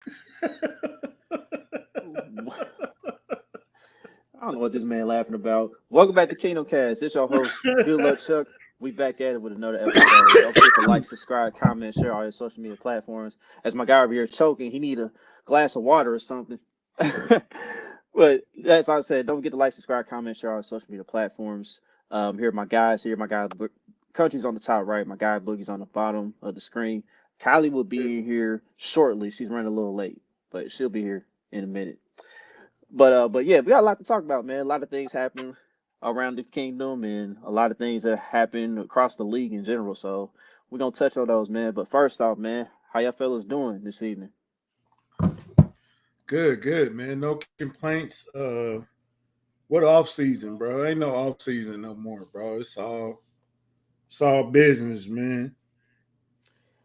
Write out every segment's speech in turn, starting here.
I don't know what this man laughing about. Welcome back to Kingdom Cast. This your host, Good Luck Chuck. We back at it with another episode. Don't forget to like, subscribe, comment, share all your social media platforms. As my guy over here choking, he need a glass of water or something. But as I said, don't forget to like, subscribe, comment, share all your social media platforms. Here are my guys. Here, my guy. Country's on the top right. My guy Boogie's on the bottom of the screen. Kylie will be in here shortly. She's running a little late, but she'll be here in a minute. But yeah, we got a lot to talk about, man. A lot of things happen around the kingdom, and a lot of things that happen across the league in general. So we're gonna touch on those, man. But first off, man, how y'all fellas doing this evening? Good, man. No complaints. What off season, bro? Ain't no off season no more, bro. It's all business, man.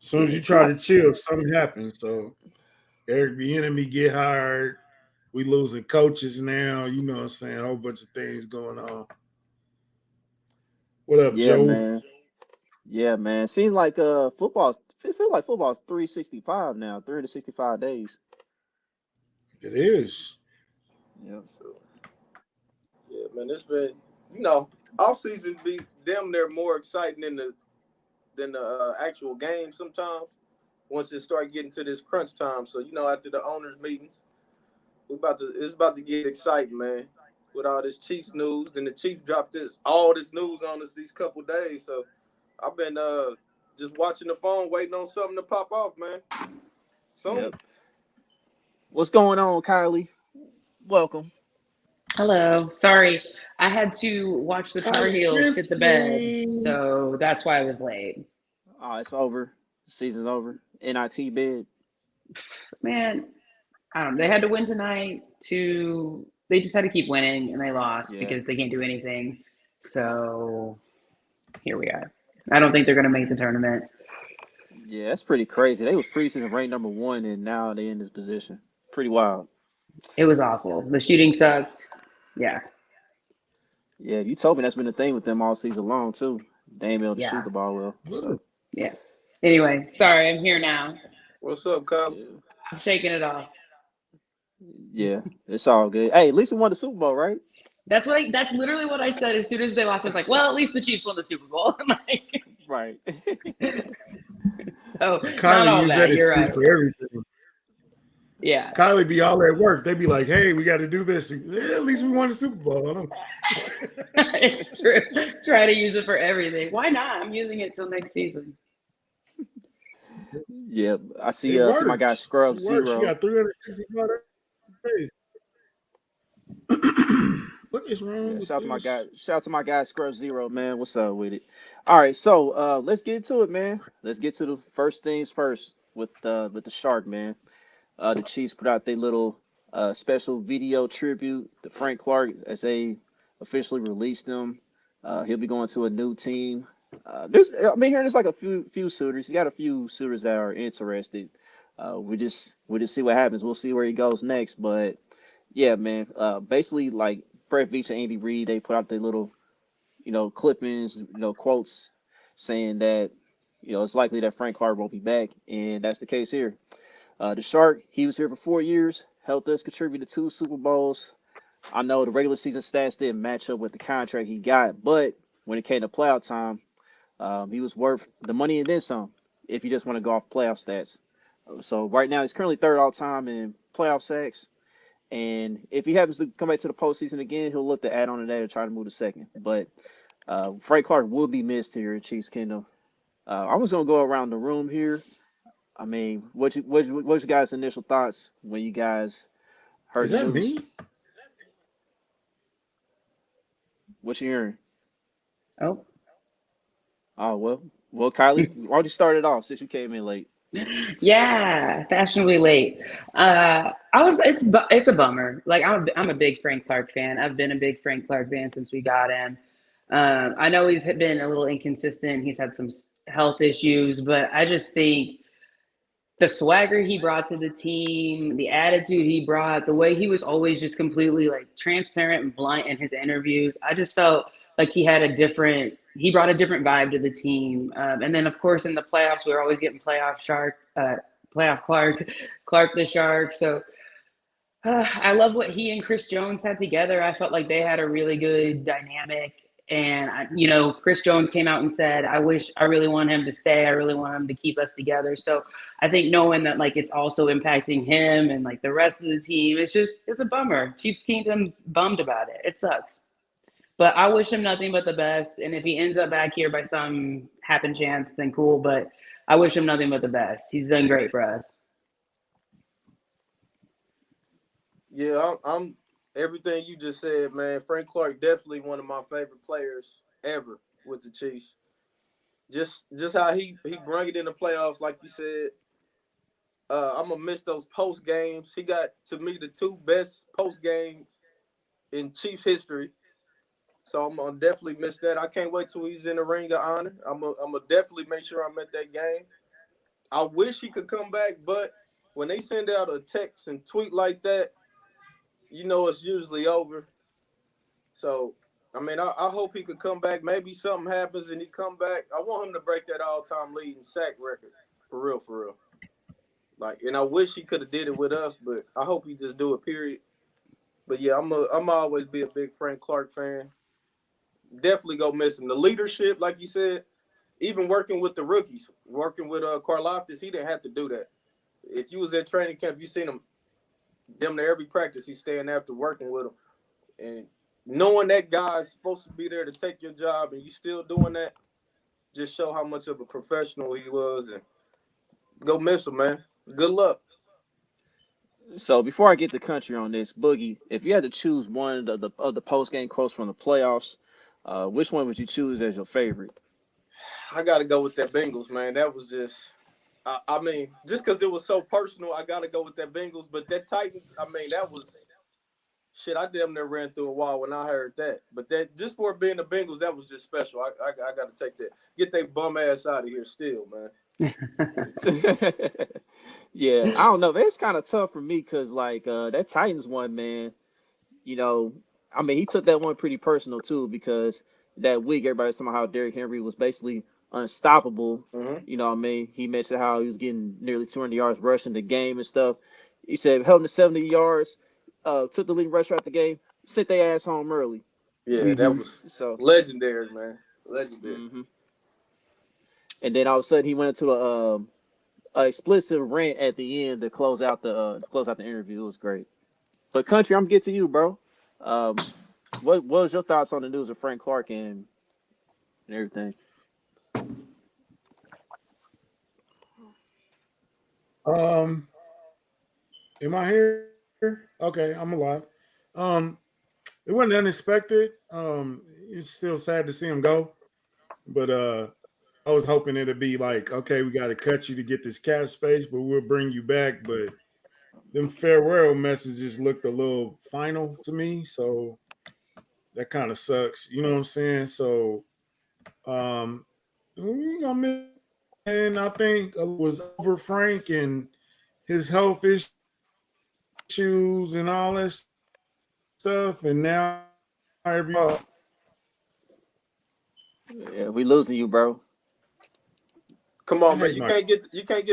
As soon Yeah, as you it's try like to chill, something happens. So Eric the enemy get hired. We losing coaches now. You know what I'm saying? A whole bunch of things going on. What up, yeah, Joe? man. Yeah, man. Seems like football's it feels like football's 365 now, 365 days. It is. Yeah. So yeah, man, it's been off season be damn near more exciting than the actual game sometimes. Once it start getting to this crunch time, so after the owners meetings, it's about to get exciting, man. With all this Chiefs news, and the Chiefs dropped all this news on us these couple days. So I've been just watching the phone, waiting on something to pop off, man. Soon. Yep. What's going on, Kylie? Welcome. Hello. Sorry, I had to watch the Tar Kylie Heels shit the bed, Griffin. so that's why I was late. Oh, it's over. Season's over. NIT bid. Man, I don't know. They had to win tonight they just had to keep winning and they lost Yeah. because they can't do anything. So here we are. I don't think they're gonna make the tournament. Yeah, that's pretty crazy. They was preseason ranked number one, and now they in this position. Pretty wild. It was awful. The shooting sucked. Yeah. Yeah, you told me that's been the thing with them all season long too. They ain't been able to shoot Yeah. the ball well. So Yeah. Anyway, sorry, I'm here now. What's up, Kyle? yeah, I'm shaking it off. yeah, it's all good. Hey, at least we won the Super Bowl, right? That's literally what I said as soon as they lost. I was like, well, at least the Chiefs won the Super Bowl. Right. Oh, not Kylie all use that. that You're excuse right. for everything. Yeah. Kylie be all at work. They be like, "Hey, we got to do this." Yeah, at least we won the Super Bowl. I don't. It's true. Try to use it for everything. Why not? I'm using it till next season. Yeah, I It see my guy works. Scrub It works. She Zero. got 365 days. What is wrong Yeah, with shout out to my this? guy. Shout out to my guy Scrub Zero, man. What's up with it? All right, so let's get into it, man. Let's get to the first things first with the shark, man. The Chiefs put out their little special video tribute to Frank Clark as they officially released him. He'll be going to a new team. There's like a few suitors. He got a few suitors that are interested. We just see what happens. We'll see where he goes next. But yeah, man. Basically, like Brett Veach and Andy Reid, they put out their little clippings, quotes saying that it's likely that Frank Clark won't be back, and that's the case here. The Shark, he was here for 4 years, helped us contribute to two Super Bowls. I know the regular season stats didn't match up with the contract he got, but when it came to playoff time, he was worth the money and then some. If you just want to go off playoff stats, so right now he's currently third all time in playoff sacks, and if he happens to come back to the postseason again, he'll look to add on to that and try to move to second. But Frank Clark will be missed here in Chiefs Kingdom. I was gonna go around the room here. I mean, what's your guys' initial thoughts when you guys heard Is the that news? me? What you hearing? Oh. Oh well, Kylie, why don't you start it off since you came in late? Yeah, fashionably late. It's a bummer. Like I'm a big Frank Clark fan. I've been a big Frank Clark fan since we got him. I know he's been a little inconsistent. He's had some health issues, but I just think the swagger he brought to the team, the attitude he brought, the way he was always just completely like transparent and blunt in his interviews. I just felt like he brought a different vibe to the team. And then of course in the playoffs, we were always getting playoff Clark the Shark. So I love what he and Chris Jones had together. I felt like they had a really good dynamic. And, Chris Jones came out and said, I really want him to stay. I really want him to keep us together. So I think knowing that, like, it's also impacting him and, like, the rest of the team, it's a bummer. Chiefs Kingdom's bummed about it. It sucks. But I wish him nothing but the best. And if he ends up back here by some happen chance, then cool. But I wish him nothing but the best. He's done great for us. Yeah, I'm everything you just said, man. Frank Clark definitely one of my favorite players ever with the Chiefs. Just how he brought it in the playoffs, like you said. I'm gonna miss those post games. He got, to me, the 2 best post games in Chiefs history. So I'm gonna definitely miss that. I can't wait till he's in the Ring of Honor. I'm gonna definitely make sure I'm at that game. I wish he could come back, but when they send out a text and tweet like that, it's usually over. So, I mean, I hope he could come back. Maybe something happens and he come back. I want him to break that all-time leading sack record. For real. Like, and I wish he could have did it with us, but I hope he just do it, period. But, yeah, I'm always be a big Frank Clark fan. Definitely go miss him. The leadership, like you said, even working with the rookies, working with Karlaftis, he didn't have to do that. If you was at training camp, you seen him damn near every practice, he's staying after working with him. And knowing that guy's supposed to be there to take your job and you still doing that, just show how much of a professional he was. And go miss him, man. Good luck. So before I get the country on this, Boogie, if you had to choose one of the post game quotes from the playoffs, which one would you choose as your favorite? I got to go with that Bengals, man. That was just, I mean, just because it was so personal, I got to go with that Bengals. But that Titans, I mean, that was shit. I damn near ran through a wall when I heard that. But that, just for being the Bengals, that was just special. I got to take that. Get that bum ass out of here still, man. Yeah, I don't know. It's kind of tough for me because, like, that Titans one, man, I mean, he took that one pretty personal, too, because that week, everybody's talking about how Derrick Henry was basically unstoppable. Mm-hmm. You know what I mean? He mentioned how he was getting nearly 200 yards rushing the game and stuff. He said, held him to 70 yards, took the lead rusher out the game, sent their ass home early. Yeah, that was legendary, man. Legendary. Mm-hmm. And then all of a sudden, he went into a explicit rant at the end to close out the interview. It was great. But country, I'm getting to you, bro. What was your thoughts on the news of Frank Clark and everything? Am I here? Okay, I'm alive. It wasn't unexpected. It's still sad to see him go, but I was hoping it'd be like, okay, we got to cut you to get this cap space, but we'll bring you back. But them farewell messages looked a little final to me, so that kind of sucks. You know what I'm saying? So, and I think it was over Frank and his health issues and all that stuff, and now everybody. Yeah, we losing you, bro. Come on, man. You can't get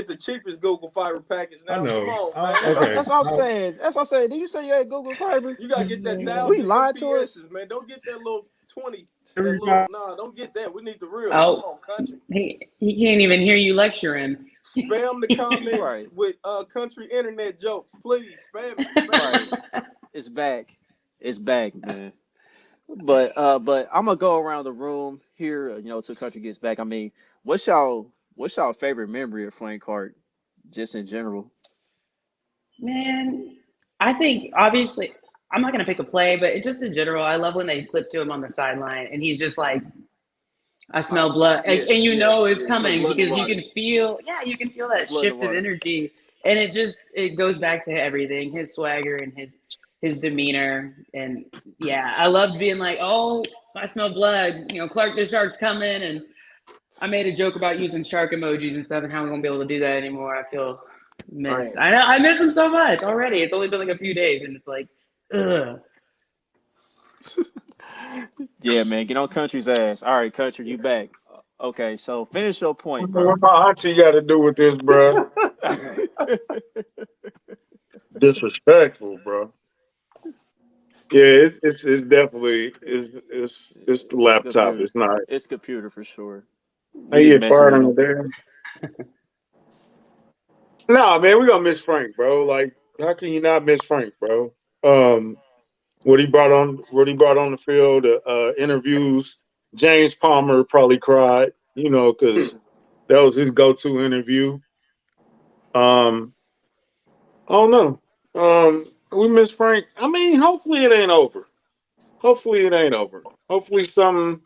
the cheapest Google Fiber package now. I know. Come on, man. Okay. That's what I'm saying. Did you say you had Google Fiber? You gotta get that 1,000 We lied to us, MPSs, man. Don't get that little 20. Don't get that. We need the real. Oh, come on, country. He can't even hear you lecturing. Spam the comments Right. with country internet jokes, please. Spam it. Right. It's back. It's back, man. But I'm gonna go around the room here, till country gets back. I mean, what's y'all favorite memory of Frank Clark, just in general? Man, I think obviously I'm not gonna pick a play, but just in general, I love when they clip to him on the sideline and he's just like, "I smell blood," and it's coming because you can feel that shift of energy, and it goes back to everything, his swagger and his demeanor, and yeah, I loved being like, "Oh, I smell blood," Clark the Shark's coming, and I made a joke about using shark emojis and stuff, and how I'm gonna be able to do that anymore. I feel missed. Right. I miss him so much already. It's only been like a few days, and it's like, ugh. Yeah, man, get on country's ass. All right, country, you back. Okay, so finish your point, bro. What my auntie got to do with this, bro? Disrespectful, bro. Yeah, it's definitely it's the It's a laptop. computer. It's not. It's computer for sure. How We you just get messing fired with on the him. damn? Nah, man, we gonna miss Frank, bro. Like, how can you not miss Frank, bro? Um, what he brought on the field, interviews. James Palmer probably cried, because that was his go-to interview. Um, I don't know. We miss Frank. I mean, hopefully it ain't over. Hopefully it ain't over. Hopefully something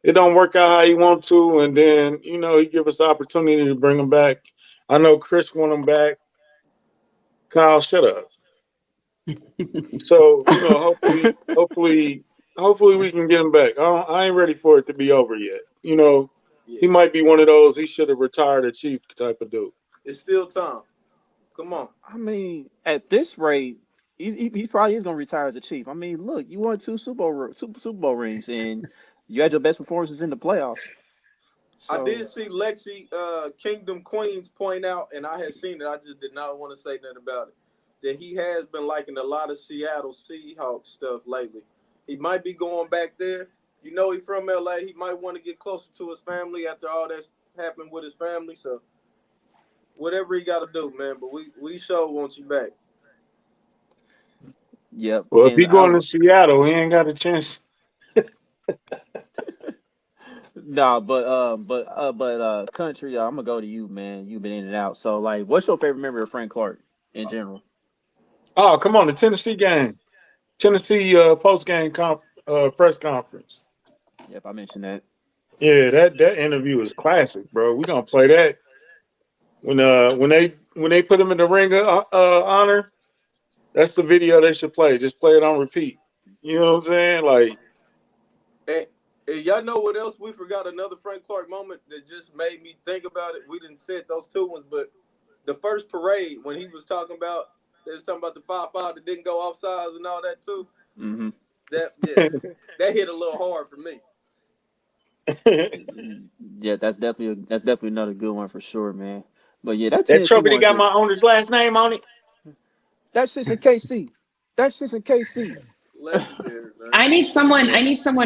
it don't work out how you want to, and then he give us the opportunity to bring him back. I know Chris want him back. Kyle, shut up. So hopefully we can get him back. I ain't ready for it to be over yet. He Yeah, might be one of those he should have retired a chief type of dude. it's still time. Come on. I mean, at this rate, he probably is gonna retire as a Chief. I mean, look, you won two Super Bowl rings, and you had your best performances in the playoffs. I did So, see Lexi Kingdom Queens point out, and I had seen it. I just did not want to say nothing about it. That he has been liking a lot of Seattle Seahawks stuff lately. He might be going back there. He's from LA. He might want to get closer to his family after all that's happened with his family. So whatever he got to do, man. But we sure want you back. yep. Well, if And he going to Seattle, he ain't got a chance. nah, country, I'm gonna go to you, man. You've been in and out. So, like, what's your favorite memory of Frank Clark in general? Oh, come on, the Tennessee game, Tennessee post game press conference. Yep, I mentioned that. Yeah, that interview is classic, bro. We gonna play that when they put him in the ring of honor. That's the video they should play. Just play it on repeat. You know what I'm saying? Like, And y'all know what else we forgot? Another Frank Clark moment that just made me think about it. We didn't say those two ones, but the first parade when he was talking about the 5-5 that didn't go off sides and all that too. Hmm. That hit a little hard for me. Yeah, that's definitely another good one for sure, man. But yeah, that that Tennessee trophy that one got just my owner's last name on it. that's just in KC. That's just in KC. Legendary, man. I need someone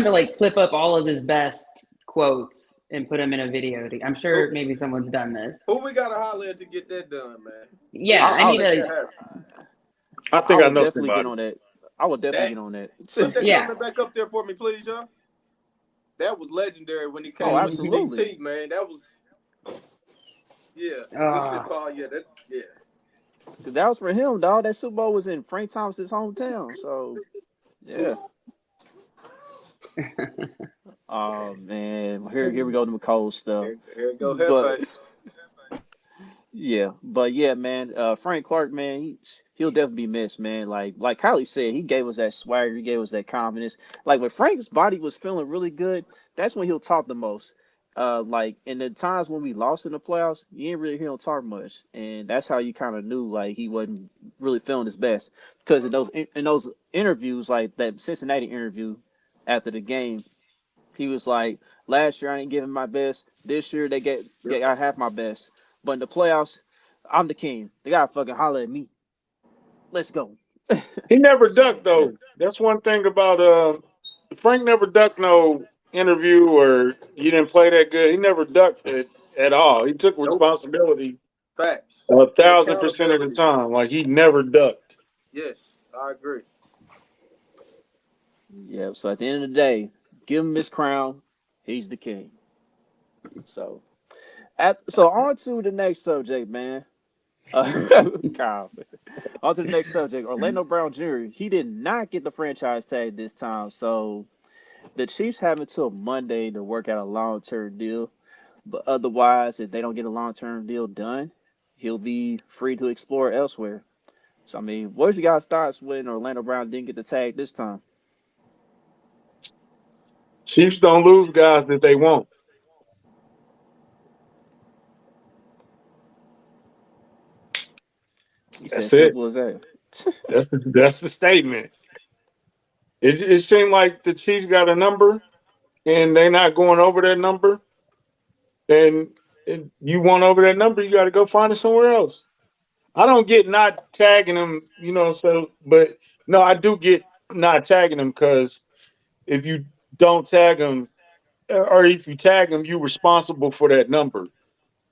to like clip up all of his best quotes and put them in a video. I'm Who, sure maybe someone's done this. who we got to holler at to get that done, man? We Yeah, got I I, to I need make to. that happen. I I think I would know definitely get somebody. on that. I would definitely That get on that. put that Yeah. comment back up there for me, please, y'all. That was legendary when he Oh, came with the absolutely. DT, man. That was good shit, Ah. Paul. Cause that was for him, dog. That Super Bowl was in Frank Thomas's hometown. So yeah. Oh man, here we go to McCole stuff. Here we go, But Hefe. yeah, man. Frank Clark, man, he'll definitely be missed, man. Like Kylie said, he gave us that swagger, he gave us that confidence. Like when Frank's body was feeling really good, that's when he'll talk the most. Like in the times when we lost in the playoffs, you didn't really hear him talk much, and that's how you kind of knew like he wasn't really feeling his best. Because in those interviews, like that Cincinnati interview after the game, he was like, "Last year I didn't give him my best. This year they got half my best. But in the playoffs, I'm the king. They gotta fucking holler at me. Let's go." He never ducked So yeah, though. That's one thing about Frank never ducked no interview or you didn't play that good. He never ducked it at all. He took Nope. responsibility Facts a and 1,000% of the accountability. time. Like he never ducked. Yes, I agree. yeah. So at the end of the day, give him his crown. He's the king. So so on to the next subject, man. Kyle. On to the next subject. Orlando Brown Jr. He did not get the franchise tag this time, so the Chiefs have until Monday to work out a long-term deal. But otherwise, if they don't get a long-term deal done, he'll be free to explore elsewhere. So I mean, what's your guys' thoughts when Orlando Brown didn't get the tag this time? Chiefs don't lose guys that they want. He said That's it. simple as that. That's the statement. It seemed like the Chiefs got a number and they're not going over that number. And and you want over that number, you got to go find it somewhere else. I don't get not tagging them, so, but no, I do get not tagging them because if you don't tag them, or if you tag them, you're responsible for that number.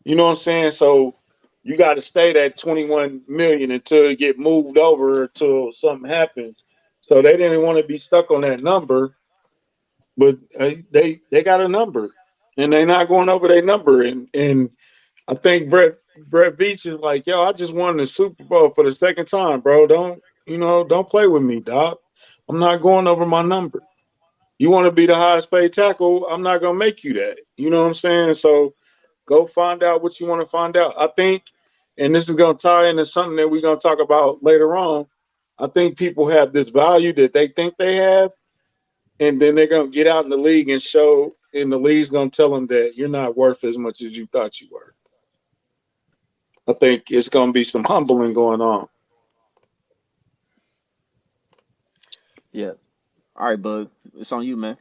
You know what I'm saying? So you got to stay that 21 million until it get moved over until something happens. So they didn't want to be stuck on that number, but they got a number, and they're not going over their number. And I think Brett Veach is like, yo, I just won the Super Bowl for the second time, bro. Don't play with me, Doc. I'm not going over my number. You want to be the highest paid tackle? I'm not gonna make you that. You know what I'm saying? So go find out what you want to find out. I think, and this is gonna tie into something that we're gonna talk about later on. I think people have this value that they think they have, and then they're gonna get out in the league and show, and the league's gonna tell them that you're not worth as much as you thought you were. I think it's gonna be some humbling going on. Yeah. All right, Bug. It's on you, man.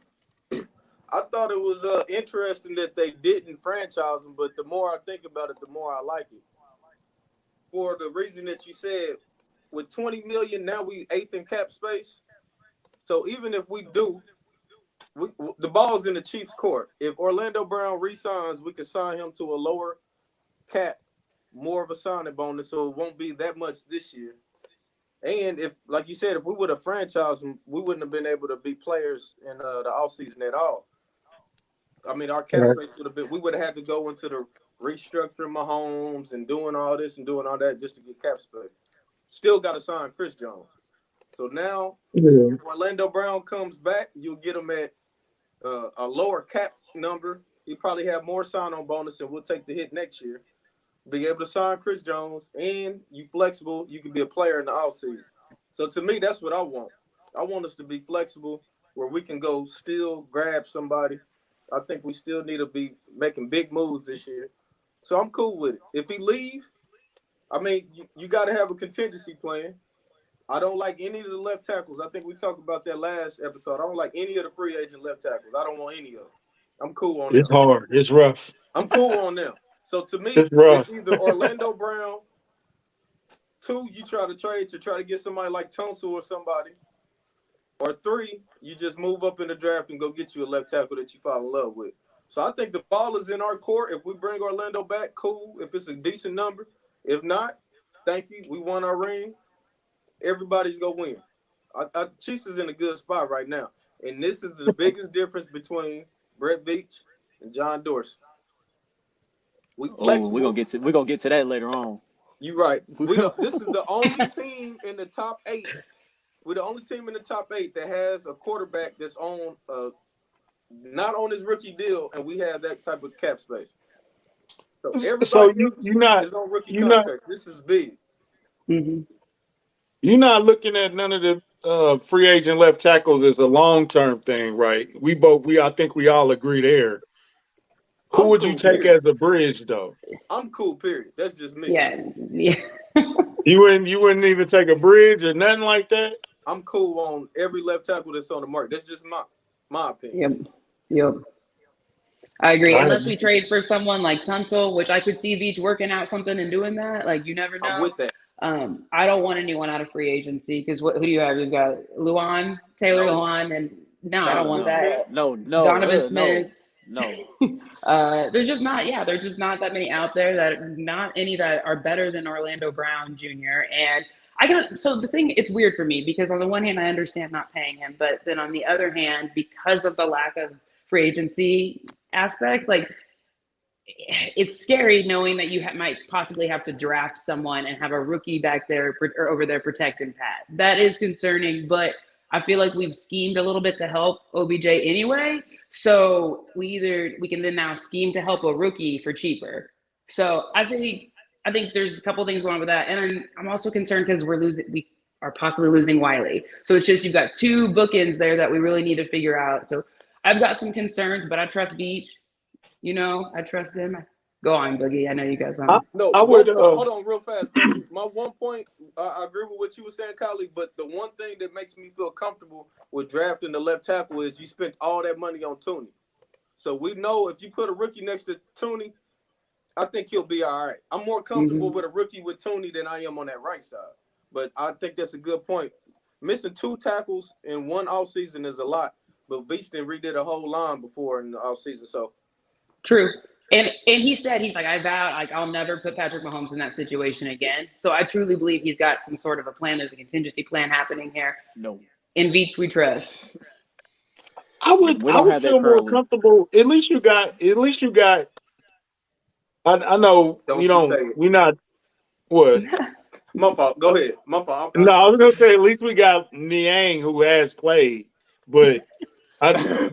I thought it was interesting that they didn't franchise him, but the more I think about it, the more I like it. For the reason that you said, with 20 million now, we eighth in cap space. So even if we do, the ball's in the Chiefs' court. If Orlando Brown re-signs, we could sign him to a lower cap, more of a signing bonus, so it won't be that much this year. And if, like you said, if we would have franchised him, we wouldn't have been able to be players in the offseason at all. I mean, our cap Right. space would have been, we would have had to go into the restructuring Mahomes and doing all this and doing all that just to get cap space. Still got to sign Chris Jones. So now, Yeah. if Orlando Brown comes back, you'll get him at a lower cap number. You probably have more sign-on bonus, and we'll take the hit next year. Be able to sign Chris Jones, and you flexible. You can be a player in the offseason. So to me, that's what I want. I want us to be flexible where we can go still grab somebody. I think we still need to be making big moves this year. So I'm cool with it. If he leave, I mean, you got to have a contingency plan. I don't like any of the left tackles. I think we talked about that last episode. I don't like any of the free agent left tackles. I don't want any of them. I'm cool on them. It's hard. It's rough. I'm cool on them. So to me, It's rough. it's either Orlando Brown. 2, you try to trade to try to get somebody like Tunsil or somebody. Or 3, you just move up in the draft and go get you a left tackle that you fall in love with. So I think the ball is in our court. If we bring Orlando back, cool. If it's a decent number. If not, thank you. We won our ring. Everybody's going to win. Chiefs is in a good spot right now. And this is the biggest difference between Brett Veach and John Dorsey. We Oh, flexible. we're gonna get to that later on. You're right. This is the only team in the top 8. We're the only team in the top 8 that has a quarterback that's on not on his rookie deal, and we have that type of cap space. So everybody else is on rookie contracts. This is big. Mm-hmm. You're not looking at none of the free agent left tackles as a long-term thing, right? I think we all agree there. Who would you take as a bridge, though? I'm cool, period. That's just me. Yeah. You wouldn't even take a bridge or nothing like that? I'm cool on every left tackle that's on the market. That's just my opinion. Yep. I agree. Unless we trade for someone like Tunsil, which I could see Veach working out something and doing that. Like, you never know. I'm with that. I don't want anyone out of free agency because who do you have? You've got Taylor Lewan, and no, I don't want that. No, Donovan Smith. No. There's just not that many out there, that not any that are better than Orlando Brown Jr. And so the thing, it's weird for me because on the one hand, I understand not paying him, but then on the other hand, because of the lack of free agency aspects, like, it's scary knowing that you might possibly have to draft someone and have a rookie back there or over there protecting Pat. That is concerning, but I feel like we've schemed a little bit to help OBJ anyway. So we can then now scheme to help a rookie for cheaper. So I think there's a couple things going on with that. And I'm also concerned because we are possibly losing Wiley. So it's just, you've got 2 bookends there that we really need to figure out. So I've got some concerns, but I trust Veach. I trust him. Go on, Boogie. I know you guys don't. Hold on real fast, Coach. My one point, I agree with what you were saying, colleague, but the one thing that makes me feel comfortable with drafting the left tackle is you spent all that money on Tooney. So we know if you put a rookie next to Tooney, I think he'll be all right. I'm more comfortable with a rookie with Tooney than I am on that right side. But I think that's a good point. Missing 2 tackles in one offseason is a lot. But Veach didn't redid a whole line before in the offseason. So True. And he said, he's like, I vow, like, I'll never put Patrick Mahomes in that situation again. So I truly believe he's got some sort of a plan. There's a contingency plan happening here. No, In Veach, we trust. I we would don't have that feel more currently. comfortable. At least you got. I know we don't you say don't. it. We not what. My fault. Go ahead. My fault. No, I was gonna say at least we got Niang who has played, but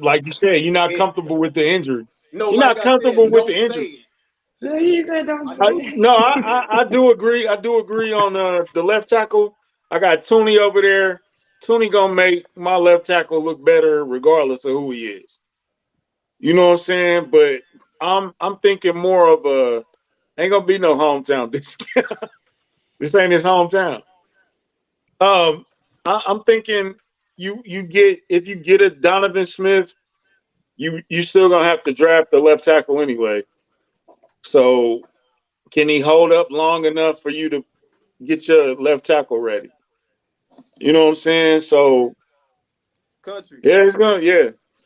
like you said, you're not comfortable with the injury. No, You're like not I said, comfortable with don't the say injury. it. He said, don't I say knew it. you No, was I do agree. I do agree on the left tackle. I got Tooney over there. Tooney gonna make my left tackle look better regardless of who he is. You know what I'm saying? But I'm thinking more of a ain't gonna be no hometown. This ain't his hometown. I'm thinking you get if you get a Donovan Smith, you still gonna have to draft the left tackle anyway. So can he hold up long enough for you to get your left tackle ready? You know what I'm saying? So country. yeah, it's gonna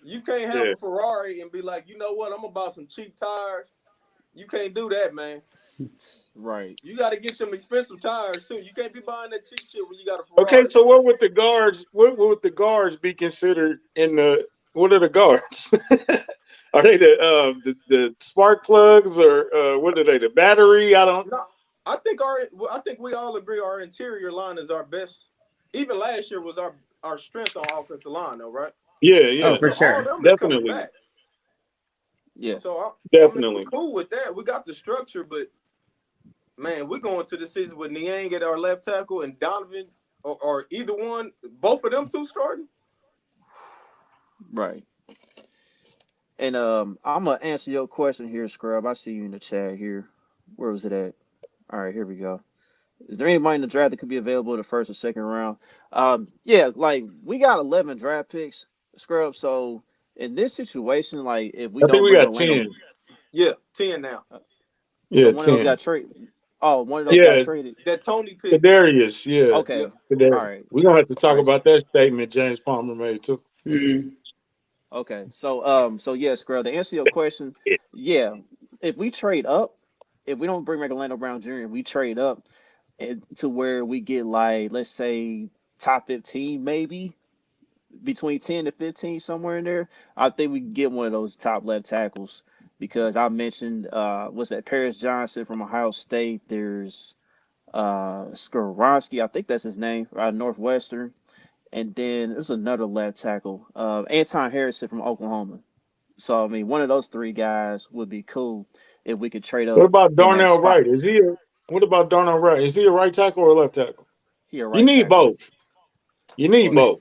You can't have yeah. a Ferrari and be like, you know what? I'm about some cheap tires. You can't do that, man. Right. You got to get them expensive tires too. You can't be buying that cheap shit when you got a Okay, Ferrari. so what would the guards? What would the guards be considered in the? What are the guards? Are they the spark plugs or what are they? The battery? I don't. No, I think we all agree our interior line is our best. Even last year was our strength on offensive line, though, right? Yeah, Oh, yeah, for So all of sure. them is coming definitely, back. Yeah. So I mean, we're definitely. cool with that. We got the structure, but man, we're going to the season with Niang at our left tackle and Donovan or either one, both of them two starting. Right. And I'm gonna answer your question here, Scrub. I see you in the chat here. Where was it at? All right, here we go. Is there anybody in the draft that could be available in the first or second round? Yeah, like we got 11 draft picks, Scrub. So in this situation, like if we I think don't we bring got Orlando, 10. Yeah, 10 now. so Yeah, one of those 10. got traded. Oh, one of those got Yeah, traded. That Tony pick. Kadarius. Yeah, Yeah. Okay. All Kadarius. right. We're gonna have to All talk right. about that statement James Palmer made too. Mm-hmm. Okay. So yeah, Scrub. To answer your question, yeah, if we trade up, if we don't bring back Orlando Brown Jr., we trade up to where we get like let's say top 15 maybe between 10 to 15 somewhere in there. I think we can get one of those top left tackles because I mentioned what's that Paris Johnson from Ohio State. There's Skoronski, I think that's his name, out of Northwestern. And then there's another left tackle, Anton Harrison from Oklahoma. So I mean one of those 3 guys would be cool if we could trade What up about in that Darnell spot. Wright? What about Darnell Wright? Is he a right tackle or a left tackle? He a You right need tackle. both. You need Well, both.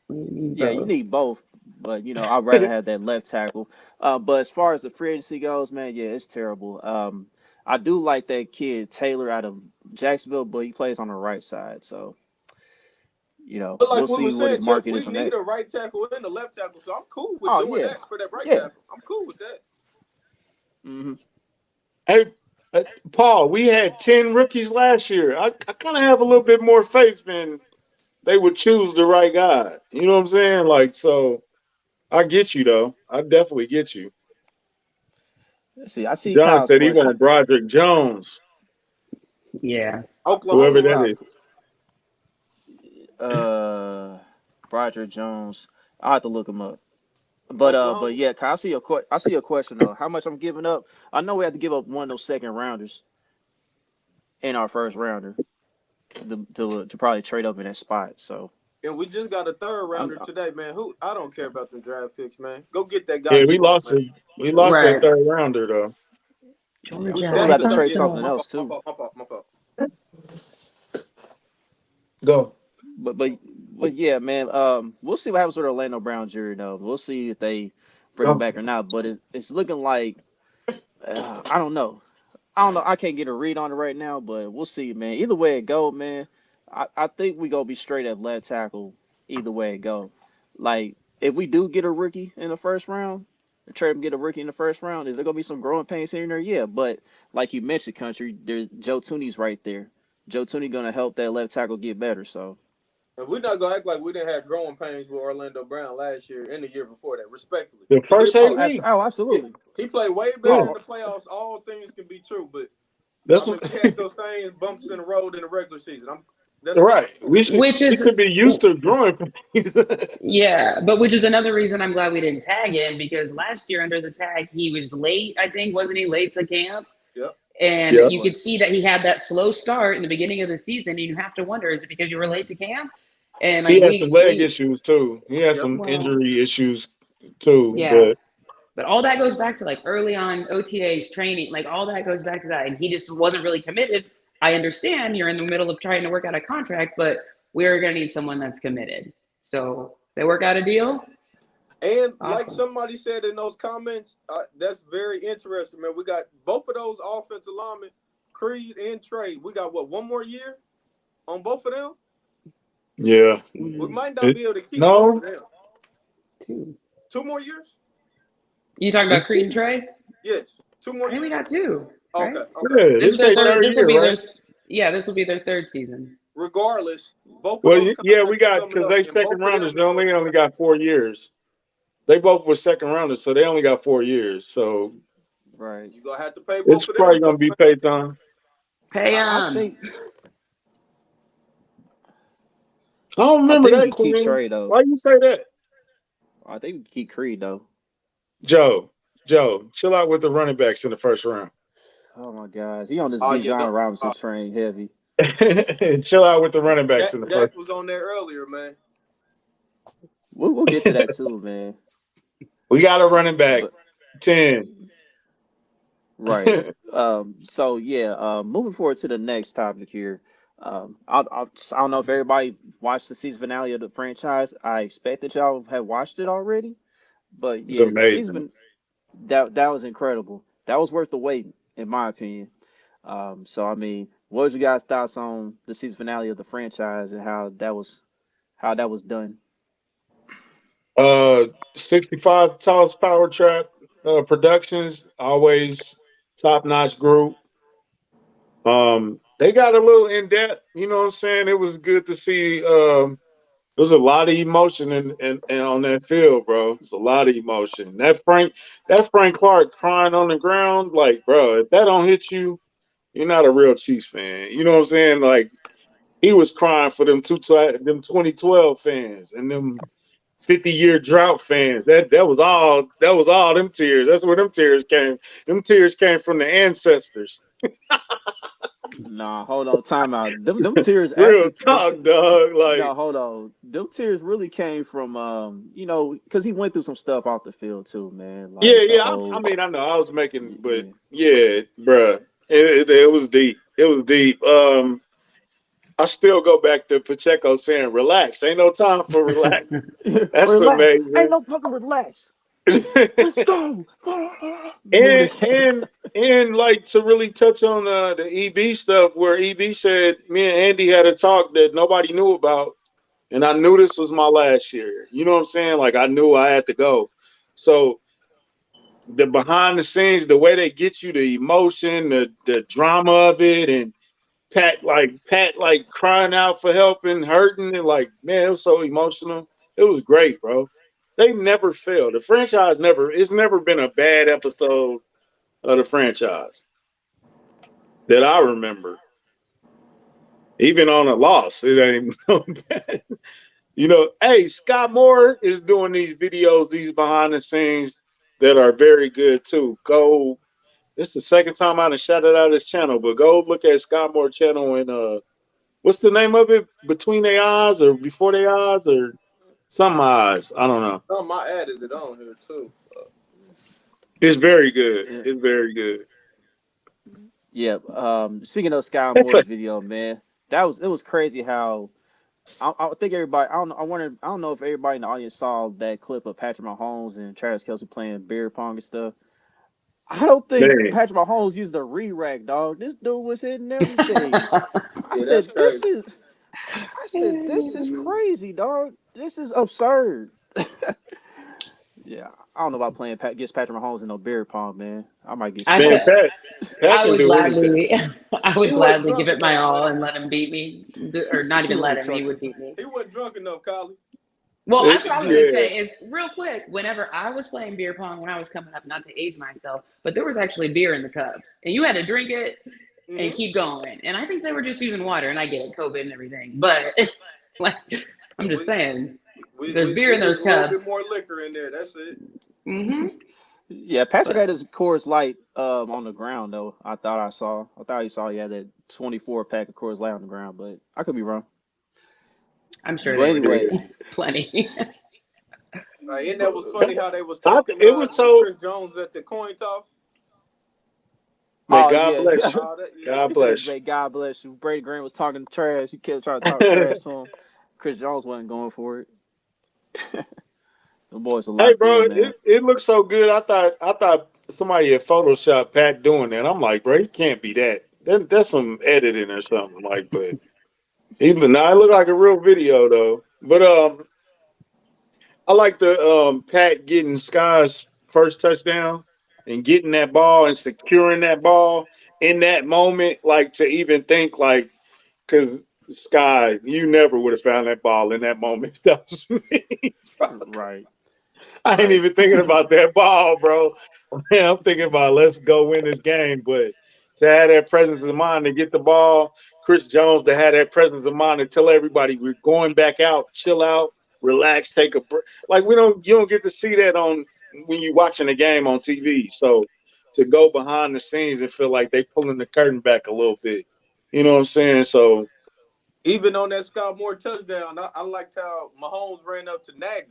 yeah, you need both, but I'd rather have that left tackle. But as far as the free agency goes, man, yeah, it's terrible. I do like that kid Taylor out of Jacksonville, but he plays on the right side, so But we'll like we see were what his saying, Chuck, market we is on need that. a right tackle and a left tackle. So I'm cool with Oh doing yeah, that for that right yeah. tackle. I'm cool with that. Hmm. Hey, Paul, we had 10 rookies last year. I kind of have a little bit more faith in they would choose the right guy. You know what I'm saying? Like, so I get you though. I definitely get you. Let's see. I see John Kyle's said he question. want Broderick Jones, Yeah. Oklahoma whoever that is. roster. Uh, Roger Jones. I have to look him up. But Oklahoma. yeah, Kyle, I see a question though. How much I'm giving up? I know we have to give up one of those second rounders in our first rounder to probably trade up in that spot. So And we just got a third I'm rounder today, man. Who I don't care about them draft picks, man. Go get that guy Yeah, you want, man. We lost that Right. third rounder though. I'm Georgia sure we That's got the to third. trade Yeah, something my Atlanta. fault, else my too. fault, my fault, my fault. Go. But yeah, man. We'll see what happens with Orlando Brown Jr. Though. We'll see if they bring him Go. back or not. But it's looking like I don't know. I don't know. I can't get a read on it right now, but we'll see, man. Either way it go, man. I think we gonna be straight at left tackle. Either way it go. Like if we do get a rookie in the first round, trade him, get a rookie in the first round. Is there gonna be some growing pains here and there? Yeah, but like you mentioned, country, there's Joe Tooney's right there. Joe Tooney gonna help that left tackle get better. So And we're not gonna act like we didn't have growing pains with Orlando Brown last year and the year before that, respectfully. The He first did eight play. weeks. absolutely. He played way better Yeah, in the playoffs. All things can be true, but that's I mean, what, we had those same bumps in the road in the regular season. That's right. which We is could be used to growing pains. yeah, but which is another reason I'm glad we didn't tag him because last year under the tag he was late. I think wasn't he late to camp? Yep. And Yeah, you could see that he had that slow start in the beginning of the season, and you have to wonder, is it because you were late to camp? And he like had some leg we issues too. He had Yep. some well, injury issues too. yeah. But But all that goes back to like early on OTAs training, like all that goes back to that. And he just wasn't really committed. I understand you're in the middle of trying to work out a contract, but we're gonna need someone that's committed. So they work out a deal. And like Awesome. somebody said in those comments, that's very interesting, man. We got both of those offensive linemen, Creed and Trey. We got what, one more year on both of them? yeah, We might not be able to keep both of no, them. Two. 2 more years? You talking about it's Creed and Trey? Yes. 2 more I think we years? got two, right? Okay. yeah. This This is is their their third. third This will year, be right? their. Yeah, this will be their third season. Regardless, both of Well, those yeah, we contracts are got coming because up, they and second both of rounders. them They is going to only got 4 years. They both were second rounders, so they only got 4 years. So Right. you're going to have to pay it's both of them probably too, gonna be man. pay time. Pay I think I don't I remember think we that, could keep Queen. Trey though. Why you say that, I think we could keep Creed though. Joe? Joe, chill out with the running backs in the first round. Oh my gosh, he on this Oh, yeah. Bijan Robinson train heavy. Chill out with the running backs in the first. Dak was on there earlier, man. We'll get to that too, man. We got a running back, But 10. right. So yeah. Moving forward to the next topic here. I don't know if everybody watched the season finale of the franchise. I expect that y'all have watched it already. But It's yeah, the amazing. season that was incredible. That was worth the wait, in my opinion. So I mean, what was your guys' thoughts on the season finale of the franchise and how that was done? 65 tallest power trap productions, always top notch group. They got a little in depth, you know what I'm saying? It was good to see. There's a lot of emotion in on that field, bro. It's a lot of emotion. That Frank Clark crying on the ground, like, bro, if that don't hit you, you're not a real Chiefs fan. You know what I'm saying? Like, he was crying for them 2012 fans and them 50-year drought fans. That was all them tears. That's where them tears came. Them tears came from the ancestors. Nah, hold on, time out. Them tears Real actually talk, dog. no, Like, hold on. Them tears really came from because he went through some stuff off the field too, man. yeah, Like the yeah. I whole mean, I know I was making, but yeah. yeah, bruh. It was deep. It was deep. I still go back to Pacheco saying, "Relax. Ain't no time for relax." That's Relax. Ain't amazing. no fucking relax. Let's go. Moving and his hands. and and like to really touch on the EB stuff, where EB said me and Andy had a talk that nobody knew about, and I knew this was my last year. You know what I'm saying? Like, I knew I had to go. So the behind the scenes, the way they get you, the emotion, the drama of it, and Pat like crying out for help and hurting, and like, man, it was so emotional. It was great, bro. They never failed. The franchise never. It's never been a bad episode of the franchise that I remember. Even on a loss, it ain't no bad. Hey, Scott Moore is doing these videos, these behind the scenes that are very good too. Go. It's the second time I done shouted out his channel, but go look at Scott Moore channel and what's the name of it? Between their eyes or before their eyes or some eyes. I don't know. I added it on here too. It's very good. Yeah. It's very good. Yeah. Speaking of Sky That's Moore's video, man, it was crazy how I think everybody. I don't know if everybody in the audience saw that clip of Patrick Mahomes and Travis Kelce playing beer pong and stuff. I don't think man. Patrick Mahomes used a re-rack, dog. This dude was hitting everything. I Yeah, that's said, crazy. this is crazy, dog. This is absurd. Yeah, I don't know about playing against Patrick Mahomes in no beer pong, man. I might get I Man, smoked. said Pat I can would do anything. gladly, I He would wasn't gladly drunk give it my enough, all man. and let him beat me, or He not even let wasn't him. He drunk. would beat me. He wasn't drunk enough, Collie. Well, that's what I was gonna Yeah. say. Is real quick. Whenever I was playing beer pong when I was coming up, not to age myself, but there was actually beer in the cups, and you had to drink it and Mm-hmm. keep going. And I think they were just using water. And I get it, COVID and everything, but like, Yeah, I'm just saying, there's we beer in it's those just a little bit cups. more liquor in there. That's it. Hmm. Yeah, Patrick But had his Coors Light on the ground though. I thought he saw he had that 24 pack of Coors Light on the ground, but I could be wrong. I'm sure But they were anyway, drinking plenty. And but that was funny how they was talking It was with so. Chris Jones at the coin toss. May oh God yeah, bless you. Oh, that yeah. God he said, bless "May God bless you." Brady Grant was talking trash. He kept trying to talk you. trash to him. Chris Jones wasn't going for it. The boys are Hey, locked bro, in, man. it looks so good. I thought somebody had photoshopped Pat doing that. I'm like, bro, he can't be that. That's some editing or something. Like, but even now, it looked like a real video though. But I like the Pat getting Sky's first touchdown and getting that ball and securing that ball in that moment. Like to even think like, because Sky, you never would have found that ball in that moment. That was me. Right, I ain't right. even thinking about that ball, bro. Man, I'm thinking about let's go win this game. But to have that presence of mind to get the ball, Chris Jones to have that presence of mind to tell everybody we're going back out, chill out, relax, take a break. Like you don't get to see that on when you're watching a game on TV. So to go behind the scenes and feel like they pulling the curtain back a little bit, you know what I'm saying? So Even on that Scott Moore touchdown, I liked how Mahomes ran up to Nagy.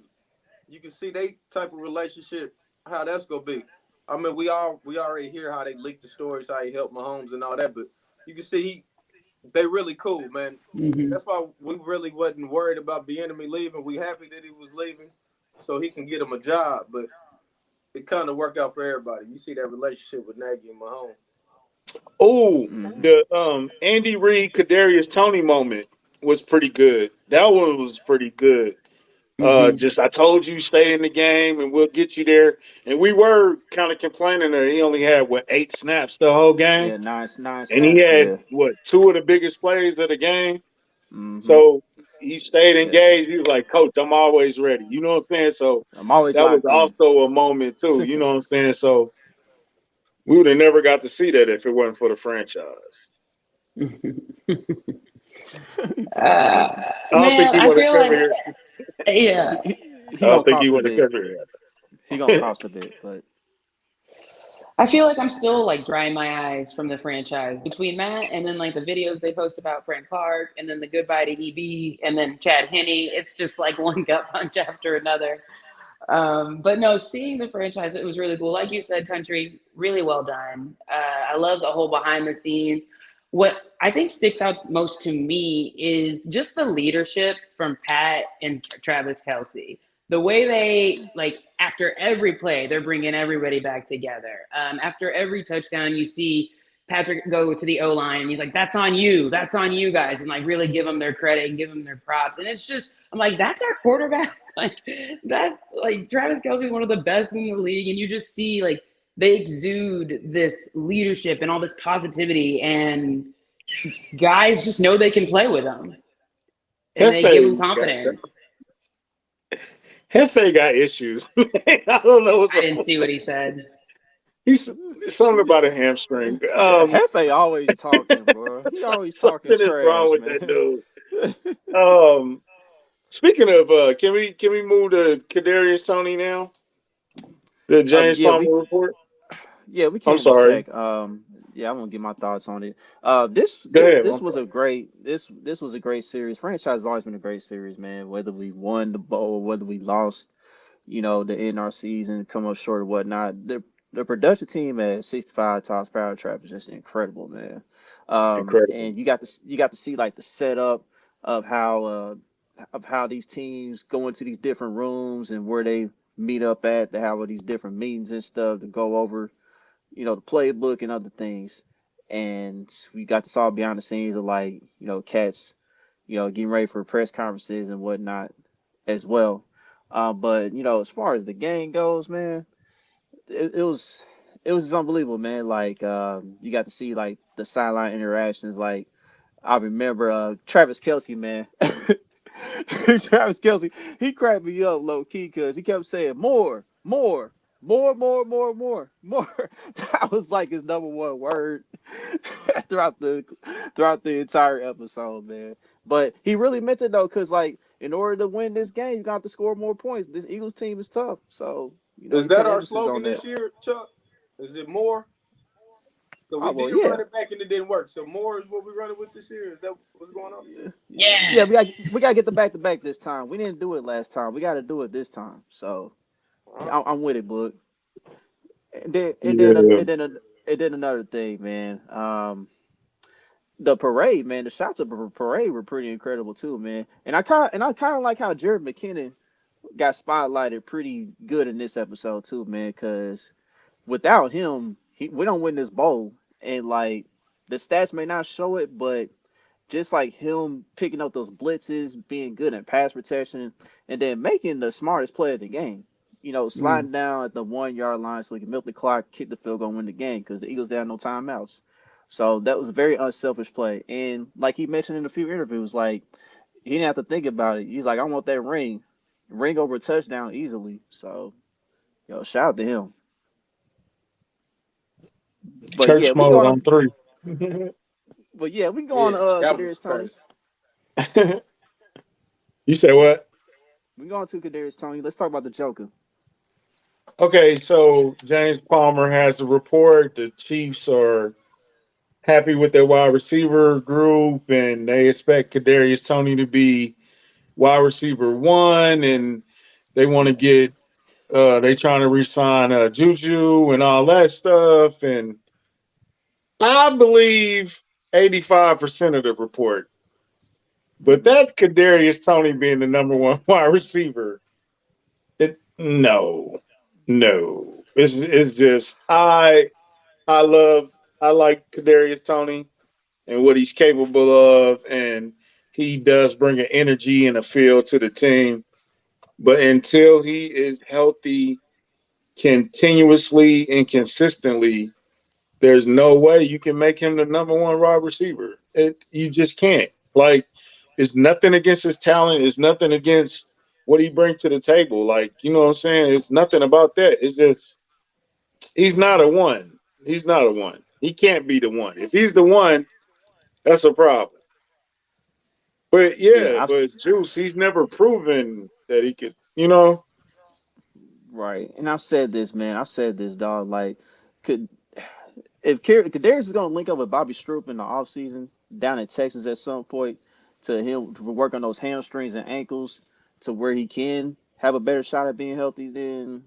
You can see they type of relationship, how that's gonna be. I mean, we already hear how they leaked the stories, how he helped Mahomes and all that, but you can see they really cool, man. Hmm. That's why we really wasn't worried about Bieniemy leaving. We happy that he was leaving, so he can get him a job. But it kind of worked out for everybody. You see that relationship with Nagy and Mahomes. oh, Hmm. the Andy Reid Kadarius Tony moment was pretty good. That one was pretty good. Hmm. Just I told you stay in the game and we'll get you there. And we were kind of complaining that he only had what 8 snaps the whole game, Yeah, nine and he snaps. had Yeah. what 2 of the biggest plays of the game. Hmm. So he stayed Yeah. engaged. He was like, "Coach, I'm always ready." You know what I'm saying? So I'm always that was locked in. also a moment too. You know what I'm saying? So we would have never got to see that if it wasn't for the franchise. uh, I don't think man, he I would have feel come like, here. yeah. He I don't gonna think he cost a would have bit. come He gonna here. cost a bit, but I feel like I'm still like drying my eyes from the franchise between Matt and then like the videos they post about Frank Clark and then the goodbye to EB and then Chad Henne. It's just like one gut punch after another. But no, seeing the franchise, it was really cool. Like you said, Country, really well done. I love the whole behind the scenes. What I think sticks out most to me is just the leadership from Pat and Travis Kelsey. The way they, like, after every play, they're bringing everybody back together. After every touchdown, you see Patrick go to the O line and he's like, "That's on you. That's on you guys," and like really give them their credit and give them their props. And it's just, I'm like, that's our quarterback. Like that's like Travis Kelsey is one of the best in the league, and you just see like they exude this leadership and all this positivity, and guys just know they can play with them, and they give them Hefe confidence. Hefe got issues. I don't know what's I didn't wrong. see what he said. He's something about a hamstring. yeah, Hefe always talking, bro. He always talking Something is wrong trash, with that man. dude. Um, Speaking of, can we move to Kadarius Tony now? The James Yeah, Palmer report. we I'm can in a sorry. sec. Yeah, I'm gonna get my thoughts on it. Go ahead. This was a great this was a great series. Franchise has always been a great series, man. Whether we won the bowl, whether we lost, to end our season, come up short or whatnot. The production team at 65 Tops Power Trap is just incredible, man. Incredible. And you got to see like the setup of how these teams go into these different rooms and where they meet up at to have all these different meetings and stuff to go over, the playbook and other things. And we got to saw behind the scenes of like, cats, getting ready for press conferences and whatnot as well. But as far as the game goes, man, it was just unbelievable, man. Like you got to see like the sideline interactions. Like I remember Travis Kelsey, man. Travis Kelsey, he cracked me up low key because he kept saying more, more, more, more, more, more, more. That was like his number one word throughout the entire episode, man. But he really meant it though, because like in order to win this game, you got to score more points. This Eagles team is tough, so Is he that put our emphasis on slogan that. this year, Chuck? Is it more? Because Oh we well, did yeah. run it back and it didn't work. So more is what we're running with this year. Is that what's going on? Yeah, yeah, Yeah. we got to get the back to back this time. We didn't do it last time. We got to do it this time. So Uh-huh. I'm with it, Book. And then Yeah. another thing, man. The parade, man. The shots of the parade were pretty incredible too, man. And I kind of like how Jared McKinnon got spotlighted pretty good in this episode too, man. Because without him, we don't win this bowl. And like the stats may not show it, but just like him picking up those blitzes, being good at pass protection, and then making the smartest play of the game. Mm. Sliding down at the 1 yard line so he can milk the clock, kick the field goal, and win the game because the Eagles didn't have no timeouts. So that was a very unselfish play. And like he mentioned in a few interviews, like he didn't have to think about it. He's like, I want that ring over a touchdown easily. So shout out to him. But yeah, Church we go mode on. on 3. We go on. Yeah, that was Kadarius Tony. crazy. You say what? We go on to Kadarius Tony. Let's talk about the Joker. Okay, so James Palmer has a report. The Chiefs are happy with their wide receiver group, and they expect Kadarius Tony to be wide receiver one, and they want to get they trying to resign Juju and all that stuff. And I believe 85% of the report, but Mhm. that Kadarius Tony being the number one wide receiver, no, no, it's just I love I like Kadarius Tony and what he's capable of, and he does bring an energy and a feel to the team. But until he is healthy continuously and consistently, there's no way you can make him the number one wide receiver. You just can't. Like, it's nothing against his talent. It's nothing against what he brings to the table. Like, you know what I'm saying? It's nothing about that. It's just he's not a one. He's not a one. He can't be the one. If he's the one, that's a problem. But Yeah, yeah, but Juice, he's never proven that he could. right. And I've said this, man. I've said this, dog. Like, could if Kadarius is gonna link up with Bobby Stroop in the offseason down in Texas at some point to him to work on those hamstrings and ankles to where he can have a better shot at being healthy, then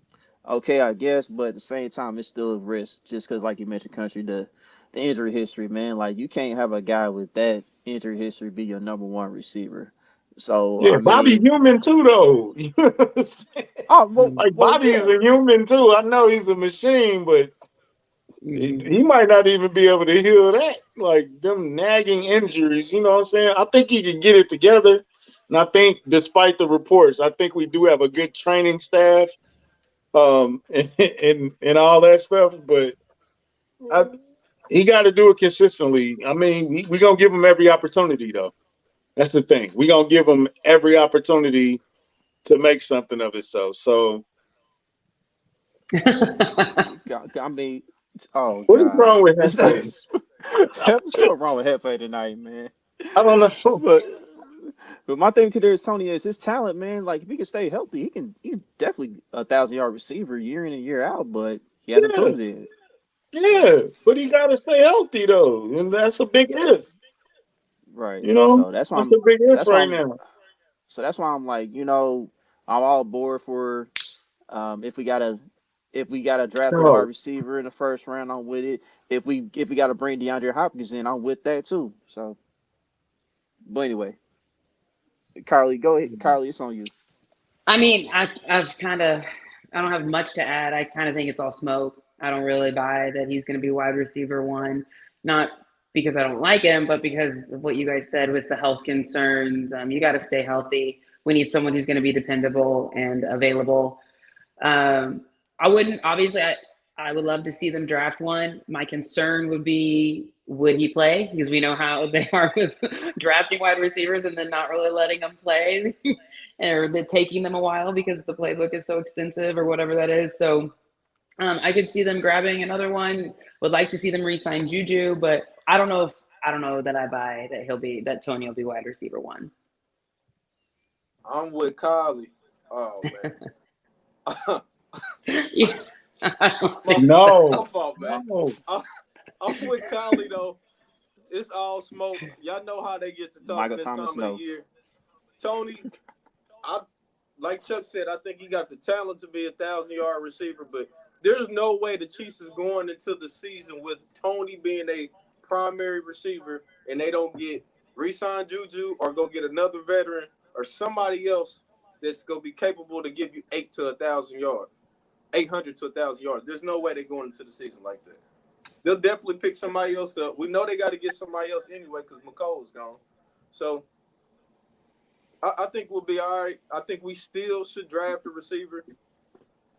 okay, I guess. But at the same time, it's still a risk just because, like you mentioned, country the injury history, man. Like you can't have a guy with that injury history be your number one receiver. So Yeah, I Bobby mean, human too, though. You know what I'm saying? oh Mm. Like well, Bobby is yeah, a human too. I know he's a machine, but Mhm. he might not even be able to heal that. Like them nagging injuries. You know what I'm saying? I think he could get it together. And I think, despite the reports, I think we do have a good training staff, and all that stuff. But I, he got to do it consistently. I mean, we gonna give him every opportunity, though. That's the thing. We gonna give him every opportunity to make something of itself. So I mean, oh what is God, wrong with this Hefe? what's so wrong with Hefe tonight, man? I don't know. But my thing with Kadarius Tony is his talent, man. Like if he can stay healthy, he's definitely 1,000 yard receiver year in and year out. But he hasn't Yeah, proved it. yeah, but he got to stay healthy though, and that's a big if. Right. You know, So that's why that's a big if that's why right I'm now. I'm like I'm all aboard for if we gotta draft a wide So receiver in the first round, I'm with it. If we gotta bring DeAndre Hopkins in, I'm with that too. So, but anyway, Carly, go ahead. Carly, it's on you. I mean, I don't have much to add. I kind of think it's all smoke. I don't really buy that he's going to be wide receiver one, not because I don't like him, but because of what you guys said with the health concerns. You got to stay healthy. We need someone who's going to be dependable and available. I wouldn't obviously. I would love to see them draft one. My concern would be, would he play? Because we know how they are with drafting wide receivers and then not really letting them play, or taking them a while because the playbook is so extensive or whatever that is. So I could see them grabbing another one. Would like to see them re-sign Juju, but I don't know that I buy that Tony will be wide receiver one. I'm with Kylie. Oh man. Yeah, I don't think No, My fault, man. no. I'm with Kylie though. It's all smoke. Y'all know how they get to talking Michael this Thomas, time no. of the year. Tony, like Chuck said, I think he got the talent to be a 1,000-yard receiver, but there's no way the Chiefs is going into the season with Tony being a primary receiver and they don't get re-sign Juju or go get another veteran or somebody else that's going to be capable to give you 800 to 1,000 yards. There's no way they're going into the season like that. They'll definitely pick somebody else up. We know they got to get somebody else anyway because McColl's gone. So I think we'll be all right. I think we still should draft a receiver,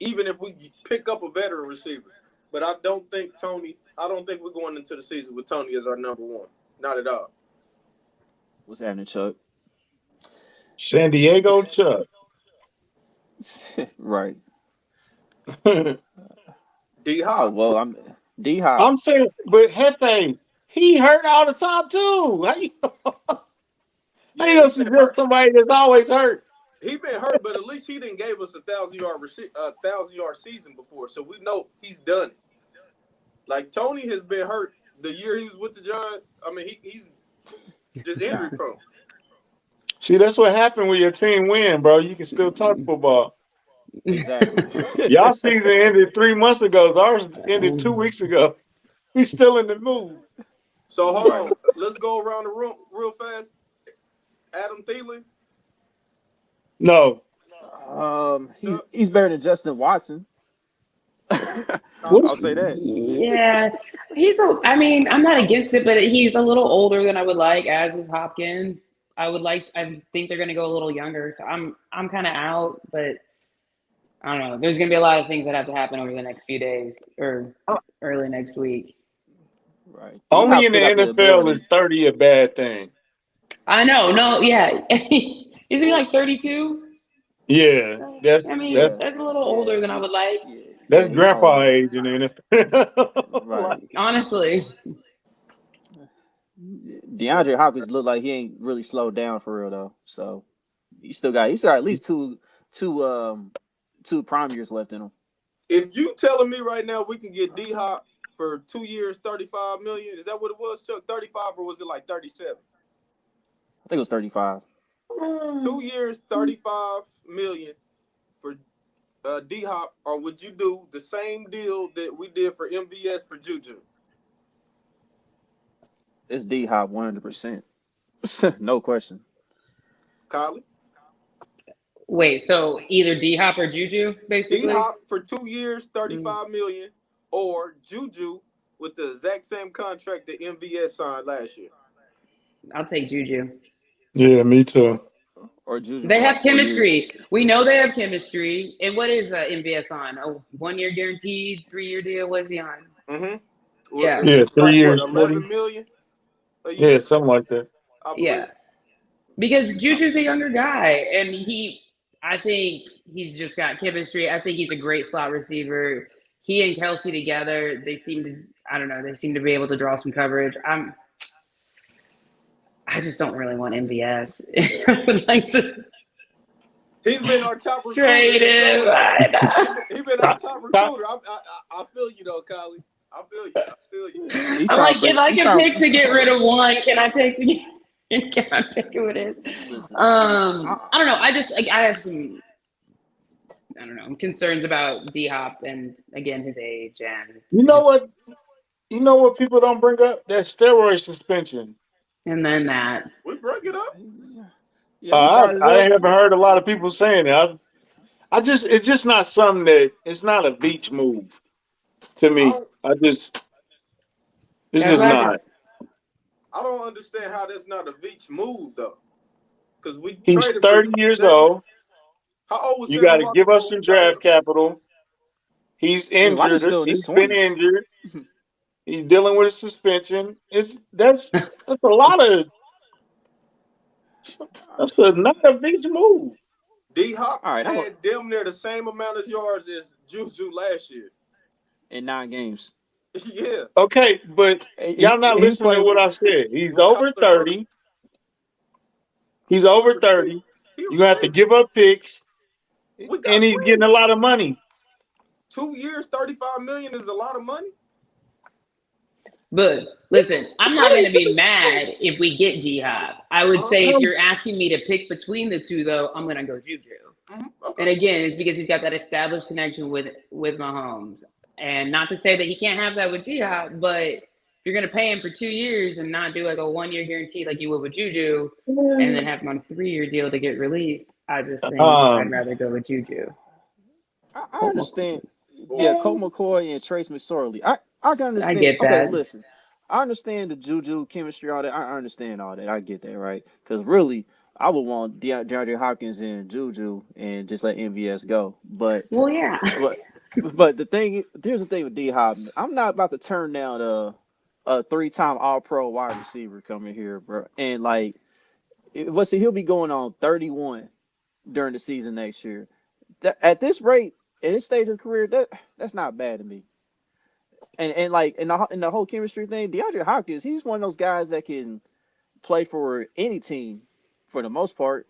even if we pick up a veteran receiver. But I don't think we're going into the season with Tony as our number one. Not at all. What's happening, Chuck? San Diego Chuck. Right. D-Hop. Oh, well, I'm D-Hop. I'm saying, but Hefe, he hurt all the time too. How you gonna suggest somebody that's always hurt? He been hurt, but at least he didn't give us a 1,000-yard season before, so we know he's done it. Like Tony has been hurt the year he was with the Giants. I mean, he's just injury prone. See, that's what happened when your team win, bro. You can still talk football. Exactly. Y'all season ended 3 months ago. Ours ended 2 weeks ago. He's still in the mood. So hold on, let's go around the room real fast. Adam Thielen. No. He's better than Justin Watson. I'll say that. Yeah, I'm not against it, but he's a little older than I would like, as is Hopkins. I think they're going to go a little younger, so I'm kind of out, but I don't know. There's going to be a lot of things that have to happen over the next few days or early next week. Right. Only in the NFL is 30 a bad thing. I know. No, yeah. Isn't he like 32? Yeah, that's a little older than I would like. That's grandpa age in the NFL. Right. Honestly. DeAndre Hopkins looked like he ain't really slowed down for real though. So he still got at least two prime years left in him. If you telling me right now we can get D-Hop for 2 years, $35 million, is that what it was, Chuck? 35 or was it like 37? I think it was 35. 2 years, $35 million for D-Hop, or would you do the same deal that we did for MVS for Juju? It's D-Hop 100%. No question. Kylie? Wait, so either D-Hop or Juju, basically? D-Hop for 2 years, $35 million, or Juju with the exact same contract that MVS signed last year. I'll take Juju. Yeah, me too. Or Juju. They have chemistry. We know they have chemistry. And what is MVS on? A 1 year guaranteed, 3 year deal? What is he on? Mm-hmm. Yeah. Yeah, 3 years, 11 million a year? Yeah, something like that. Yeah. Because Juju's a younger guy, and I think he's just got chemistry. I think he's a great slot receiver. He and Kelsey together, they seem to be able to draw some coverage. I just don't really want MVS. I would like to. He's been our top recruiter. Trade him. He's been our top recruiter. I feel you though, Kylie. I feel you. I'm like, if I can pick to get rid of one, can I pick to get? Can I pick who it is? I don't know. I have some. I don't know, concerns about D-Hop and again his age and. You know what people don't bring up? That steroid suspension. And then that. We bring it up. Yeah, I haven't heard a lot of people saying it. It's just not something it's not a Veach move to me. It's just not. I don't understand how that's not a Veach move though, because we He's traded for 30 him. years old. How old was You Sammy got to give Watkins us when some we got draft him? capital. He's I mean, Watkins injured. still in his He's been 20s. injured. He's dealing with a suspension. That's a lot of that's another big move. D Hop All right, had damn near the same amount of yards as Juju last year. in 9 games. Yeah, Okay, but y'all not He listening to played. what I said. He's with over Kyler Murray, 30. He's he a over receiver. 30. He a You're gonna have to receiver. give up picks, We and got he's getting a plenty. lot of money. 2 years, 35 million is a lot of money. But listen, I'm not going to be mad if we get D Hop. I would say if Um, you're asking me to pick between the two, though, I'm going to go Juju. Okay. And again, it's because he's got that established connection with Mahomes. And not to say that he can't have that with D Hop, but if you're going to pay him for 2 years and not do like a 1 year guarantee like you would with Juju, and then have him on a 3 year deal to get released, I just think I'd rather go with Juju. I understand. Yeah, Colt McCoy and Trace McSorley. I can I understand. get Okay, that. listen. I understand the Juju chemistry, all that. I understand all that. I get that, right? Because really, I would want DeAndre Hopkins and Juju and just let MVS go. Well, yeah. But here's the thing with D Hop. I'm not about to turn down a 3-time All Pro wide receiver coming here, bro. And like, he'll be going on 31 during the season next year. At this rate, at this stage of the career, that's not bad to me. And like in the whole chemistry thing, DeAndre Hopkins, he's one of those guys that can play for any team for the most part,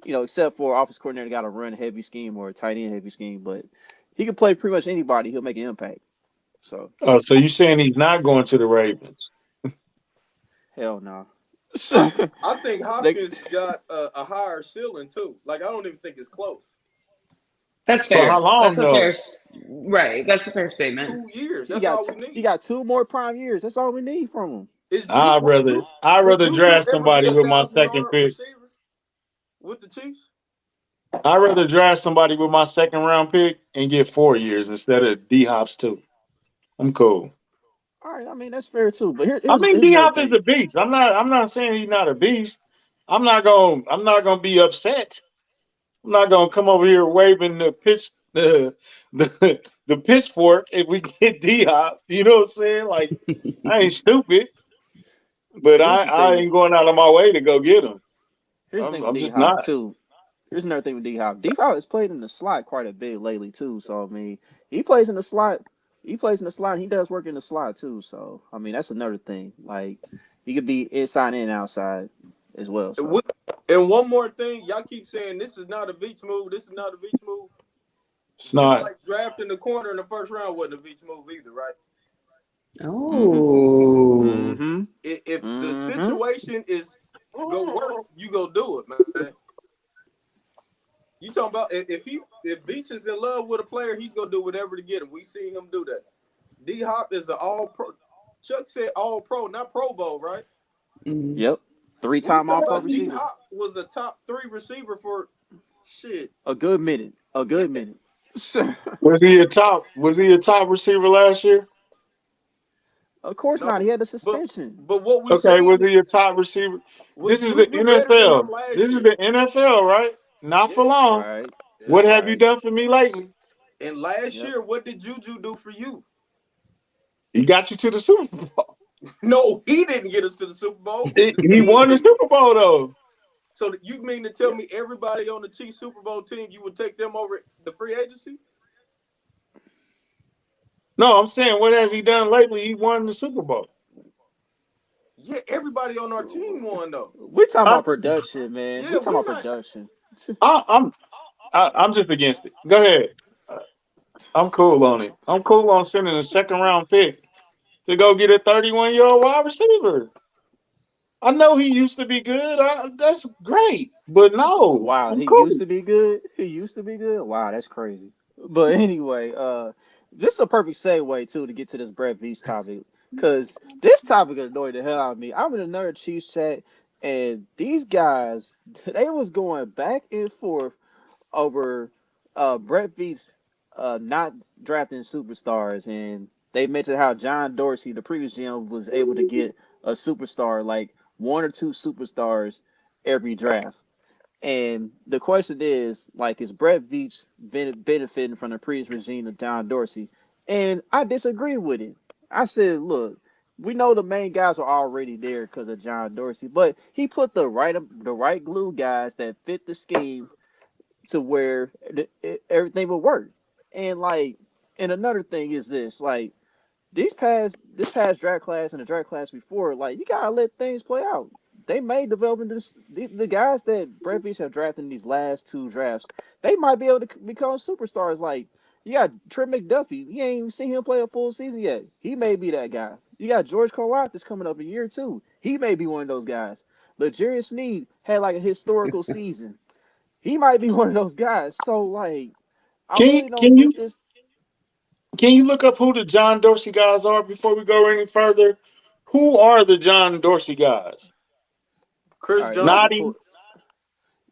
except for office coordinator got a run heavy scheme or a tight end heavy scheme, but he can play pretty much anybody. He'll make an impact. So oh, so you saying he's not going to the Ravens? hell no. I think They, Hopkins got a higher ceiling too. Like I don't even think it's close. That's For how fair. long That's a fair, though? right. That's a fair statement. 2 years. he That's got all we he need. got 2 more prime years. That's all we need from him. Is I'd rather I'd would rather Juju draft ever be somebody a with my 1,000 second yard pick. receiver with the Chiefs? I'd rather draft somebody with my second round pick and get 4 years instead of D Hop's 2. I'm cool. All right, I mean that's fair too. But I here's mean, here's D another Hop is thing. a beast. I'm not saying he's not a beast. I'm not gonna be upset. I'm not gonna come over here waving the pitchfork if we get D Hop. You know what I'm saying? Like I ain't stupid, but Here's the I thing. ain't going out of my way to go get him. Here's the thing with I'm D just Hop not. too. Here's another thing with D Hop. D Hop has played in the slot quite a bit lately too. So I mean, he plays in the slot. He plays in the slot. And he does work in the slot too. So I mean, that's another thing. Like he could be inside and outside as well. And, So and one more thing, y'all keep saying this is not a Veach move. This is not a Veach move. It's Just not. like drafting the corner in the first round wasn't a Veach move either, right? mm-hmm. Oh. Mm-hmm. If the Mm-hmm. situation is go work, you go do it, man. You talking about if Veach is in love with a player, he's gonna do whatever to get him. We see him do that. D Hop is an all pro. Chuck said all pro, not Pro Bowl, right? Mhm. Yep. We 3-time All talking Pro about D receiver. Hop was a top 3 receiver for shit. A good minute. A Yeah. good minute. Was he a top receiver last year? Of course No, not. He had a but suspension. but what we Okay, was saying is he a top receiver? was This is the Juju better than him NFL. last This is year? the NFL, right? Not for Yes. long. Right. Yeah. What have you Right. done for me lately? And last Yep. year, what did Juju do for you? He got you to the Super Bowl. No, he didn't get us to the Super Bowl. He, The he team won the did. Super Bowl though. So you mean to tell me everybody on the Chiefs Super Bowl team, you would take them over the free agency? No, I'm saying what has he done lately? He won the Super Bowl. Yeah, everybody on our team won though. We're talking I, about production, man. Yeah, We're talking we're about not. production. I, I'm I'm just against it. Go ahead. I'm cool on it. I'm cool on sending a second round pick to go get a 31-year-old wide receiver. I know he used to be good. That's great, but no, Wow, I'm he used cool. to be good. He used to be good. Wow, that's crazy. But anyway, this is a perfect segue too to get to this Brett Veach topic because this topic annoyed the hell out of me. I'm in another Chiefs chat, and these guys they was going back and forth over Brett Veach not drafting superstars, and they mentioned how John Dorsey, the previous GM, was able to get a superstar like 1 or 2 superstars every draft. And the question is, like, is Brett Veach benefiting from the previous regime of John Dorsey? And I disagree with it. I said, look, we know the main guys are already there because of John Dorsey, but he put the right glue guys that fit the scheme to where everything would work. And like, and another thing is this, like, this past draft class and the draft class before, like, you gotta let things play out. They may develop into the guys that Brett Veach have drafted in these last two drafts. They might be able to become superstars. Like, you got Trent McDuffie. You ain't even seen him play a full season yet. He may be that guy. You got George Karlaftis coming up in year two. He may be one of those guys. But Jerry Sneed had like a historical season. He might be one of those guys. So like, I Can you really don't can think you this. can you look up who the John Dorsey guys are before we go any further? Who are the John Dorsey guys? All Chris right, let me Jones. Nottie, pull.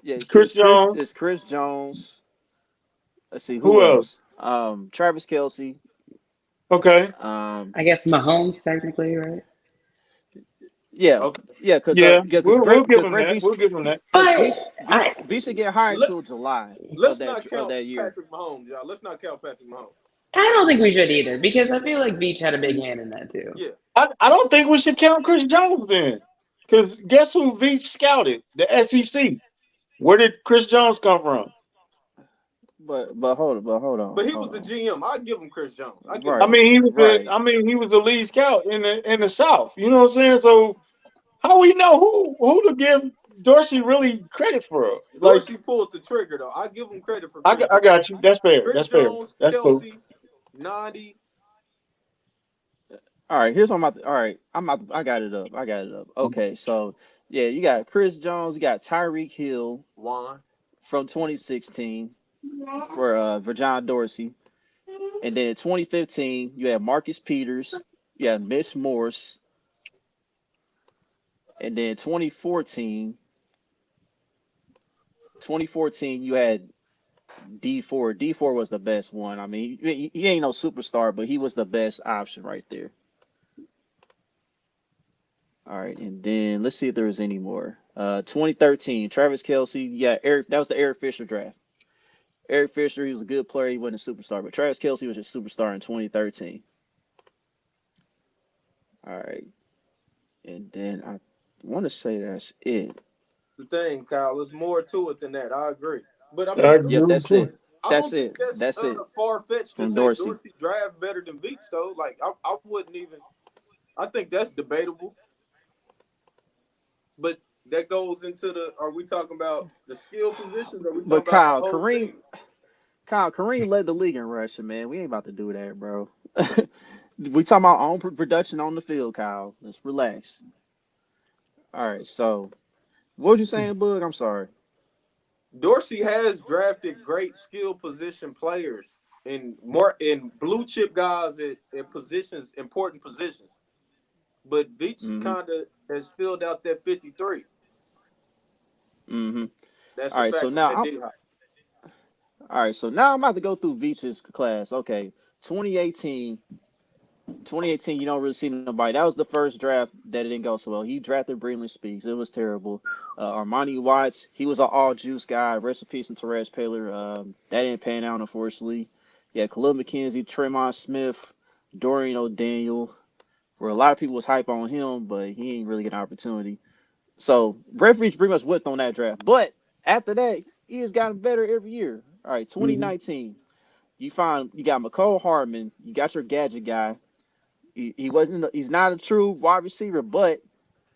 Yeah, Chris Jones. It's Chris Jones. Let's see Who who else? else. Travis Kelsey. Okay. Um, I guess Mahomes technically, right? yeah, Okay. yeah, Yeah, because we'll give Brett them that. Beach We'll give them that. because But I Beach should get hired Let, until July let's not of count that year. Patrick Mahomes, y'all. Let's not count Patrick Mahomes. I don't think we should either because I feel like Beach had a big hand in that too. Yeah. I don't think we should count Chris Jones then. Because guess who Veach scouted? The SEC. Where did Chris Jones come from? But hold on, But he hold was the on. GM. I give him Chris Jones. I give him I Right, Chris mean, Jones. right. he was a lead scout in the South. You know what I'm saying? So how we know who to give Dorsey really credit for? Like Dorsey pulled the trigger though. I give him credit for Chris I Jones. got you. That's fair. Chris That's fair. Jones, That's cool. Kelsey, Noddy. All right, here's what I'm about to, all right, I got it up. I got it up. Okay, so yeah, you got Chris Jones, you got Tyreek Hill Juan. from 2016 for John Dorsey. And then in 2015, you had Marcus Peters, you had Mitch Morse, and then 2014, you had D4. D4 was the best one. I mean, he ain't no superstar, but he was the best option right there. All right, and then let's see if there was any more. 2013, Travis Kelsey. Yeah, Eric. That was the Eric Fisher draft. Eric Fisher, he was a good player. He wasn't a superstar, but Travis Kelsey was a superstar in 2013. All right, and then I want to say that's it. The thing, Kyle, there's more to it than that. I agree. But I I mean, Yep, agree that's too. it. I That's don't think it. that's That's it far fetched to from say Dorsey. Dorsey draft better than Veach though. Like I wouldn't even. I think that's debatable. But that goes into the. Are we talking about the skill positions? Or are we talking But about the whole team? Kyle Kareem led the league in rushing, man. We ain't about to do that, bro. We talking about own production on the field, Kyle. Let's relax. All right, so what was you saying, Bug? I'm sorry. Dorsey has drafted great skill position players in blue chip guys at positions, important positions. But Veach Mm-hmm. kind of has filled out that 53. Mm-hmm. That's All a right, so fact on now that I'm D hop. all right, so now I'm about to go through Veach's class. Okay, 2018. 2018, you don't really see nobody. That was the first draft that it didn't go so well. He drafted Breland Speaks. It was terrible. Armani Watts, he was an all juice guy. Rest in peace and Therese Paler. That didn't pan out, unfortunately. Yeah, Khalil McKenzie, Tremont Smith, Dorian O'Daniel, where a lot of people was hype on him, but he ain't really get an opportunity. So Brett Veach pretty much whipped on that draft. But after that, he has gotten better every year. All right, Mhm. 2019, you got McCole Hardman, you got your gadget guy. He wasn't. He's not a true wide receiver, but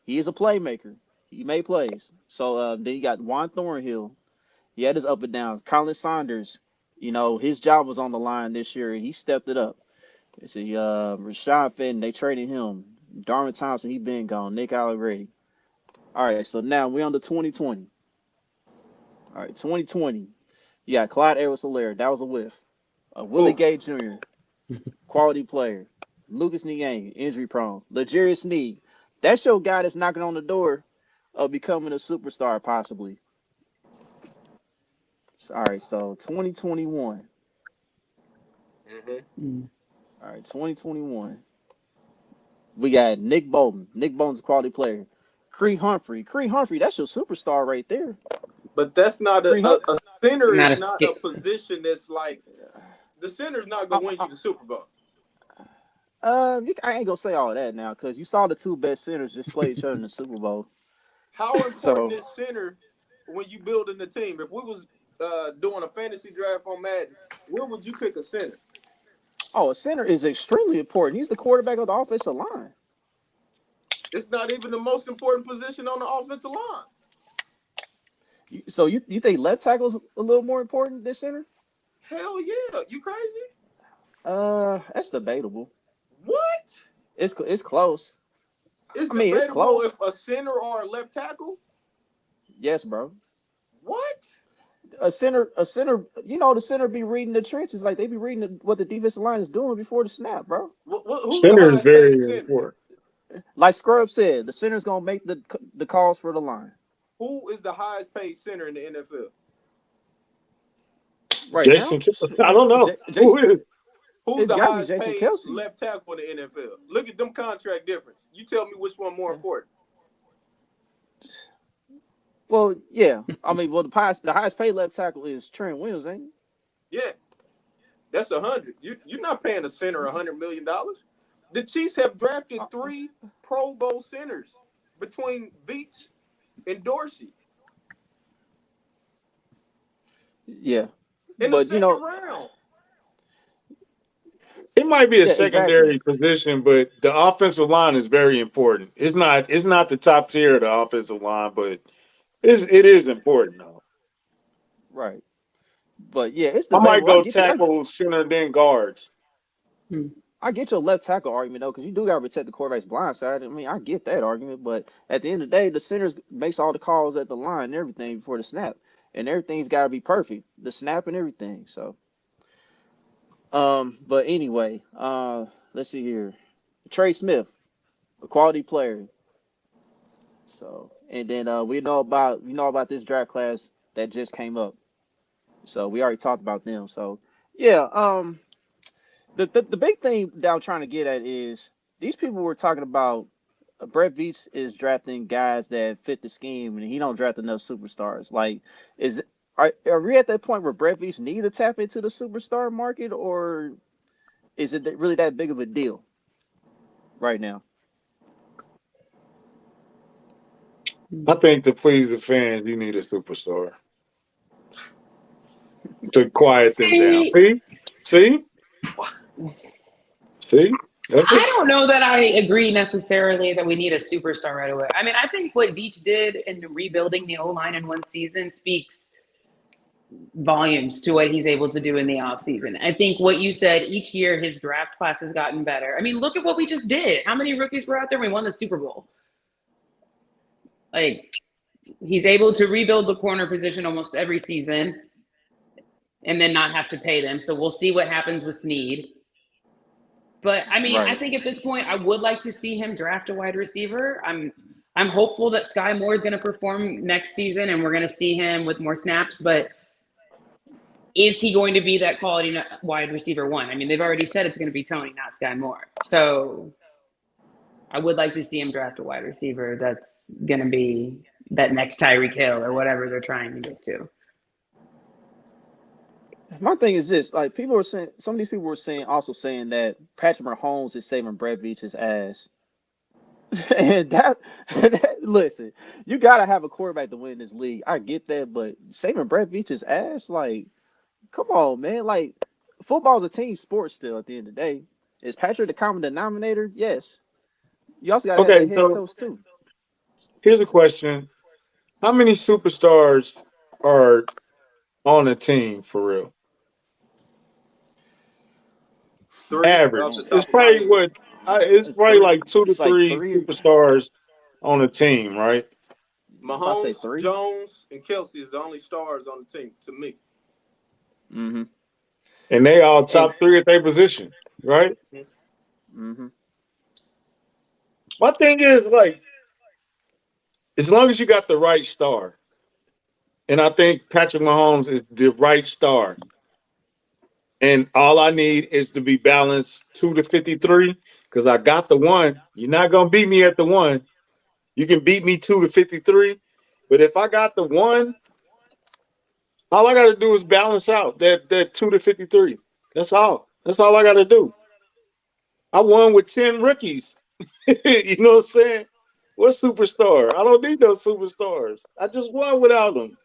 he is a playmaker. He made plays. So then you got Juan Thornhill. He had his up and downs. Colin Saunders. His job was on the line this year, and he stepped it up. You see, Rashad Fenton, they traded him. Darwin Thompson, he been gone. Nick Allegretti. All right, so now we're on to 2020. All right, 2020. You got Clyde Edwards-Helaire. That was a whiff. Willie Oof. Gay Jr., quality player. Lucas Niang, injury prone. L'Jarius Sneed. That's your guy that's knocking on the door of becoming a superstar, possibly. All right, so 2021. Mm-hmm. Mm. All right, 2021. We got Nick Bolton. Nick Bolton's a quality player. Cree Humphrey. Cree Humphrey, that's your superstar right there. But that's not a 300. center Not is a not a skip. position that's like the center's not gonna win you the Super Bowl. I ain't gonna say all that now because you saw the two best centers just play each other in the Super Bowl. How important So, is center when you building the team? If we was doing a fantasy draft on Madden, where would you pick a center? a center is extremely important. He's the quarterback of the offensive line. It's not even the most important position on the offensive line. So you think left tackle's a little more important than center? Hell yeah. You crazy? That's debatable. What? It's close. It's I mean, it's debatable close. if a center or a left tackle? Yes, bro. What? A center. The center be reading the trenches like they be reading what the defensive line is doing before the snap, bro. Who's the Center is highest paid very center? important. Like Scrub said, the center's gonna make the calls for the line. Who is the highest paid center in the NFL? Right Jason, now, I don't know. Jason, Who is? Who's it's the gotta be highest Jason paid Kelsey. left tackle in the NFL? Look at them contract difference. You tell me which one more important. Well, yeah. I mean, the highest paid left tackle is Trent Williams, ain't he? Yeah, that's 100. You're not paying a center $100 million. The Chiefs have drafted 3 Pro Bowl centers between Veach and Dorsey Yeah, in the but second round. It might be a yeah, secondary exactly. position, but the offensive line is very important. It's not the top tier of the offensive line, but it is important though. Right. But yeah, it's I might debatable. go tackle center then guards. I get your left tackle argument though, because you do got to protect the quarterback's blind side. I mean, I get that argument, but at the end of the day, the center makes all the calls at the line and everything before the snap, and everything's got to be perfect, the snap and everything. So, but anyway, let's see here, Trey Smith, a quality player. So, and then we know about this draft class that just came up. So we already talked about them. So, yeah, the big thing that I'm trying to get at is these people were talking about Brett Veach is drafting guys that fit the scheme, and he don't draft enough superstars. Like, are we at that point where Brett Veach need to tap into the superstar market, or is it really that big of a deal right now? I think to please the fans, you need a superstar to quiet them down. See, that's I it. don't know that I agree necessarily that we need a superstar right away. I mean, I think what Veach did in rebuilding the O-line in one season speaks volumes to what he's able to do in the offseason. I think what you said, each year his draft class has gotten better. I mean, look at what we just did. How many rookies were out there? We won the Super Bowl. Like, he's able to rebuild the corner position almost every season and then not have to pay them. So we'll see what happens with Snead. But I mean, I think at this point, I would like to see him draft a wide receiver. I'm hopeful that Sky Moore is going to perform next season, and we're going to see him with more snaps. But is he going to be that quality wide receiver one? I mean, they've already said it's going to be Tony, not Sky Moore. So I would like to see him draft a wide receiver that's going to be that next Tyreek Hill or whatever they're trying to get to. My thing is this: like, people were saying, some of these people were saying that Patrick Mahomes is saving Brett Veach's ass. And listen, you gotta have a quarterback to win this league. I get that, but saving Brett Veach's ass, like, come on, man. Like, football's a team sport still. At the end of the day, is Patrick the common denominator? Yes. You also gotta have Okay, that head so coach too. here's a question: how many superstars are on a team for real? 3 off the Average. It's top of my probably head. what it's probably Three. like 2 to It's like 3 three. superstars on a team, right? If I say Mahomes, three. Jones, and Kelsey is the only stars on the team to me. Mm-hmm. And they all And top 3 at their position, right? mm-hmm. My thing is like, as long as you got the right star, and I think Patrick Mahomes is the right star, and all I need is to be balanced 2 to 53 because I got the one. You're not gonna beat me at the one. You can beat me 2 to 53, but if I got the one, All I got to do is balance out that 2 to 53. That's all. That's all I got to do. I won with 10 rookies. You know what I'm saying? What superstar? I don't need no superstars. I just won without them.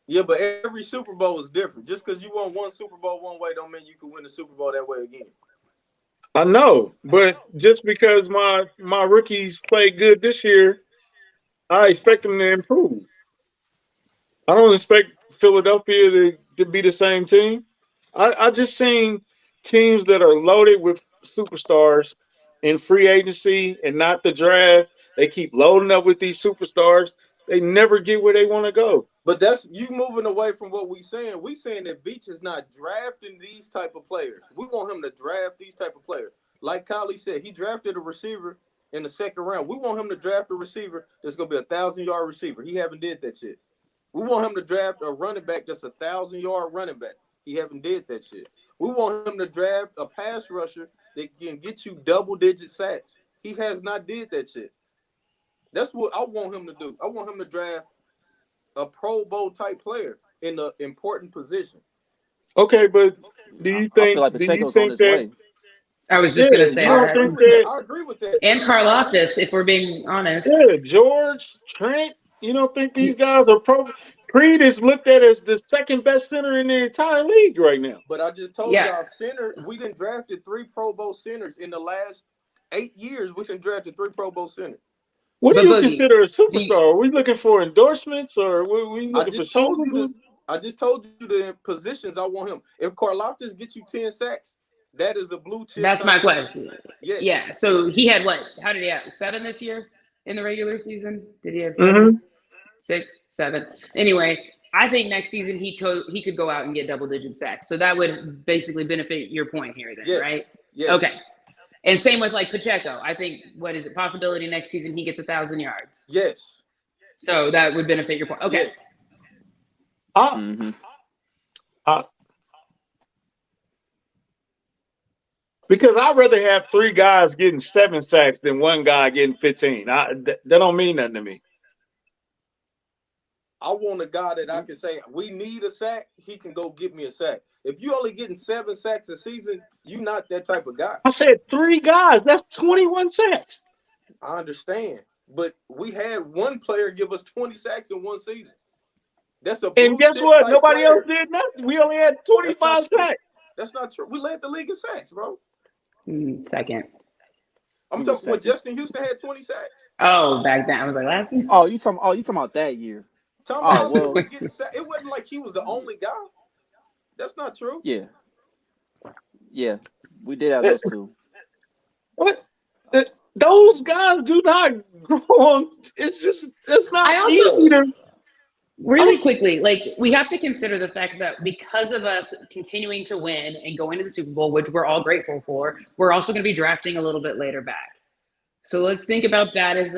Yeah, but every Super Bowl is different. Just because you won one Super Bowl one way don't mean you can win the Super Bowl that way again. I know, but just because my rookies played good this year, I expect them to improve. I don't expect Philadelphia to be the same team. I just seen teams that are loaded with superstars in free agency and not the draft. They keep loading up with these superstars. They never get where they want to go. But that's you moving away from what we saying. We saying that Veach is not drafting these type of players. We want him to draft these type of players. Like Kylie said, he drafted a receiver in the second round. We want him to draft a receiver that's gonna be 1,000-yard receiver. He haven't did that shit. We want him to draft a running back that's 1,000-yard running back. He haven't did that shit. We want him to draft a pass rusher that can get you double-digit sacks. He has not did that shit. That's what I want him to do. I want him to draft a Pro Bowl type player in an important position. Okay, but do I you feel think like do you Pacheco's on think his that way. I was yeah, just gonna you say don't I that. agree think with that. that I agree with that. And Karloftis, if we're being honest. yeah, George, Trent, you don't think these guys are pro Creed is looked at as the second best center in the entire league right now. But I just told Yeah. y'all, center. We done drafted 3 Pro Bowl centers in the last 8 years. We done drafted 3 Pro Bowl centers. What do But you Boogie, consider a do you, superstar? Are we looking for endorsements or we I looking for just told you this. showmanship? I just told you the positions I want him. If Karloftis gets you 10 sacks, that is a blue chip that's type my player. question. Yes. Yeah. So he had what? How did he have 7 this year in the regular season? Did he have Mm-hmm. 7, 6, 7? Anyway, I think next season he could go out and get double-digit sacks. So that would basically benefit your point here, then, Yes. right? Yes. Okay. And same with like Pacheco. I think what is it? Possibility next season he gets 1,000 yards. Yes. So that would benefit your point. Okay. Yes. Mm-hmm. Because I'd rather have 3 guys getting 7 sacks than 1 guy getting 15. That don't mean nothing to me. I want a guy that I can say, we need a sack, he can go get me a sack. If you only getting 7 sacks a season, you're not that type of guy. I said 3 guys. That's 21 sacks. I understand. But we had one player give us 20 sacks in one season. That's a blue And guess chip what? type Nobody player. else did nothing. We only had 25 sacks. That's not true. We led the league in sacks, bro. Second. I'm Who was talking when second? Justin Houston had 20 sacks. Oh, back then I was like last year. Oh, you talking about that year? Tom Oh, Brady well, was getting sacked. It wasn't like he was the only guy. That's not true. yeah, we did have those 2. What? Those guys do not grow on. It's not I also easy to. really quickly, like we have to consider the fact that because of us continuing to win and going to the Super Bowl, which we're all grateful for, we're also going to be drafting a little bit later back. So let's think about that as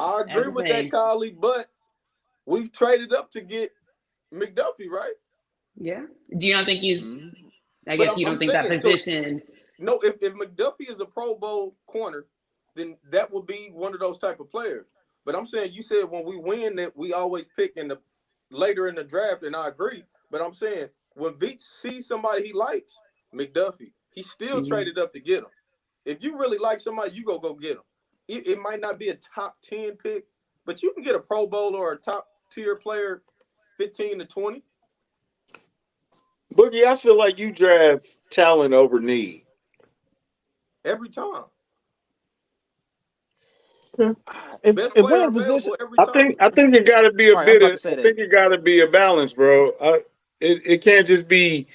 I agree with that, Kylie, but we've traded up to get McDuffie, right? Yeah. Do you not think he's? I But guess you don't think that position. No, if McDuffie is a Pro Bowl corner, then that would be one of those type of players. But I'm saying, you said when we win that we always pick later in the draft, and I agree. But I'm saying when Veach sees somebody he likes, McDuffie, he still traded up to get him. If you really like somebody, you go get him. It might not be a top 10 pick, but you can get a Pro Bowl or a top tier player 15 to 20. Boogie, I feel like you draft talent over need. Every time. If Best we're player in a position, available every time. I think it got to be a Right, I was bit about to of. say I that. think it got to be a balance, bro. It can't just be.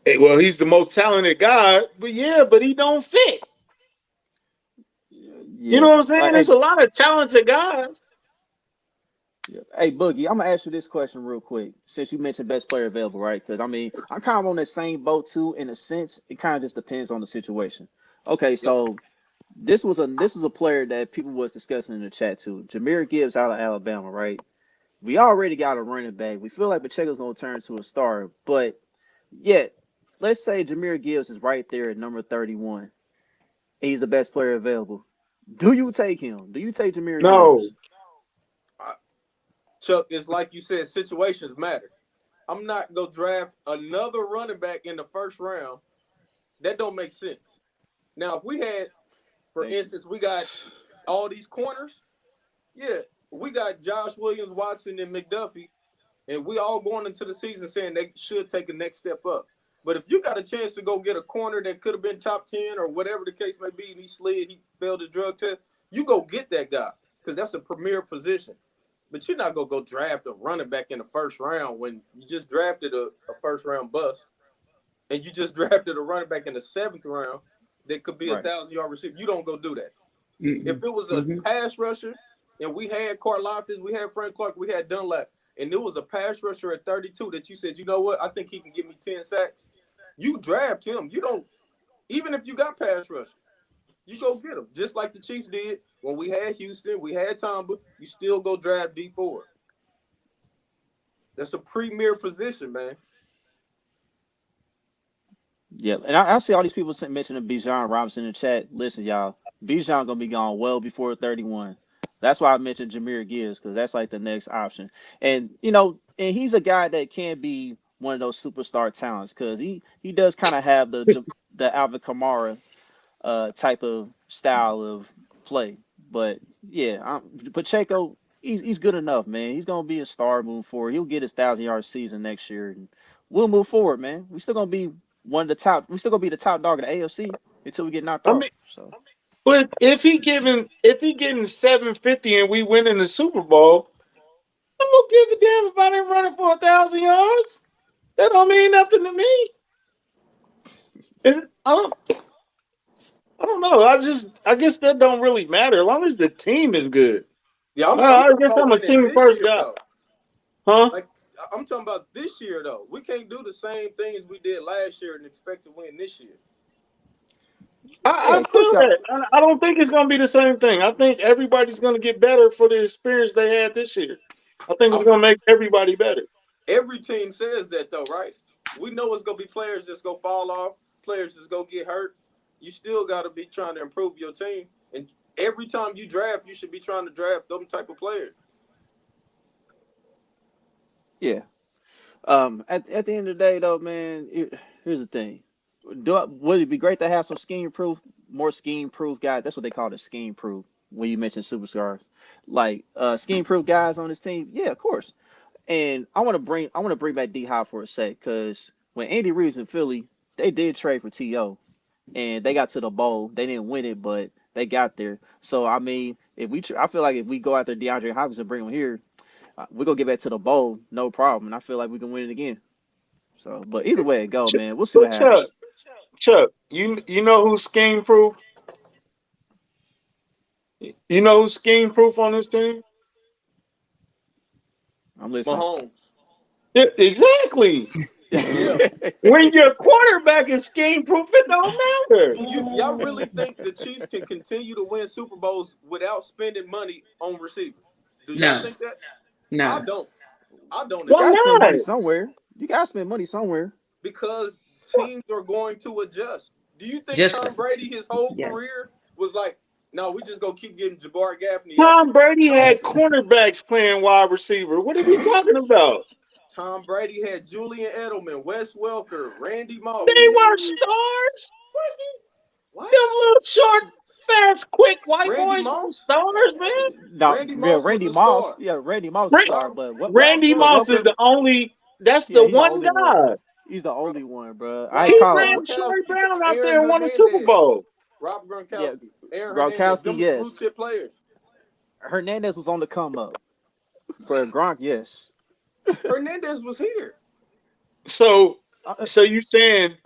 Hey, well, he's the most talented guy, but he don't fit. You know what I'm saying? There's a lot of talented guys. Hey, Boogie, I'm gonna ask you this question real quick, since you mentioned best player available, right? Because I mean, I'm kind of on the same boat too, in a sense. It kind of just depends on the situation. Okay, so this was a player that people was discussing in the chat too. Jahmyr Gibbs out of Alabama, right? We already got a running back. We feel like Pacheco's gonna turn into a star, but yet, let's say Jahmyr Gibbs is right there at number 31. And he's the best player available. Do you take him? Do you take Jahmyr No, Gibbs? Chuck, it's like you said, situations matter. I'm not going to draft another running back in the first round. That don't make sense. Now, if we had, for instance, we got all these corners, yeah, we got Josh Williams, Watson, and McDuffie, and we all going into the season saying they should take a next step up. But if you got a chance to go get a corner that could have been top 10 or whatever the case may be, and he failed his drug test, you go get that guy because that's a premier position. But you're not going to go draft a running back in the first round when you just drafted a first-round bust, and you just drafted a running back in the 7th round that could be a 1,000-yard receiver. You don't go do that. Mm-hmm. If it was a pass rusher and we had Karlaftis, we had Frank Clark, we had Dunlap, and there was a pass rusher at 32 that you said, you know what, I think he can give me 10 sacks, you draft him. You don't – even if you got pass rushers, you go get him. Just like the Chiefs did when we had Houston, we had Tomba, you still go draft D4. That's a premier position, man. Yeah, and I see all these people mentioning Bijan Robinson in the chat. Listen, y'all, Bijan gonna be gone well before 31. That's why I mentioned Jahmyr Gibbs, because that's like the next option. And and he's a guy that can be one of those superstar talents because he does kind of have the Alvin Kamara type of style of play. But yeah, Pacheco, he's good enough, man. He's gonna be a star moving forward. He'll get his 1,000-yard season next year, and we'll move forward, man. We still gonna be one of the top. We still gonna be the top dog in the AFC until we get knocked off. So, but if he getting 750 and we win in the Super Bowl, I'm gonna give a damn about him running for 1,000 yards. That don't mean nothing to me. I don't know. I guess that don't really matter as long as the team is good. Yeah, I guess I'm a team first guy. Huh? Like I'm talking about this year though. We can't do the same things we did last year and expect to win this year. I feel that. I don't think it's going to be the same thing. I think everybody's going to get better for the experience they had this year. I think it's going to make everybody better. Every team says that, though, right? We know it's going to be players that's going to fall off, players that's going to get hurt. You still got to be trying to improve your team. And every time you draft, you should be trying to draft them type of players. Yeah. At the end of the day, though, man, here's the thing. Would it be great to have some more scheme-proof guys? That's what they call it, scheme-proof, when you mention superstars. Like scheme-proof guys on this team, yeah, of course. And I want to bring back D-Hop for a sec, because when Andy Reid's in Philly, they did trade for T.O., and they got to the bowl. They didn't win it, but they got there. So, I mean, I feel like if we go after DeAndre Hopkins and bring him here, we're going to get back to the bowl, no problem. And I feel like we can win it again. So, but either way it go, man. We'll see what happens. Chuck, you know who's scheme proof? You know who's scheme proof on this team? I'm listening. Mahomes. Yeah, exactly. Yeah. When your quarterback is scheme proof, it don't matter. Y'all really think the Chiefs can continue to win Super Bowls without spending money on receivers? Do y'all think that? No. I don't. You gotta spend money somewhere. You gotta spend money somewhere. Because teams are going to adjust. Do you think Tom Brady, his whole career, was like, no, we just gonna keep getting Jabbar Gaffney? Tom Brady had cornerbacks playing wide receiver. What are we talking about? Tom Brady had Julian Edelman, Wes Welker, Randy Moss. They were stars. What? Them little short, fast, quick white Randy boys Moss? Stars, man. No, Randy Moss. Randy Moss. Yeah, Randy Moss is a star, but Randy Moss is the only. That's the one guy. He's the only one, bro. He ran Troy Brown out there and won a Super Bowl. Rob Gronkowski, Aaron Gronkowski, yes. Blue chip players. Hernandez was on the come up. For Gronk, yes. Hernandez was here. So you saying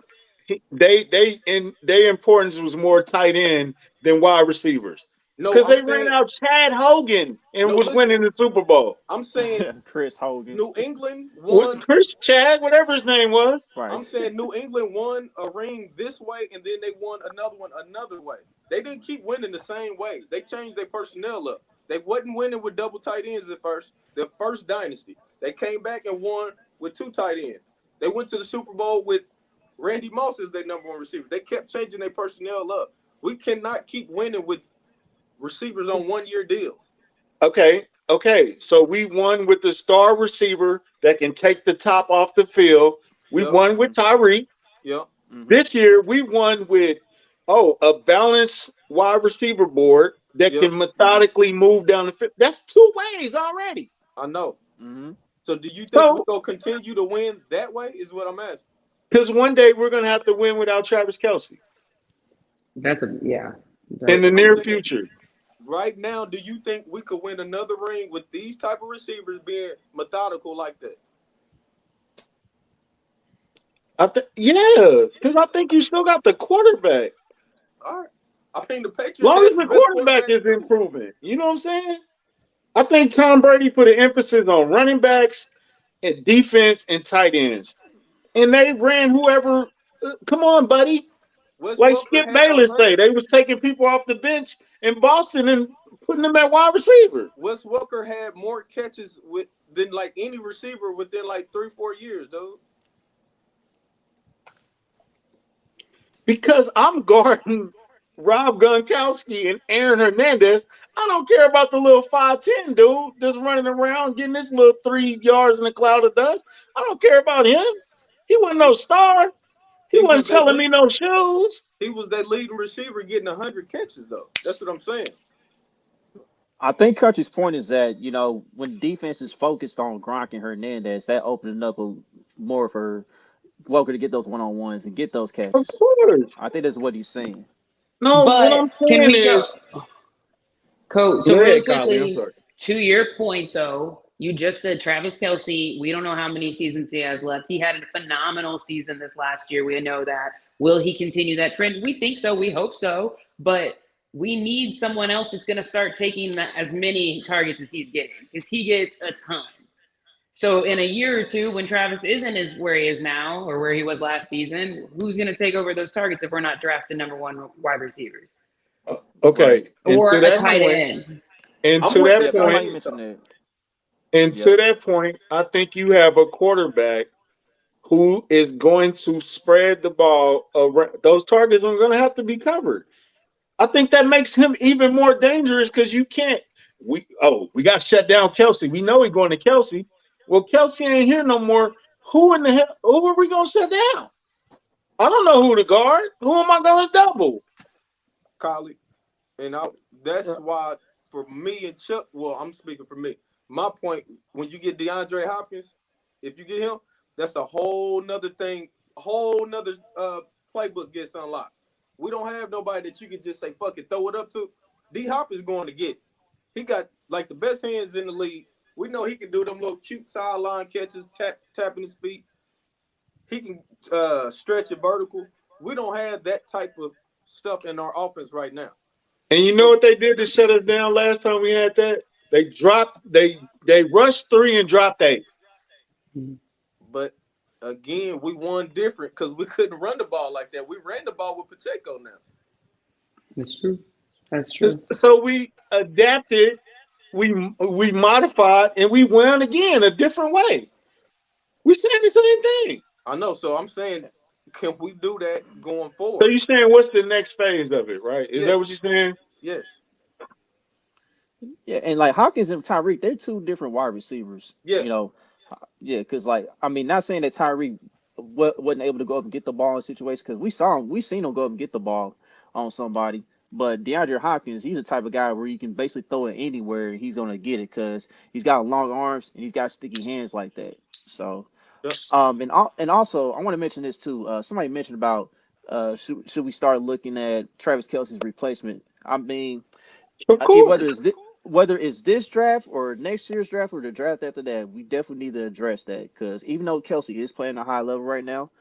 their importance was more tight end than wide receivers? No, because they ran out Chad Hogan and was winning the Super Bowl. I'm saying Chris Hogan. New England won. Chad, whatever his name was. Right. I'm saying New England won a ring this way, and then they won another one another way. They didn't keep winning the same way. They changed their personnel up. They wasn't winning with double tight ends at first. The first dynasty. They came back and won with 2 tight ends. They went to the Super Bowl with Randy Moss as their number 1 receiver. They kept changing their personnel up. We cannot keep winning with receivers on 1-year deals. Okay. Okay, so we won with the star receiver that can take the top off the field. We Yep. won with Tyreek. Yep. Hmm. This year we won with a balanced wide receiver board that Yep. can Hmm. methodically move down the field. That's 2 ways already. I know. Hmm. So do you think we're So gonna continue to win that way? Is what I'm asking. because one day we're gonna have to win without Travis Kelsey That's a yeah. in But That's the I'm near saying future. right now, do you think we could win another ring with these type of receivers being methodical like that? Yeah, because I think you still got the quarterback. All right. I mean, the Patriots Long as had the the best quarterback quarterback is too. improving, you know what I'm saying? I think Tom Brady put an emphasis on running backs and defense and tight ends, and they ran whoever. Come on, buddy. Wes Like Welker Skip had Bayless say, 100. they was taking people off the bench in Boston and putting them at wide receiver. Wes Welker had more catches with than like any receiver within like 3-4 years, dude. Because I'm guarding Rob Gronkowski and Aaron Hernandez. I don't care about the little 5'10" dude that's running around getting this little 3 yards in a cloud of dust. I don't care about him. He wasn't no He, star. He he was wasn't that selling me lead, no shoes. he was that leading receiver getting 100 catches though. That's what I'm saying. I think Coach's point is that when defense is focused on Gronk and Hernandez, that opening up more for Welker to get those one-on-ones and get those Of catches. course. I think that's what he's saying. No, what But I'm can saying we go? is, Coach, so go really ahead, Kylie. I'm quickly, sorry. to your point though, you just said Travis Kelsey. We don't know how many seasons he has left. He had a phenomenal season this last year. We know that. Will he continue that trend? We think so. We hope so. But we need someone else that's going to start taking as many targets as he's getting because he gets a ton. So in a year or two, when Travis isn't as where he is now or where he was last season, who's going to take over those targets if we're not drafting number one wide receivers Right. Okay, or a tight end? and I'm to with Yeah, that that because I'm tight like point, you end mentioned talk. that. and Yep. to that point, I think you have a quarterback who is going to spread the ball around. Those targets are going to have to be covered. I think that makes him even more dangerous because you can't. We got to shut down Kelsey. We know he's going to Kelsey. Well, Kelsey ain't here no more. Who in the hell? Who are we going to shut down? I don't know who to guard. Who am I going to double? Collie. And that's why for me and Chuck, well, I'm speaking for me. My point, when you get DeAndre Hopkins, if you get him, that's a whole nother thing, a whole nother playbook gets unlocked. We don't have nobody that you can just say, fuck it, throw it up to. D Hop is going to get it. He got like the best hands in the league. We know he can do them little cute sideline catches, tapping his feet. He can stretch it vertical. We don't have that type of stuff in our offense right now. And you know So, what they did to shut us down last time we had that? They dropped. They rushed 3 and dropped 8. but again, we won different because we couldn't run the ball like that. We ran the ball with Pacheco now. That's true. That's true. So we adapted, we modified, and we won again a different way. We saying the same thing. I know. So I'm saying, can we do that going So forward? you're saying what's the next phase of it, right? Is that what Yes. you're saying? Yes. Yeah, and like Hawkins and Tyreek, they're two different wide receivers. Yeah. Yeah, because like I mean, not saying that Tyreek wasn't able to go up and get the ball in situations because we seen him go up and get the ball on somebody. But DeAndre Hopkins, he's the type of guy where you can basically throw it anywhere, he's gonna get it because he's got long arms and he's got sticky hands like that. So, Yep. and also I want to mention this too. Somebody mentioned about should we start looking at Travis Kelsey's replacement? I mean, Of yeah, course. whether it's this draft or next year's draft or the draft after that, we definitely need to address that because even though Kelsey is playing a high level right now,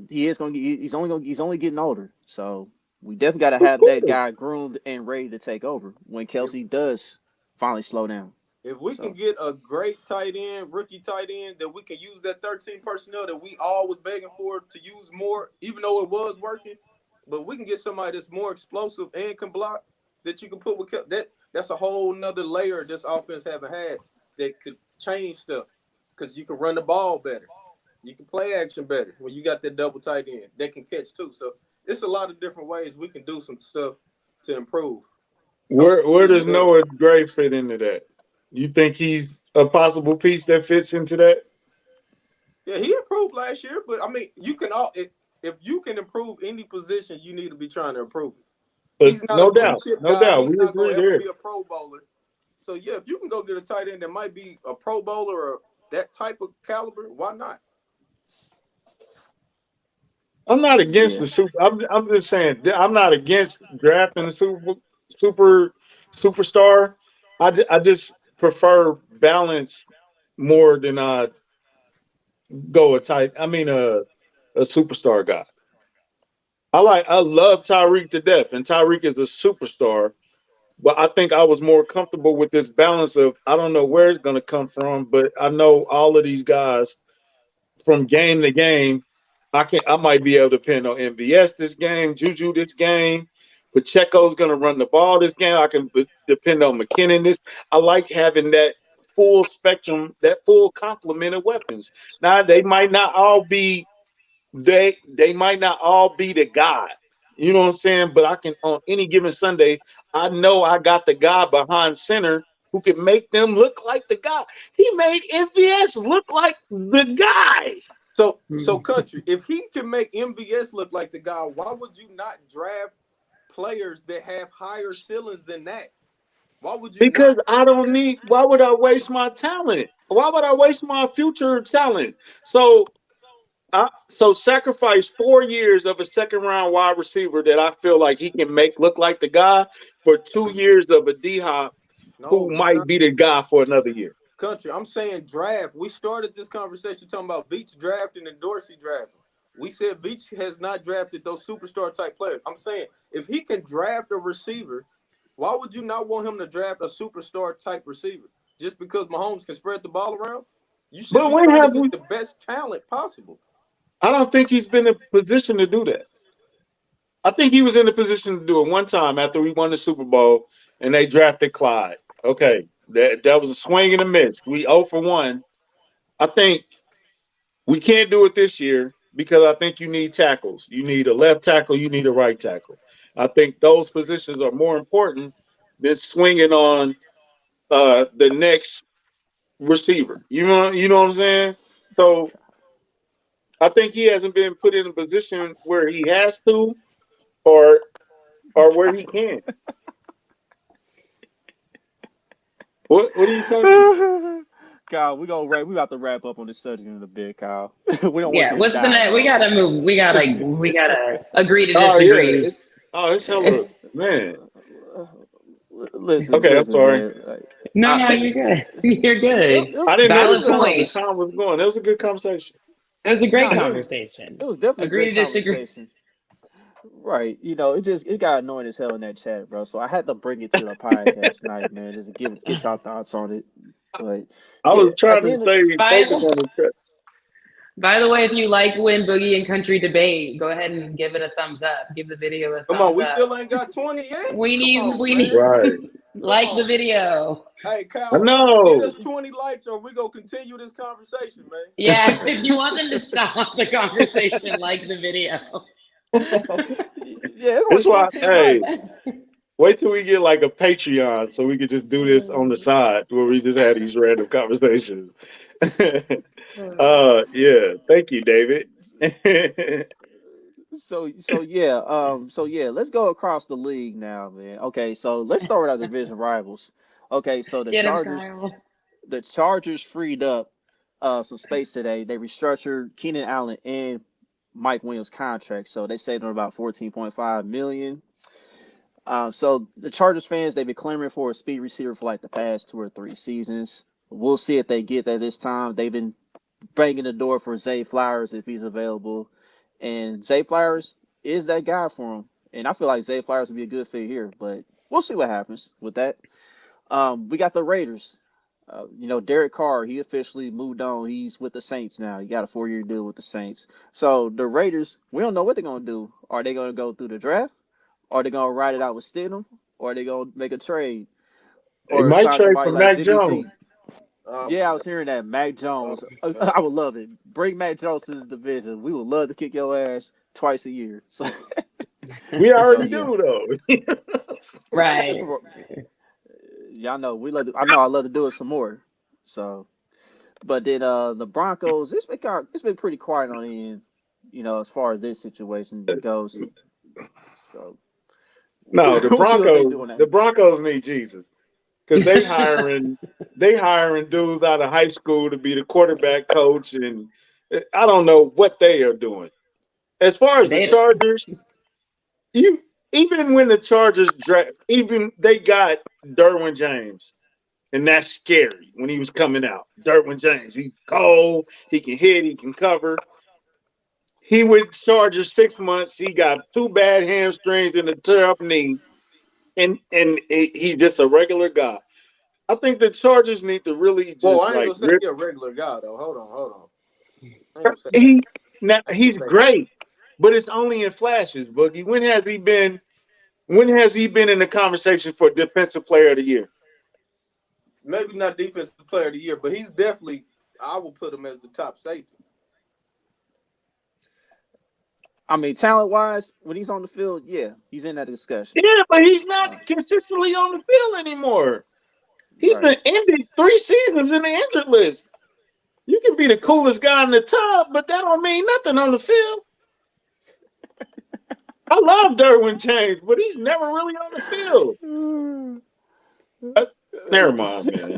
he is going to he's only getting older. So we definitely got to Of have that course. guy groomed and ready to take over when If Kelsey does finally slow down. if we can So get a great tight end, rookie tight end, that we can use that 13 personnel that we all was begging for to use more, even though it was working. But we can get somebody that's more explosive and can block that you can put with that. That's a whole nother layer this offense haven't had that could change stuff because you can run the ball better. You can play action better when you got that double tight end that can catch too. So it's a lot of different ways we can do some stuff to improve. Where Hopefully where it does does. Noah Gray fit into that? You think he's a possible piece that fits into that? Yeah, he improved last year, but I mean, you can all if you can improve any position, you need to be trying to improve it. But He's not a no blue doubt, chip no guy. doubt, He's we not gonna agree ever there. be a Pro Bowler. So yeah, if you can go get a tight end that might be a Pro Bowler or that type of caliber, why not? I'm not against Yeah, the super. I'm just saying I'm not against drafting a super superstar. I just prefer balance more than go a tight. I mean a superstar guy. I love Tyreek to death, and Tyreek is a superstar. But I think I was more comfortable with this balance of I don't know where it's going to come from, but I know all of these guys from game to game. I might be able to depend on MVS this game, Juju this game. Pacheco's going to run the ball this game. I can depend on McKinnon this. I like having that full spectrum, that full complement of weapons. Now they might not all be the guy. You know what I'm saying? But I can on any given Sunday, I know I got the guy behind center who can make them look like the guy. He made MVS look like the guy. So country, if he can make MVS look like the guy, why would you not draft players that have higher ceilings than that? Why would you not? Because I don't need why would I waste my talent? Why would I waste my future talent? So sacrifice 4 years of a second round wide receiver that I feel like he can make look like the guy for 2 years of a D Hop No, who you're might not. be the guy for another year. Country, I'm saying draft. We started this conversation talking about Veach drafting and Dorsey drafting. We said Veach has not drafted those superstar type players. I'm saying if he can draft a receiver, why would you not want him to draft a superstar type receiver? Just because Mahomes can spread the ball around? You should But be when trying to have get we the best talent possible. I don't think he's been in a position to do that. I think he was in a position to do it one time after we won the Super Bowl and they drafted Clyde. Okay. That was a swing and a miss. We 0 for 1. I think we can't do it this year because I think you need tackles. You need a left tackle, you need a right tackle. I think those positions are more important than swinging on the next receiver. You know what I'm saying? So I think he hasn't been put in a position where he has to or where he can. What are you talking about? Kyle, we about to wrap up on this subject in a bit, Kyle. We don't want Yeah, this to what's the die, next? We bro. gotta move. We gotta agree to Oh yeah, disagree. it's hella man. Listen, Okay, I'm listen, sorry. man. Like, No, I, no, you're good. You're it, good. it was I didn't know it the was Valid a time. The points. time was going. It was a good conversation. It was a great no, conversation. it was definitely a Agree great to disagree. conversation. Right. It got annoying as hell in that chat, bro. So I had to bring it to the podcast tonight, man, just to get y'all thoughts on it. But I yeah, was at trying the to end of stay By focused the, on the track. by the way, if you like Win Boogie and Country Debate, go ahead and give it a thumbs up. Give the video a Come on, thumbs we up. still ain't got 20 yet. We Come need on, we man. need Right. Come like the on. video. Hey, I Kyle, get know. us 20 likes or we gonna continue this conversation, man. Yeah, if you want them to stop the conversation, like the video. yeah, it's only It's why. 14 Hey, likes. wait till we get like a Patreon so we could just do this on the side where we just had these random conversations. Yeah. Thank you, David. So yeah, let's go across the league now, man. Okay, so let's start with our division rivals. Okay, so Get him, Kyle. the Chargers freed up some space today. They restructured Keenan Allen and Mike Williams' contract, so they saved them about 14.5 million. So the Chargers fans, they've been clamoring for a speed receiver for like the past 2 or 3 seasons. We'll see if they get that this time. They've been banging the door for Zay Flowers if he's available, and Zay Flowers is that guy for him. And I feel like Zay Flowers would be a good fit here, but we'll see what happens with that. We got the Raiders. Derek Carr, he officially moved on. He's with the Saints now. He got a 4-year deal with the Saints. So the Raiders, we don't know what they're gonna do. Are they gonna go through the draft? Are they gonna ride it out with Stidham? Or are they gonna make a trade They or might sign trade somebody for like Mac Jimmy Jones. G? Oh Yeah, my I god. was hearing that. Mac Oh Jones. my god. I would love it. Bring Mac Jones to this division. We would love to kick your ass twice a year. So, We so already yeah. do though. Right. Y'all know I know I love to do it some more. So, but then the Broncos, it's been pretty quiet on the end, as far as this situation goes. So No, we'll see what they doing. The Broncos need Jesus because they hiring dudes out of high school to be the quarterback coach, and I don't know what they are doing. As far as the They Chargers, you even when the Chargers draft, even they got Derwin James, and that's scary when he was coming out. Derwin James, he's cold, he can hit, he can cover. He with Chargers 6 months. He got two bad hamstrings and a tear up knee, and he's just a regular guy. I think the Chargers need to really Well, just I ain't like gonna say rip. he a regular guy though. Hold on. I ain't gonna say that. He now I ain't gonna he's say that. great, but it's only in flashes. Boogie, when has he been? When has he been in the conversation for Defensive Player of the Year? Maybe not defensive player of the year, but he's definitely. I will put him as the top safety. I mean, talent wise, when he's on the field, yeah, he's in that discussion. Yeah, but he's not Uh, consistently on the field anymore. He's right. been ended 3 seasons in the injured list. You can be the coolest guy in the top, but that don't mean nothing on the field. I love Derwin James, but he's never really on the field. Uh, Never mind, man.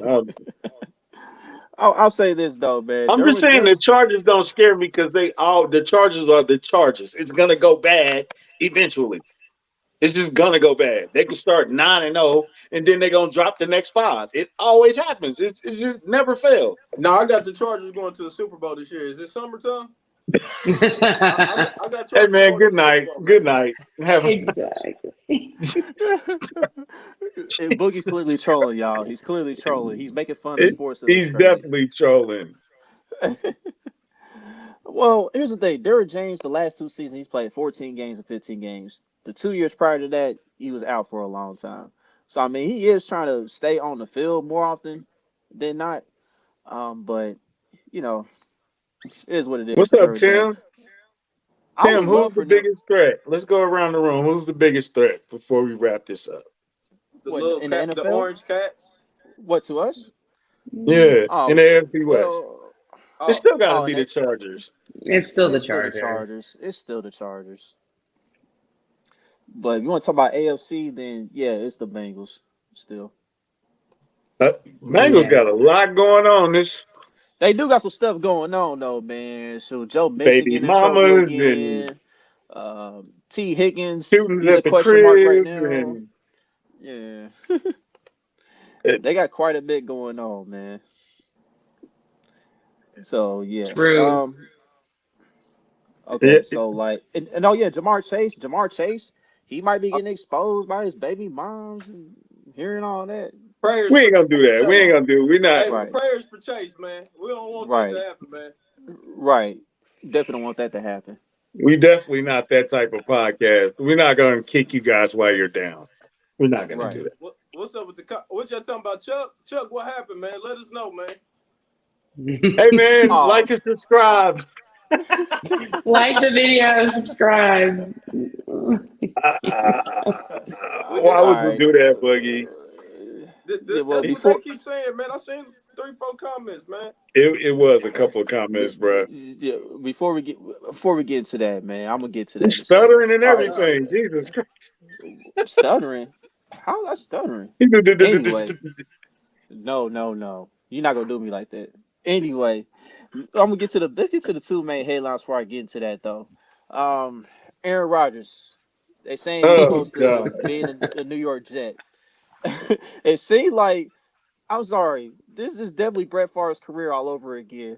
I'll say this though, man. I'm just Derwin saying the James. Chargers don't scare me because the Chargers are the Chargers. It's gonna go bad eventually. It's just gonna go bad. They can start 9-0, and then they're gonna drop the next five. It always happens. It's just never failed. Now I got the Chargers going to the Super Bowl this year. Is it summertime? I got Hey Chargers man, going to good the Super night. Bowl, man. Good night. Have exactly. And Boogie's clearly trolling, y'all. He's clearly trolling. He's making fun of it, Sports he's Illustrated. definitely trolling. Well, here's the thing. Derrick James, the last 2 seasons, he's played 14 games and 15 games. The 2 years prior to that, he was out for a long time. So, I mean, he is trying to stay on the field more often than not. But, you know, it is what it is What's for up, Derrick James. Tim? I Tim, would who's love the for them. biggest threat? Let's go around the room. Who's the biggest threat before we wrap this up? The What, little in the cat, the NFL? orange cats. What, to us? Yeah, in the Oh, AFC West. well, It's Oh, still got to oh, be and the they, Chargers. It's still the it's still the Chargers. Chargers. It's still the Chargers. But if you want to talk about AFC, then yeah, it's the Bengals still. Bengals Yeah. got a lot going on. This They do got some stuff going on though, man. So Joe Mixon baby getting in trouble mamas and again. T. Higgins, shootings he's a at the question mark right crib now. and Yeah, uh, they got quite a bit going on, man. So yeah. True. Okay. So like, and oh yeah, Jamar Chase, he might be oh, getting exposed by his baby moms and hearing all that. prayers we for ain't gonna do that. We Chase. ain't gonna do. We're not. Hey, Right. prayers for Chase, man. We don't want that to Right. happen, man. Right. Definitely don't want that to happen. We definitely not that type of podcast. We're not gonna kick you guys while you're down. We're not gonna do Right. that. What's up with what y'all talking about, Chuck? Chuck, what happened, man? Let us know, man. Hey man, Oh. like and subscribe. Like the video, subscribe. We need Why a. All would you right. do that, Boogie? Yeah, well, That's what they before keep saying, man. I seen 3, 4 comments, man. It was a couple of comments, bro. yeah, before we get into that, man, I'm gonna get to that He's in a second. stuttering and All right, everything. Jesus Christ. stuttering. How was I stuttering? Anyway, no, no, no. You're not gonna do me like that. Anyway, let's get to the two main headlines before I get into that though. Um, Aaron Rodgers. They saying he's Oh close to God. being a New York Jet. It seemed like I'm sorry. This is definitely Brett Favre's career all over again.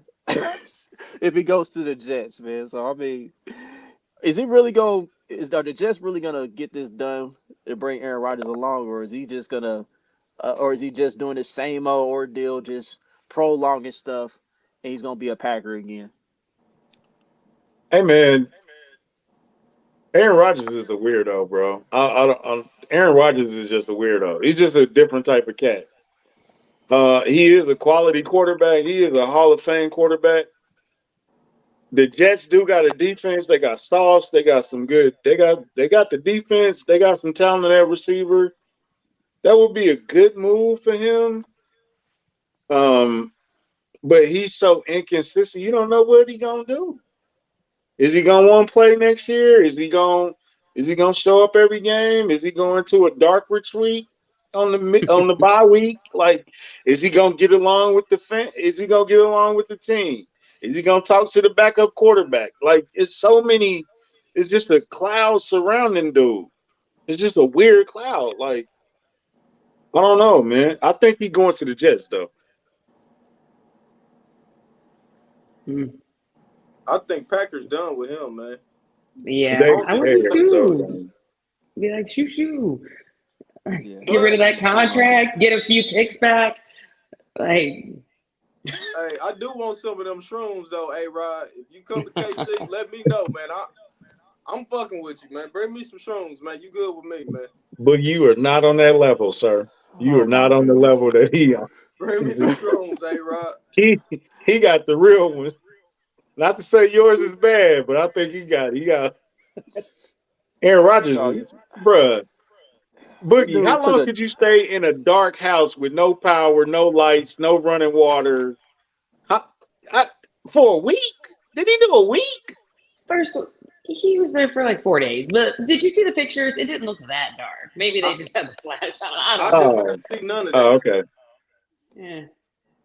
If he goes to the Jets, man. So I mean, are the Jets really gonna get this done and bring Aaron Rodgers along, or is he just gonna, or is he just doing the same old ordeal, just prolonging stuff, and he's gonna be a Packer again? Hey man, Aaron Rodgers is a weirdo, bro. Aaron Rodgers is just a weirdo. He's just a different type of cat. He is a quality quarterback. He is a Hall of Fame quarterback. The Jets do got a defense. They got sauce. They got some good. They got the defense. They got some talent at receiver. That would be a good move for him. Um, but he's so inconsistent. You don't know what he gonna do. Is he gonna want to play next year? Is he gonna show up every game? Is he going to a dark retreat on the bye week? Like, is he gonna get along with the fan? Is he gonna get along with the team? Is he gonna talk to the backup quarterback? Like, it's so many. It's just a cloud surrounding dude. It's just a weird cloud. Like, I don't know, man. I think he's going to the Jets though. Mm. I think Packers done with him, man. Yeah, I They don't I think would he be they're coming so back. too. dumb. Be like, shoo shoo. Yeah. Get rid of But that contract. Get a few picks back. Like, hey, I do want some of them shrooms though. Hey, Rod, if you come to KC, let me know, man. I'm fucking with you, man. Bring me some shrooms, man. You good with me, man. But you are not on that level, sir. You are Oh my not on the goodness. level that he on. Bring me some shrooms, hey, Rod. he he got the real ones. Not to say yours is bad, but I think he got Aaron Rodgers No, was bruh. this Boogie, dude how took long a could you stay in a dark house with no power, no lights, no running water? How, I, for a week? Did he do a week? first, he was there for like 4 days. But did you see the pictures? It didn't look that dark. Maybe I, they just had the flash on. I I don't did know. not Oh, see none of oh, that. okay. Yeah.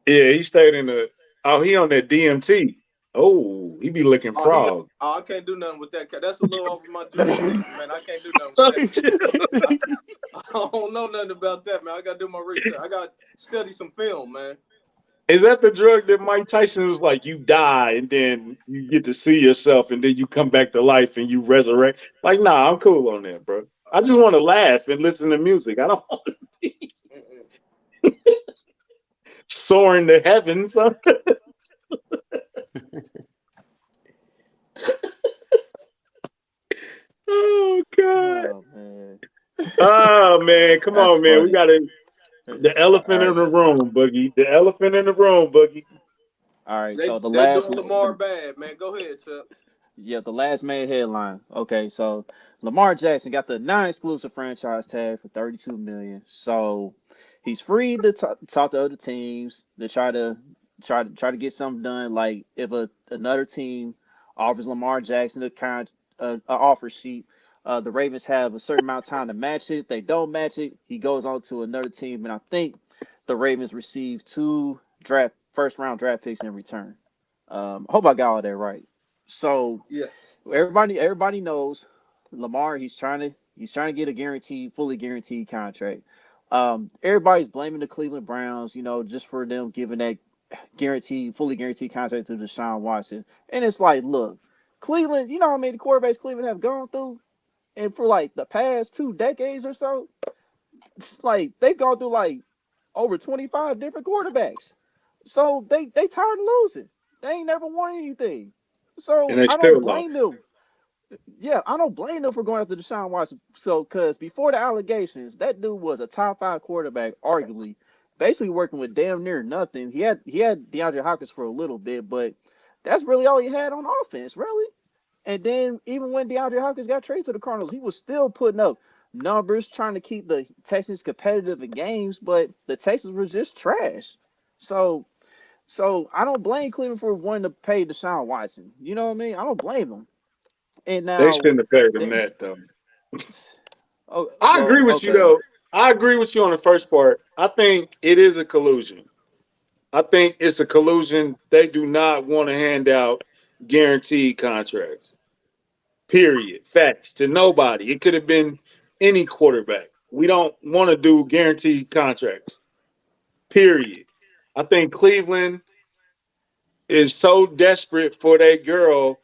Yeah, he stayed in the. Oh, he on that DMT. Oh, he be licking Oh, frog. I can't do nothing with that. That's a little over my jurisdiction, man. I can't do nothing with So that. I, I don't know nothing about that, man. I got to do my research. I got to study some film, man. is that the drug that Mike Tyson was like, you die and then you get to see yourself and then you come back to life and you resurrect? Like, nah, I'm cool on that, bro. I just want to laugh and listen to music. I don't want to be Mm-mm. soaring to heavens. Oh God. oh man. Oh man, come That's on, man. We funny. got All the elephant in right. the room, Boogie. The elephant in the room, Boogie. All right. They So the they last doing ma- Lamar the bad, man. Go ahead, Chuck. yeah, the last main headline. Okay, so Lamar Jackson got the non-exclusive franchise tag for 32 million. So he's free to talk to other teams to try to get something done. Like if another team offers Lamar Jackson a offer sheet, the Ravens have a certain amount of time to match it. If they don't match it, he goes on to another team, and I think the Ravens receive two draft first round draft picks in return. I hope I got all that right. So Yeah. everybody knows Lamar. He's trying to get a fully guaranteed contract. Everybody's blaming the Cleveland Browns, just for them giving that fully guaranteed contract to Deshaun Watson. And it's like, look, Cleveland, you know how many quarterbacks Cleveland have gone through, and for like the past 2 decades or so, it's like they've gone through like over 25 different quarterbacks. So they tired of losing. They ain't never won anything. And So they I don't still blame lost. them. Yeah, I don't blame them for going after Deshaun Watson. So, because before the allegations, that dude was a top five quarterback, arguably, basically working with damn near nothing. He had DeAndre Hopkins for a little bit, but that's really all he had on offense, really. And then even when DeAndre Hopkins got traded to the Cardinals, he was still putting up numbers, trying to keep the Texans competitive in games, but the Texans were just trash. So, so I don't blame Cleveland for wanting to pay Deshaun Watson. You know what I mean? I don't blame them. And They now, shouldn't have paid him the, that though. oh I agree well, with you okay, though. I agree with you on the first part. I think it is a collusion. I think it's a collusion. They do not want to hand out guaranteed contracts. Period. Facts to nobody. It could have been any quarterback. We don't want to do guaranteed contracts. Period. I think Cleveland is so desperate for that girl.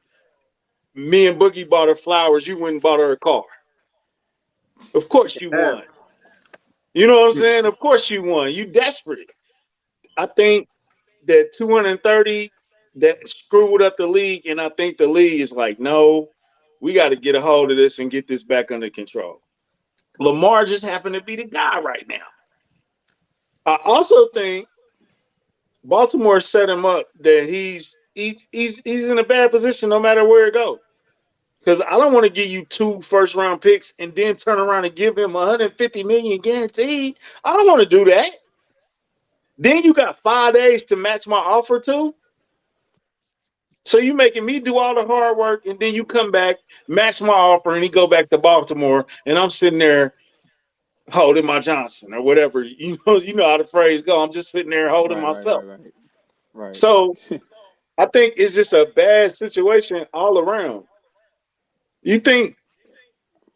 Me and Boogie bought her flowers. You went and bought her a car. Of You course can you have won. it. You know what I'm saying? Of course you won. You desperate. I think that 230 that screwed up the league, and I think the league is like, no, we got to get a hold of this and get this back under control. Lamar just happened to be the guy right now. I also think Baltimore set him up that he's in a bad position no matter where it goes. Because I don't want to give you 2 first-round picks and then turn around and give him 150 million guaranteed. I don't want to do that. Then you got 5 days to match my offer too. So you making me do all the hard work, and then you come back, match my offer, and he go back to Baltimore, and I'm sitting there holding my Johnson or whatever. You know how the phrase go. I'm just sitting there holding Right, right, right, myself. right, right. So I think it's just a bad situation all around. You think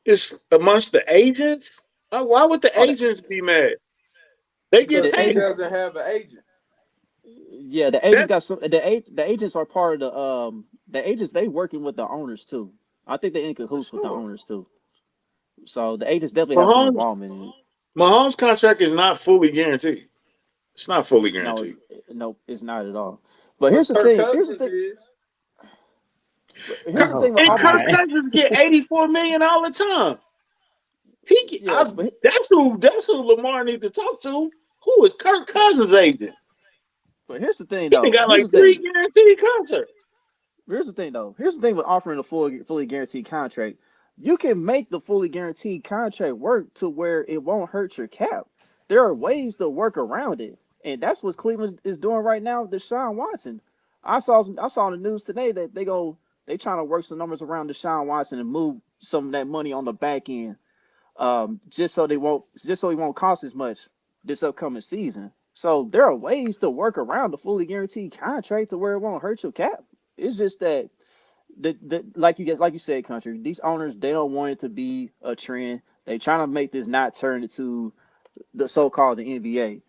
it's amongst the agents? Why would the Oh, agents be mad? They get because the he paid. agents. doesn't have an agent. Yeah, the agents That got some. The agents are part of the agents. They working with the owners too. I think they in For cahoots with the sure. owners too. So the agents definitely have some Mahomes involvement in it. Mahomes contract is not fully guaranteed. It's not fully No, guaranteed. no, it's not at all. But But here's the Kirk thing. Here's the Cousins thing. is. Here's the Kirk, thing with and Oh Auburn. Kirk my. Cousins get 84 million all the time. Yeah, but That's who Lamar needs to talk to. Who is Kirk Cousins' agent? here's the thing He done though. got Here's like the 3 thing. guaranteed concerts. Here's the thing though. Here's the thing with offering a fully guaranteed contract. You can make the fully guaranteed contract work to where it won't hurt your cap. There are ways to work around it, and that's what Cleveland is doing right now with Deshaun Watson. I saw on the news today that they trying to work some numbers around Deshaun Watson and move some of that money on the back end, just so he won't cost as much this upcoming season. So there are ways to work around the fully guaranteed contract to where it won't hurt your cap. It's just that like you said, country. These owners they don't want it to be a trend. They trying to make this not turn into the so-called the NBA.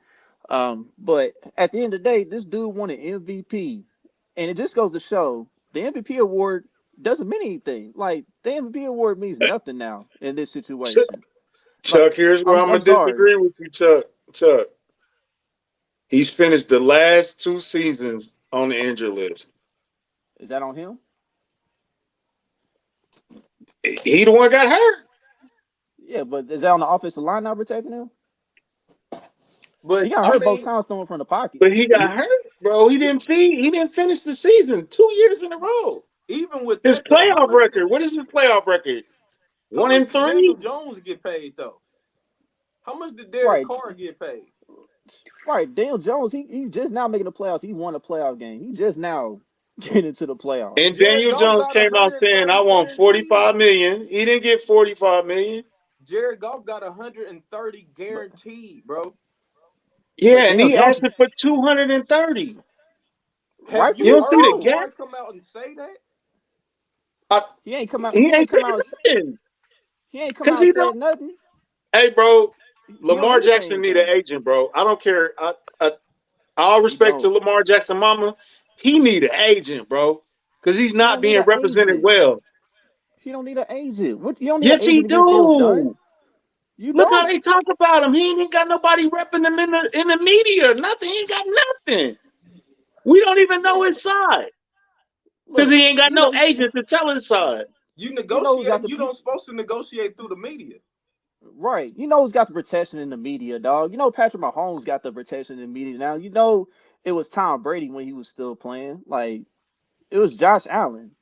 But at the end of the day, this dude won an MVP, and it just goes to show the MVP award doesn't mean anything. Like the MVP award means nothing now in this Chuck, situation. Like Chuck, here's where I'm I'm gonna sorry. disagree with you, Chuck. Chuck, he's finished the last 2 seasons on the injury list. Is that on him? He the one got hurt, Yeah, but is that on the offensive line not protecting him? He But got I hurt both mean, times throwing from the pocket. but he got he, hurt, bro. He didn't finish the season 2 years in a row. even with His that though, playoff record. What is his playoff record? how One much and did Daniel three. Jones get paid though? How much did Derek Right, Carr get paid? right. Daniel Jones, he just now making the playoffs. He won a playoff game. He just now getting into the playoffs. And Jared Daniel Goff Jones got came out saying, "I 130 want guaranteed. 45 million." He didn't get 45 million. Jared Goff got 130 But guaranteed, bro. Yeah, and Daniel he Jones, asked for 230. Have You you rightfully don't see heard the so. gap? Lamar come out and say that? I, He ain't come out. he He ain't ain't come saying out. nothing He ain't come because out and he don't. said nothing. Hey, bro, He don't Lamar need to say Jackson need an anything. agent, bro. I don't care. All He respect to don't. Lamar Jackson, mama. He need an agent, bro, because he's He not don't need being an represented agent. well. He don't need an agent. What? You don't need an Yes, he agent to get deals done. do. You Look how don't. they talk about him. He ain't got nobody repping him in the media. Nothing. He ain't got nothing. We don't even know Man, his side because look. he ain't got no agent to tell his side. You You know who's got negotiate. the You don't supposed to negotiate through the media. right. You know who's got the protection in the media, dog. You know Patrick Mahomes got the protection in the media now. You know it was Tom Brady when he was still playing. Like it was Josh Allen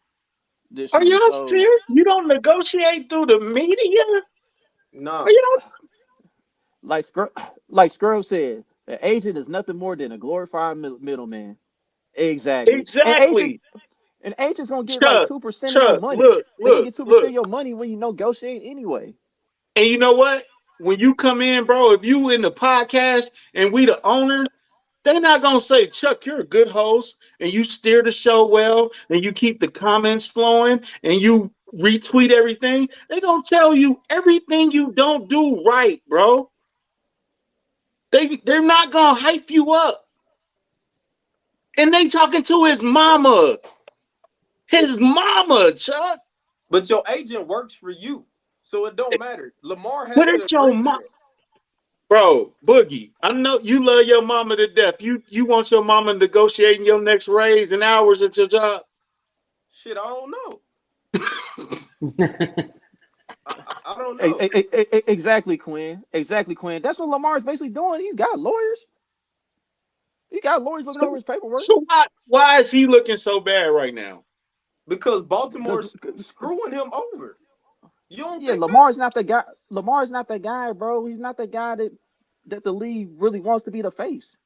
this Are year. y'all So serious? You don't negotiate through the media? Are Nah. you don't like like Scrub said, an agent is nothing more than a glorified middleman. Exactly. exactly? And agent's gonna get like Chuck, 2% of your Chuck, money. look, They're gonna look, get 2% of look. your money when you negotiate anyway. And you know what? When you come in, bro, if you in the podcast and we the owner, they're not gonna say, Chuck, you're a good host and you steer the show well and you keep the comments flowing and you retweet everything. They're gonna tell you everything you don't do right, bro. They're not gonna hype you up. And they talking to his mama. His mama, Chuck. But your agent works for you, so it don't matter. Lamar But has to it's your agree to mom. that. Bro, Boogie, I know you love your mama to death. You want your mama negotiating your next raise and hours at your job. Shit, I don't know. I don't E- know. Exactly, Quinn. Exactly, Quinn. That's what Lamar's basically doing. He's got lawyers. He got lawyers looking So over his paperwork. so why is he looking so bad right now? because Baltimore's Because screwing him over. You don't yeah, think that? Lamar's not the guy. Lamar's not the guy, bro. He's not the guy that the league really wants to be the face.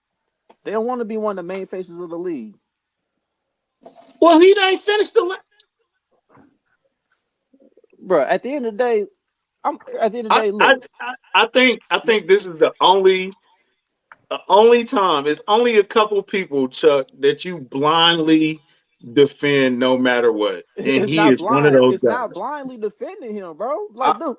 They don't want to be one of the main faces of the league. Well, he ain't finished the. Bro, at the end of the day, I, I look, I think this is the only time. It's only a couple people, Chuck, that you blindly defend no matter what, and he is one of those it's not guys. blindly defending him, bro. I, Like, dude,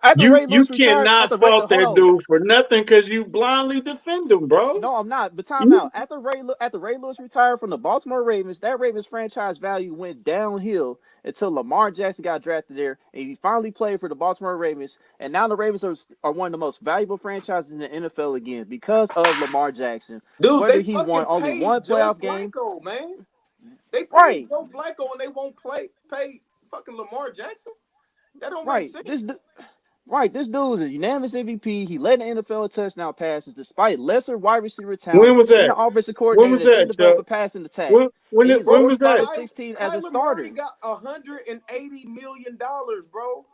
after You Ray you Lewis retired, cannot fault hold that on. dude for nothing because you blindly defend him, bro. No, I'm not. But time You, out. After Ray Lewis retired from the Baltimore Ravens, that Ravens franchise value went downhill until Lamar Jackson got drafted there, and he finally played for the Baltimore Ravens. And now the Ravens are one of the most valuable franchises in the NFL again because of Lamar Jackson. dude, Whether they he won fucking only paid one Joe playoff game, Flacco, man. They paid right, Joe Flacco and they won't pay fucking Lamar Jackson. That don't make right. sense. This dude is a unanimous MVP. He led the NFL in touchdown passes despite lesser wide receiver when talent was and the that? offensive When coordinator was that didn't that, develop Chuck? a passing attack. When And he was when Bro, was 45 that? and 16 as a Kyler Murray starter. got $180 million, bro.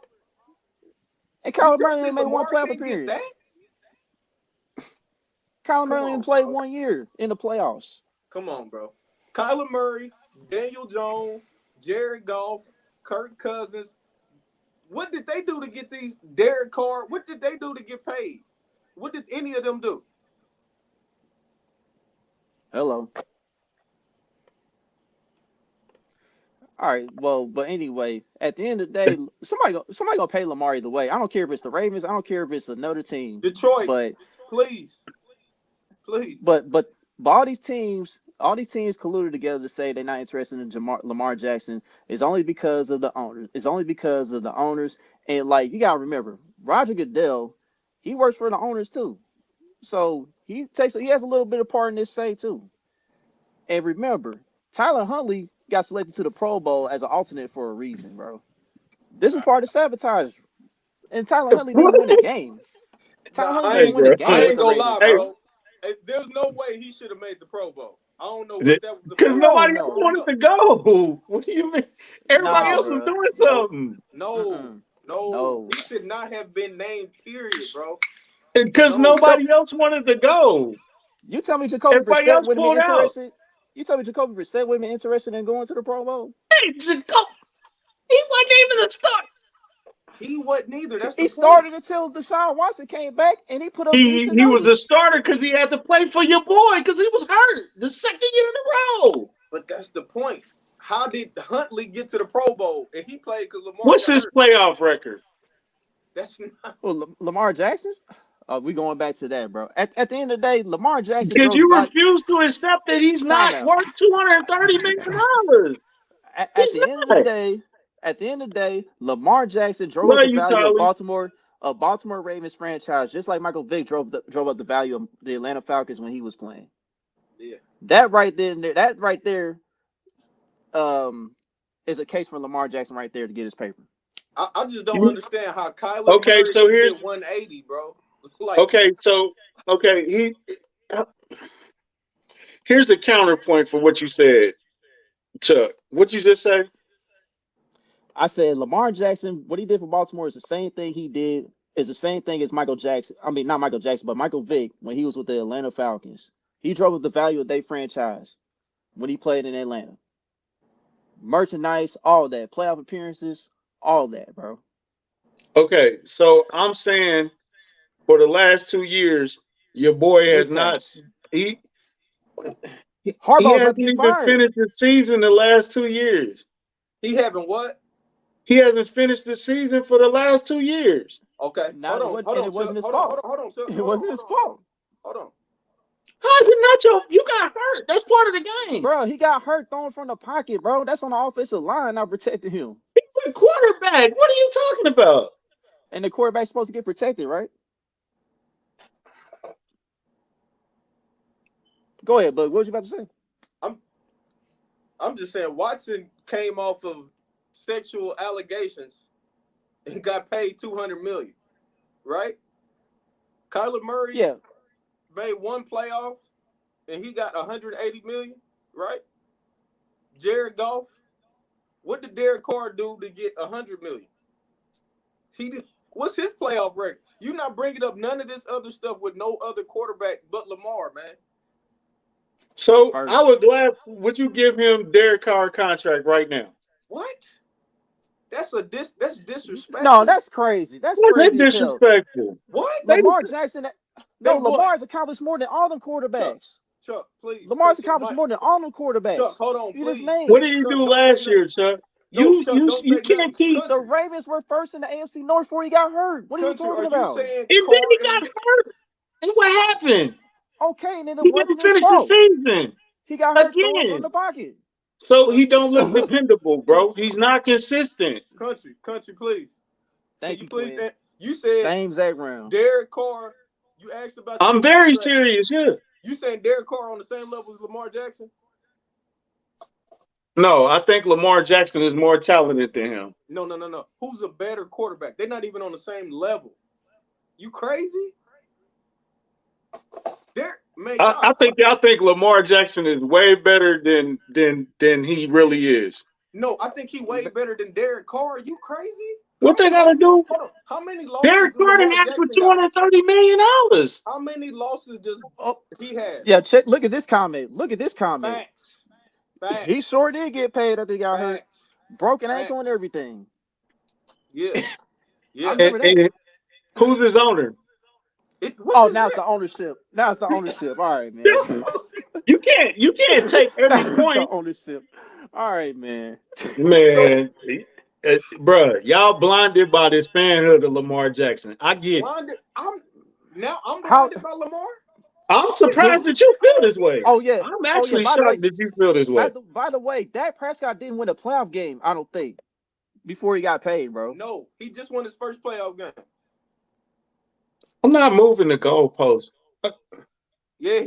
And You Kyler tell Murray me only made one Lamar playoff can't get that? appearance. Kyler Come Murray only on, played bro. 1 year in the playoffs. Come on, bro. Kyler Murray, Daniel Jones, Jared Goff, Kirk Cousins. What did they do to get these Derek Carr? What did they do to get paid? What did any of them do? Hello. All right. Well, but anyway, at the end of the day, somebody gonna pay Lamar either way. I don't care if it's the Ravens. I don't care if it's another team. Detroit, But please. Please. but all these teams colluded together to say they're not interested in Lamar Jackson is only because of the owners. It's only because of the owners. And like you gotta remember, Roger Goodell, he works for the owners too. So he has a little bit of part in this say too. And remember, Tyler Huntley got selected to the Pro Bowl as an alternate for a reason, bro. This was part of sabotage. And Tyler Huntley didn't win a What? game. Tyler Nah, Huntley I Hey, didn't ain't win a bro. I game with ain't the gonna Ravens, lie, Hey, bro. bro. There's no way he should have made the Pro Bowl. I don't know what that was because about. Hell nobody else I don't no. wanted know. to go. What do you mean? Everybody Nah, else No, was bro. doing Nope. something. no, Mm-mm. no. No. He should not have been named, period, bro. Because No. So nobody else wanted to go. you tell me Jacoby Everybody Brissett else wouldn't be pulled out. interested? You tell me Jacoby Brissett wouldn't be interested in going to the Pro Bowl? Hey, Jacob, he wasn't even a start. He wasn't either. That's the He point. started until Deshaun Watson came back and he put up He decent he was a numbers. starter because he had to play for your boy because he was hurt the second year in a row. But that's the point. How did Huntley get to the Pro Bowl? And he played because Lamar What's got his hurt. playoff record? That's not. Well, Lamar Jackson? We going back to that, bro. At the end of the day, Lamar Jackson Because drove the you body. refuse to accept that he's Time not out. worth $230 million. At He's the end of the not. day, Lamar Jackson drove up Love the you, value of Collie. Baltimore Ravens franchise, just like Michael Vick drove up the value of the Atlanta Falcons when he was playing. Yeah. That right there, um, is a case for Lamar Jackson right there to get his paper. I just don't You- understand how Kyler Okay, Murray so can here's get 180, bro. Like, okay, so okay, here's a counterpoint for what you said, Chuck. What you just say? I said Lamar Jackson, what he did for Baltimore is the same thing he did. Is the same thing as Michael Jackson. I mean, not Michael Jackson, but Michael Vick when he was with the Atlanta Falcons. He drove up the value of their franchise when he played in Atlanta. Merchandise, all that, playoff appearances, all that, bro. Okay, so I'm saying for the last 2 years, your boy Big has not facts. he he Harbaugh's about hasn't to get even fired. finished the season the last 2 years. he having what? He hasn't finished the season for the last 2 years. Okay. Not it wasn't, Hold and on, it wasn't Chuck. his fault. Hold on, Chuck. It wasn't his fault, Hold on. How is it not your? You got hurt. That's part of the game. bro. He got hurt throwing from the pocket, bro. That's on the offensive line not protecting him, He's a quarterback. What are you talking about? and the quarterback's supposed to get protected, right? Go ahead, bud. What was you about to say? I'm just saying Watson came off of sexual allegations and got paid $200 million, right? Kyler Murray Yeah, made one playoff and he got $180 million, right? Jared Goff What did Derek Carr do to get $100 million? What's his playoff record? You're not bringing up none of this other stuff with no other quarterback but Lamar, man. So First. I would glad. Would you give him Derek Carr contract right now? What? That's disrespectful. No, that's crazy. That's That's crazy as hell. disrespectful. What? Lamar Jackson. No, They what? Lamar's accomplished more than all them quarterbacks. Chuck, please. Lamar's accomplished more than all them quarterbacks. Chuck, hold on, You please. just named. What did he Chuck, do don't last say year, nothing. Chuck? No, Chuck, You don't say can't nothing. keep. The Ravens were first in the AFC North before he got hurt. What are you Country, talking are you about? saying And then Carr he got hurt. And what happened? Okay, and then it He wasn't didn't his finish the fault. season He got hurt throwing from again. the pocket. So he don't look So- dependable, bro. He's not consistent. Country, please. Thank Can you, please? Quinn. You said Same exact round. Derek Carr. You asked about. I'm their very contract. serious, yeah. You saying Derek Carr on the same level as Lamar Jackson? No, I think Lamar Jackson is more talented than him. No. Who's a better quarterback? They're not even on the same level. You crazy? I think Lamar Jackson is way better than he really is. No, I think he way better than Derek Carr. Are you crazy? What they gotta do? Hold on. How many losses? Derek Carr didn't ask for $230 million. How many losses does he have? Yeah, check. Look at this comment. Look at this comment. Facts. He sure did get paid after he got hurt. Facts. Broken ankle and Facts. everything. Yeah. I remember that. And who's his owner? Now it's the ownership. Now it's the ownership. All right, man. You can't take every Now it's the point. ownership. All right, man. Man, bruh, y'all blinded by this fanhood of Lamar Jackson. I get it. I'm blinded by Lamar. I'm surprised that you feel this way. Oh yeah. I'm actually By the way, shocked that you feel this way. By the way, Dak Prescott didn't win a playoff game, I don't think, before he got paid, bro. No, he just won his first playoff game. I'm not moving the goalposts. Yeah.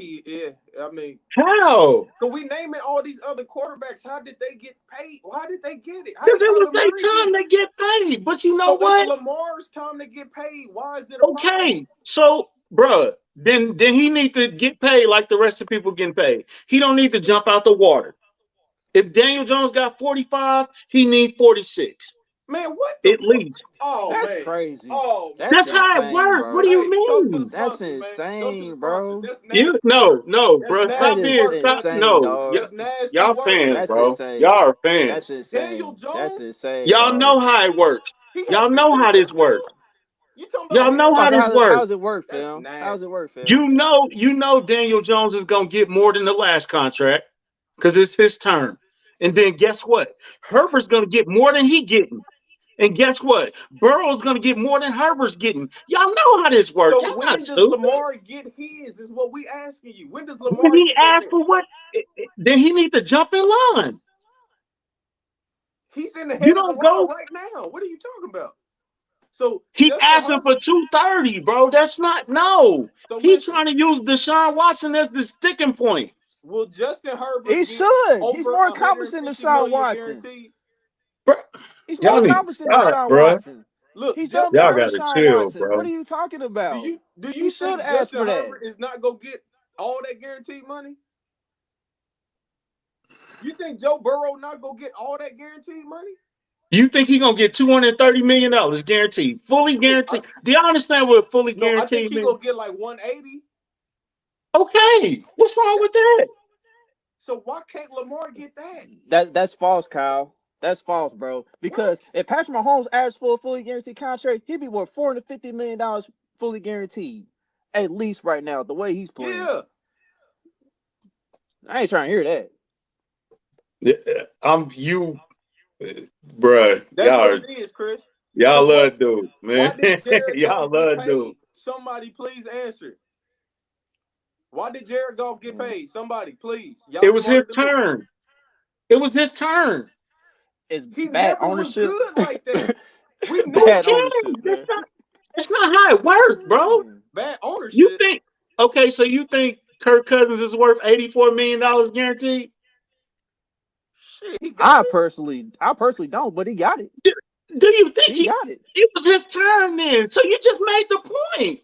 I mean, How? so we naming all these other quarterbacks. How did they get paid? Why did they get it? Because it was their time to get paid. But you know what? It's Lamar's time to get paid. Why is it a Okay, problem? so bruh, then he need to get paid like the rest of people getting paid. He don't need to jump out the water. If Daniel Jones got 45, he need 46. Man, what at least? Oh, That's man. crazy. Oh, That's how it works. Bro. What do you mean? That's insane, bro. No, bro. That's Stop nasty being work. stop. Insane, No, dog. That's nasty y'all work. fans, That's bro. insane. Y'all are fans. That's insane. Daniel Jones? That's insane. Y'all dog. know how it works. Y'all know how this works. You talking about Y'all know how this How works. does it work, That's Phil? nasty. How does it work, Phil? You know Daniel Jones is gonna get more than the last contract because it's his turn. And then guess what? Herbert's gonna get more than he getting. And guess what? Burrow's gonna get more than Herbert's getting. Y'all know how this works. So Y'all when not does stupid. Lamar get his? Is what we asking you. When does Lamar When he get asked his? for what, then he need to jump in line. He's in the head You of the don't line go. right now. What are you talking about? So He Justin asking Herbert- for 230, bro. That's not no. So He's listen, trying to use Deshaun Watson as the sticking point. will Justin Herbert He get should. over He's more accomplished than 150 Deshaun million Watson. guaranteed? Bro, He's y'all more need to accomplished than stop, Deshaun bro. Watson. Look, He's done Justin Y'all more than Herbert, gotta Deshaun chill, Watson. bro. What are you talking about? do He you should think ask Justin for that. Herbert is not gonna get all that guaranteed money? You think Joe Burrow not gonna get all that guaranteed money? You think he gonna get $230 million guaranteed, fully guaranteed? Do y'all understand what fully No, I guaranteed think he means? gonna get like 180. Okay, what's wrong with that? So why can't Lamar get that? That's false, Kyle. That's false, bro. Because What? if Patrick Mahomes asked for a fully guaranteed contract, he'd be worth $450 million fully guaranteed. At least right now, the way he's playing. Yeah. I ain't trying to hear that. Bruh. That's Y'all, what it is, Chris. y'all Why- love dude, Why man. did Jared Y'all Goff get love paid? dude. Somebody please answer. Why did Jared Goff get paid? Somebody, please. Y'all It was his smarter than me. turn. It was his turn. It's He bad never ownership. was good like that. We Who never Bad cares? ownership, That's man. not how it works, bro. bad ownership. You think okay? So you think Kirk Cousins is worth $84 million guaranteed? Shit, he got I personally don't, but he got it. Do you think He got it. it was his turn then? So you just made the point.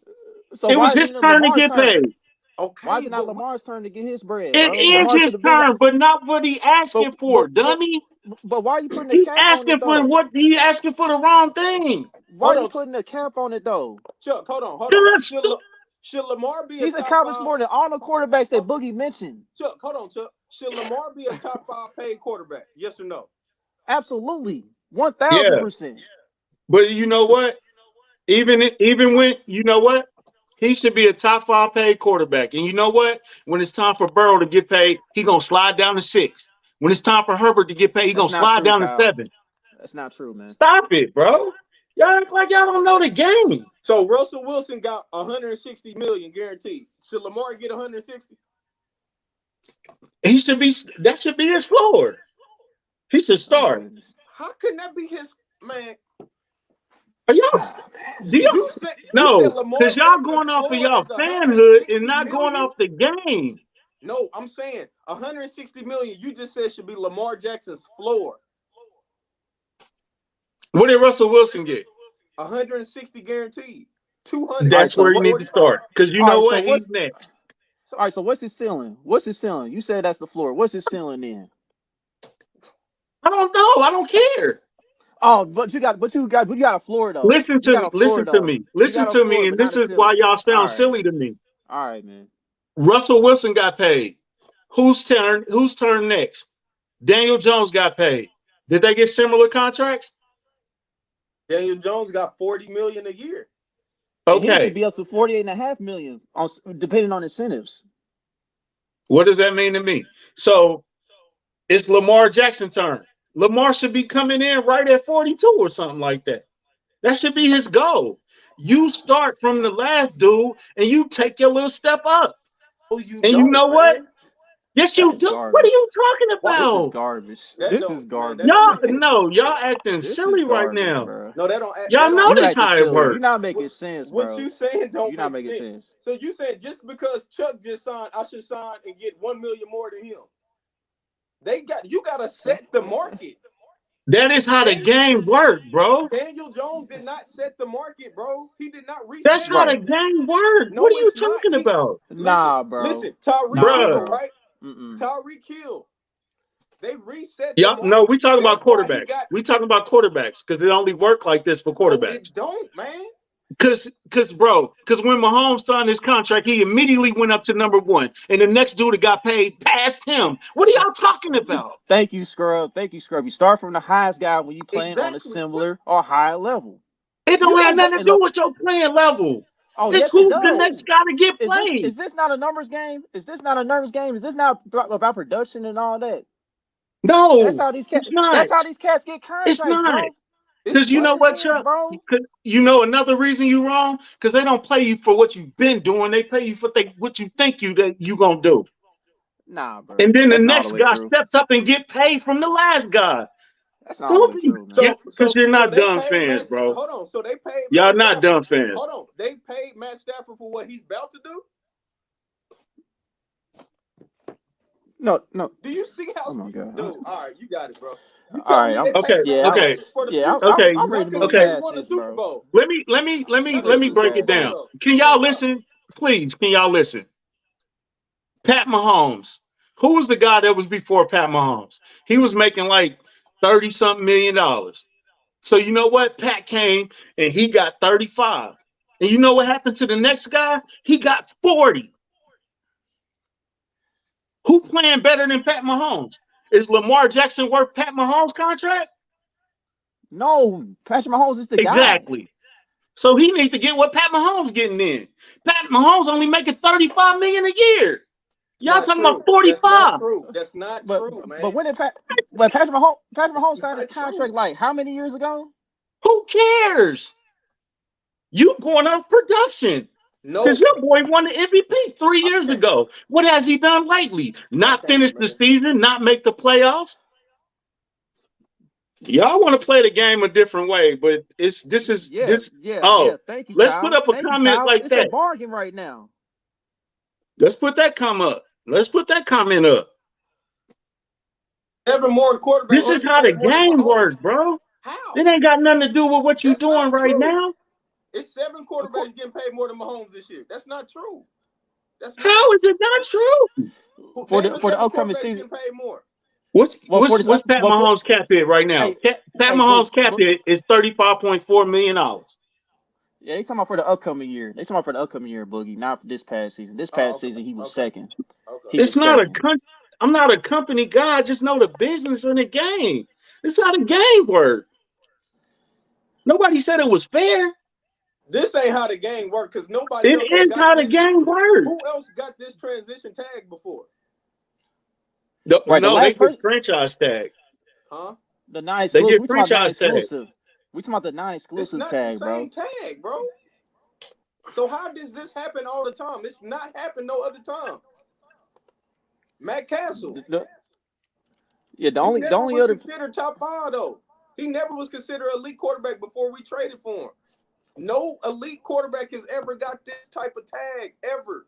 So It why was is his it not turn to Lamar's get turn? paid. Okay, Why is it not but Lamar's turn to get his bread, It bro? is Lamar his should have been. turn, but not what he asking for, dummy. but why are you putting a He cap on asking it for though? what? He asking for the wrong thing. Why are Hold you on, putting a cap on it though? Chuck. Hold on. That's Should Lamar be a He's top accomplished 5? more than all the quarterbacks that Boogie mentioned. Chuck, hold on, Chuck. Should Lamar be a top 5 paid quarterback? Yes or no? Absolutely, yeah. 1000%. But you know what? Even when you know what? He should be a top 5 paid quarterback. And you know what? When it's time for Burrow to get paid, he gonna slide down to 6. When it's time for Herbert to get paid, he That's gonna not slide true, down to Kyle. 7. That's not true, man. Stop it, bro. Y'all act like y'all don't know the game. So Russell Wilson got 160 million guaranteed. Should Lamar get 160? He should be. That should be his floor. He should Oh, start. goodness. How can that be his man? Are y'all? Oh, man. Do y'all? You said No, Lamar because y'all Jackson's going off of floor y'all is fanhood 160 and not going million? off the game. No, I'm saying 160 million. You just said should be Lamar Jackson's floor. What did Russell Wilson get? 160 guaranteed. 200. That's so where he what? need to start. Because you All know right, so what? what's He's next. all right? So what's his ceiling? What's his ceiling? You said that's the floor. What's his ceiling then? I don't know. I don't care. Oh, but you got a floor though. Listen You got to a floor though. me. You Listen got a to floor, me. but And not this a is why ceiling. y'all All sound right, silly to me. all right, man. Russell Wilson got paid. Whose turn next? Daniel Jones got paid. Did they get similar contracts? Daniel Jones got 40 million a year. And he should Okay. be up to 48.5 million on depending on incentives. What does that mean to me? So it's Lamar Jackson's turn. Lamar should be coming in right at 42 or something like that. That should be his goal. You start from the last dude and you take your little step up. Oh, you And you don't, know what? man. Yes, you That's do. What are garbage. you talking This is about? garbage. That This is don't, man. garbage. That don't Y'all, make sense. no, y'all acting This is silly right garbage, now. bro. No, that don't act. Y'all That don't, You notice acting how it silly. You're works. not making sense, what bro. you saying don't You're not make making sense. sense. So you saying just because Chuck just signed, I should sign and get 1 million more than him? You gotta set the market. That is how the game works, bro. Daniel Jones did not set the market, bro. He did not That's reset how it. the Right. game works. No, What are you it's not. talking about? Nah, bro. Listen, Tyreek Nah, Hill, Bruh. bro. right? Mm-mm. Tyreek Hill. They reset the Yeah, no, market. we talking about That's why he quarterbacks. got. We talking about quarterbacks because it only worked like this for No, quarterbacks. it don't, man. Because when Mahomes signed his contract, he immediately went up to number 1, and the next dude that got paid passed him. What are y'all talking about? Thank you, Scrub. Thank you, Scrub. You start from the highest guy when you playing on a Exactly. similar or higher level. It You don't have don't. nothing to And do look, with your playing level. oh It's yes, it who's the does. next guy to get Is played. this not a numbers game? Is this not a numbers game? Is this not about production and all that? No, That's how these cats. it's not. That's how these cats get It's contracts, not. bro. Because It's you Yes, know it what, is, Chuck? bro. You know another reason you wrong? Because they don't pay you for what you've been doing. They pay you for what you think that you gonna do. Nah, bro. And then the That's not all the next way guy true. steps up and get paid from the last guy. That's not all the Don't way be true, man. because you're So not they dumb paid fans, Matt. bro. Hold on. So they paid Y'all Matt not Stafford. dumb fans. Hold on. They paid Matt Stafford for what he's about to do. No. Do you see how? Oh my god. Dude, all right, you got it, bro. You All telling right. me they paid Matt Okay. Stafford for the Yeah. future? Okay. I'm ready to Because move he Okay. just past won the this, Super bro. Bowl. Let me This is break it bad. down. Though. Can y'all listen? Please, can y'all listen? Pat Mahomes. Who was the guy that was before Pat Mahomes? He was making like 30-something million dollars. So you know what? Pat came and he got 35. And you know what happened to the next guy? He got 40. Who playing better than Pat Mahomes? Is Lamar Jackson worth Pat Mahomes' contract? No, Patrick Mahomes is the guy. Exactly. So he needs to get what Pat Mahomes getting in. Pat Mahomes only making 35 million a year. Y'all talking about 45. That's not But true, man. but when did Patrick Mahomes signed his contract like how many years ago? Who cares? You going off production. No. Because your boy won the MVP 3 years ago. What has he done lately? Not finish the season, not make the playoffs. Y'all want to play the game a different way, but this. Yeah. Thank you, let's Kyle. put up a Thank you, comment Kyle. like It's that. a bargain right now. Let's put that comment up. Let's put that comment up. 7 more quarterbacks. This is how the game works, bro. How? It ain't got nothing to do with what you're doing right now. It's 7 quarterbacks getting paid more than Mahomes this year. That's not true. How is it not true? For the upcoming season. Getting paid more. Well, for What's Pat well, for Mahomes cap hit right now? hey, Pat hey, book, Mahomes cap book. hit is $35.4 million. Yeah, they talking about for the upcoming year. They talking about for the upcoming year, Boogie, not for this past season. This Oh, past okay, season, he was okay, second. okay. He It's was not second. I'm not a company guy. I just know the business in the game. It's how the game works. Nobody said it was fair. This ain't how the game work because nobody It else has is got how the this. game works. Who else got this transition tag before? Right, the No, they last get person, franchise tag. Huh? the They non-exclusive. get We talking about franchise tag. non-exclusive. We talking about the It's non-exclusive not the tag, same bro. tag, bro. So how does this happen all the time? It's not happen no other time. Matt Castle. Yeah, the He only never was other considered top 5 though. He never was considered elite quarterback before we traded for him. No elite quarterback has ever got this type of tag ever.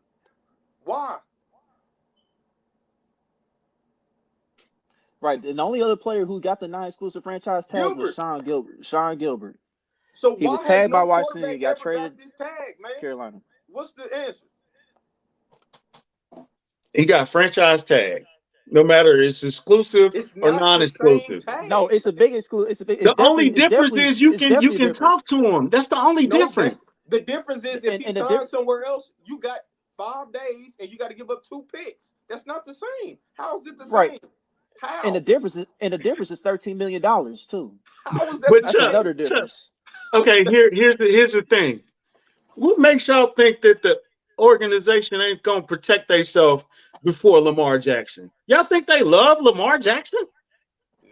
Why? right, and the only other player who got the non-exclusive franchise tag was Gilbert. Sean Gilbert. Sean Gilbert. So He was why has tagged by no Washington. He quarterback got ever traded got this tag, man? to Carolina. What's the answer? He got franchise tag. No matter it's exclusive It's or not the same non-exclusive. tag. No, it's a big exclusive. It's The only definitely, difference is you it's definitely a can difference. talk to him. That's the only No, difference. the difference is if he And the signs somewhere else, you got 5 days and you got to give up 2 picks. That's not the same. How is it the Right. same? How? And the difference is $13 million too. How is that But the That's same? another Chuck, difference. okay, here's the thing. What makes y'all think that the organization ain't gonna protect themselves before Lamar Jackson? Y'all think they love Lamar Jackson?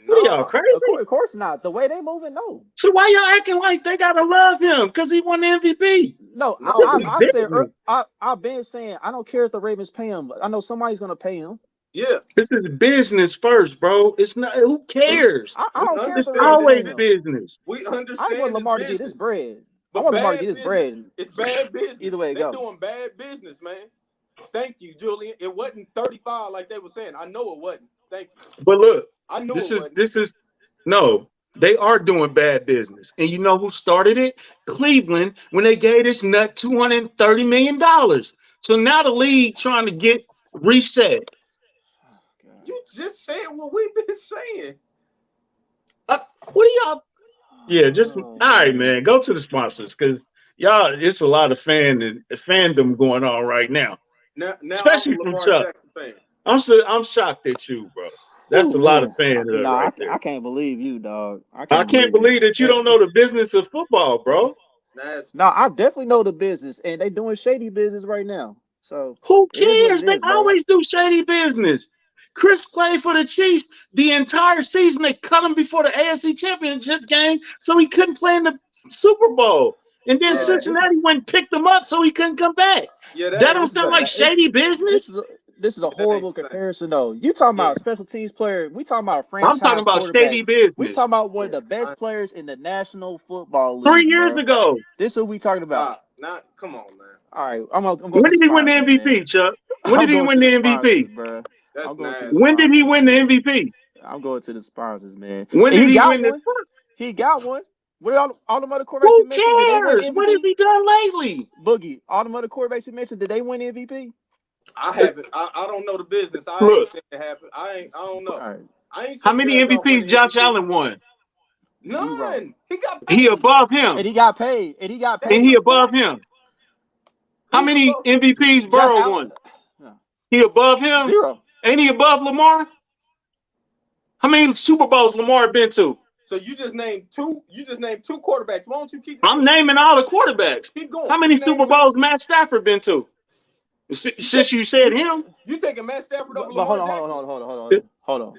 What are y'all Nah. crazy? Of course not. The way they moving, no. So why y'all acting like they gotta love him because he won the MVP? No, No, This is I said business. I've been saying I don't care if the Ravens pay him, but I know somebody's gonna pay him. yeah. This is business first, bro. It's not. Who cares? I We don't care if It's the understand Ravens this. pay always him. business. We I just want understand this Lamar to get his business. bread. I But want Lamar to bad get his business. bread. It's bad business. Either way it They're go. doing bad business, man. Thank you, Julian. It wasn't 35 like they were saying. I know it wasn't. Thank you. But look, I knew this it is wasn't. no. They are doing bad business, and you know who started it? Cleveland, when they gave this nut $230 million. So now the league trying to get reset. You just said what we've been saying. What are y'all? Yeah, just Oh, all right, man. man. Go to the sponsors because y'all, it's a lot of fandom going on right now, Now I'm especially a from Lamar Chuck. Jackson fan. I'm shocked at you, bro. That's Ooh, a lot of man. fandom right there. I can't believe you, dog. I I can't can't believe believe that you you. don't know the business of football, bro. Nasty. No, I definitely know the business, and they doing shady business right now. So Who it is what cares? it They is, bro. always do shady business. Chris played for the Chiefs the entire season. They cut him before the AFC Championship game, so he couldn't play in the Super Bowl. And then Bro, Cincinnati went and picked him up, so he couldn't come back. Yeah, that That ain't don't the sound same. like shady business. This is a That ain't horrible the same. comparison, though. You talking Yeah, about a special teams player? We talking about a I'm talking franchise about quarterback. shady We business. talking about one of yeah. the best players in the National Football 3 League, years bro. ago. This is who we talking about. Stop. Not. Come on, man. All right, I'm going When to the did he win the sponsors, man. MVP, Chuck? When I'm did he going win to the the sponsors, MVP? bro. That's I'm going to the nasty. When did he sponsors, win the man. MVP? I'm going to the sponsors, man. When And did he he got win the? one. He got one. What all the other quarterbacks Who you mentioned? Did they win cares? What has MVP? he done lately? Boogie. All the other quarterbacks you mentioned, did they win MVP? I haven't. I don't know the business. I ain't Look, seen it happen. I don't know. All right. I ain't how seen many Jared Goff win MVPs the Josh MVP. Allen won? Zero. None. He got He paid. above him. And he got paid. And he got That's And the he paid. above point. him. How Who's many above? MVPs Josh Burrow Allen? won? No. He above him? Zero. Ain't he above Lamar? How many Super Bowls Lamar been to? So you just named two. You just named 2 quarterbacks. Why don't you keep I'm naming? naming all the quarterbacks. Keep going. How many You named Super 2. Bowls Matt Stafford been to? Since you said him, You taking Matt Stafford over But Lamar Jackson? hold on.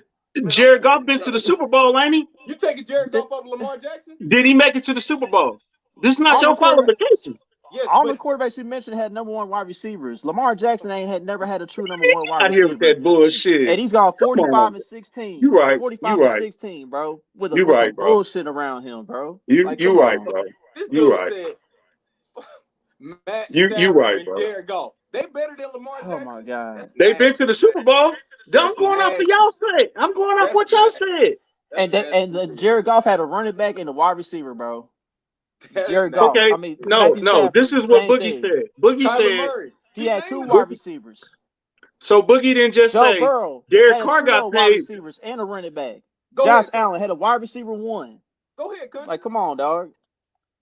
Man, I'm Jared finna Goff get been to the done. Super Bowl, ain't he? You taking Jared Th- Goff over Lamar Jackson? Did he make it to the Super Bowl? This is not All your the quarterback, qualification. Yes, all the but quarterbacks you mentioned had #1 wide receivers. Lamar Jackson never had a true #1 wide Out here with receiver. that bullshit. And he's gone Come on. 45 and 16. You right. 45 You and right. 16, bro. With You with right, some bro. bullshit around him, bro. You Like, you come right, on. bro. this You dude right. said Matt You Stafford right, and bro. Jared Goff. They better than Lamar Oh my Jackson? God. That's They've been to nasty, the man. Super Bowl. I'm That's going off what nasty. y'all said. I'm going off That's what y'all nasty. said. That's nasty. Jared Goff had a running back and a wide receiver, bro. That's Jared nasty. Goff. Okay. I mean No, Matthew no. This Stafford, is what same Boogie thing. said. Boogie Kyler said Murray. He Keep had 2 naming wide them. Boogie, receivers. So Boogie didn't just Joe say Burrow Derek had a Carr trio got of wide paid. receivers and a running back. Go Josh ahead, Allen country. had a wide receiver one. Go ahead, country. Like, come on, dog.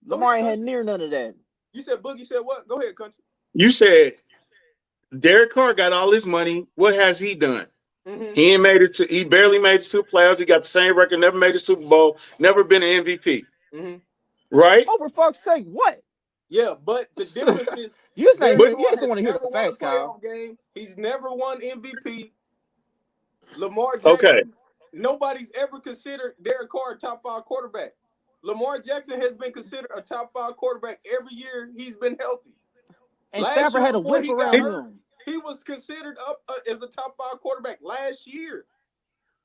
Go Lamar ahead, ain't had country. near none of that. You said Boogie said what? Go ahead, country. You said Derek Carr got all his money. What has he done? Mm-hmm. He ain't made it to. He barely made it to the playoffs. He got the same record. Never made a Super Bowl. Never been an MVP. Mm-hmm. Right? Oh, for fuck's sake, what? Yeah, but the difference is You just ain't Derek hear. But You Carr just has want to hear the never won a facts, Kyle. playoff game. He's never won MVP. Lamar okay, Jackson, nobody's ever considered Derek Carr a top 5 quarterback. Lamar Jackson has been considered a top 5 quarterback every year he's been healthy. And Last Stafford year had a before whip he got around hurt, him. he was considered up as a top 5 quarterback last year.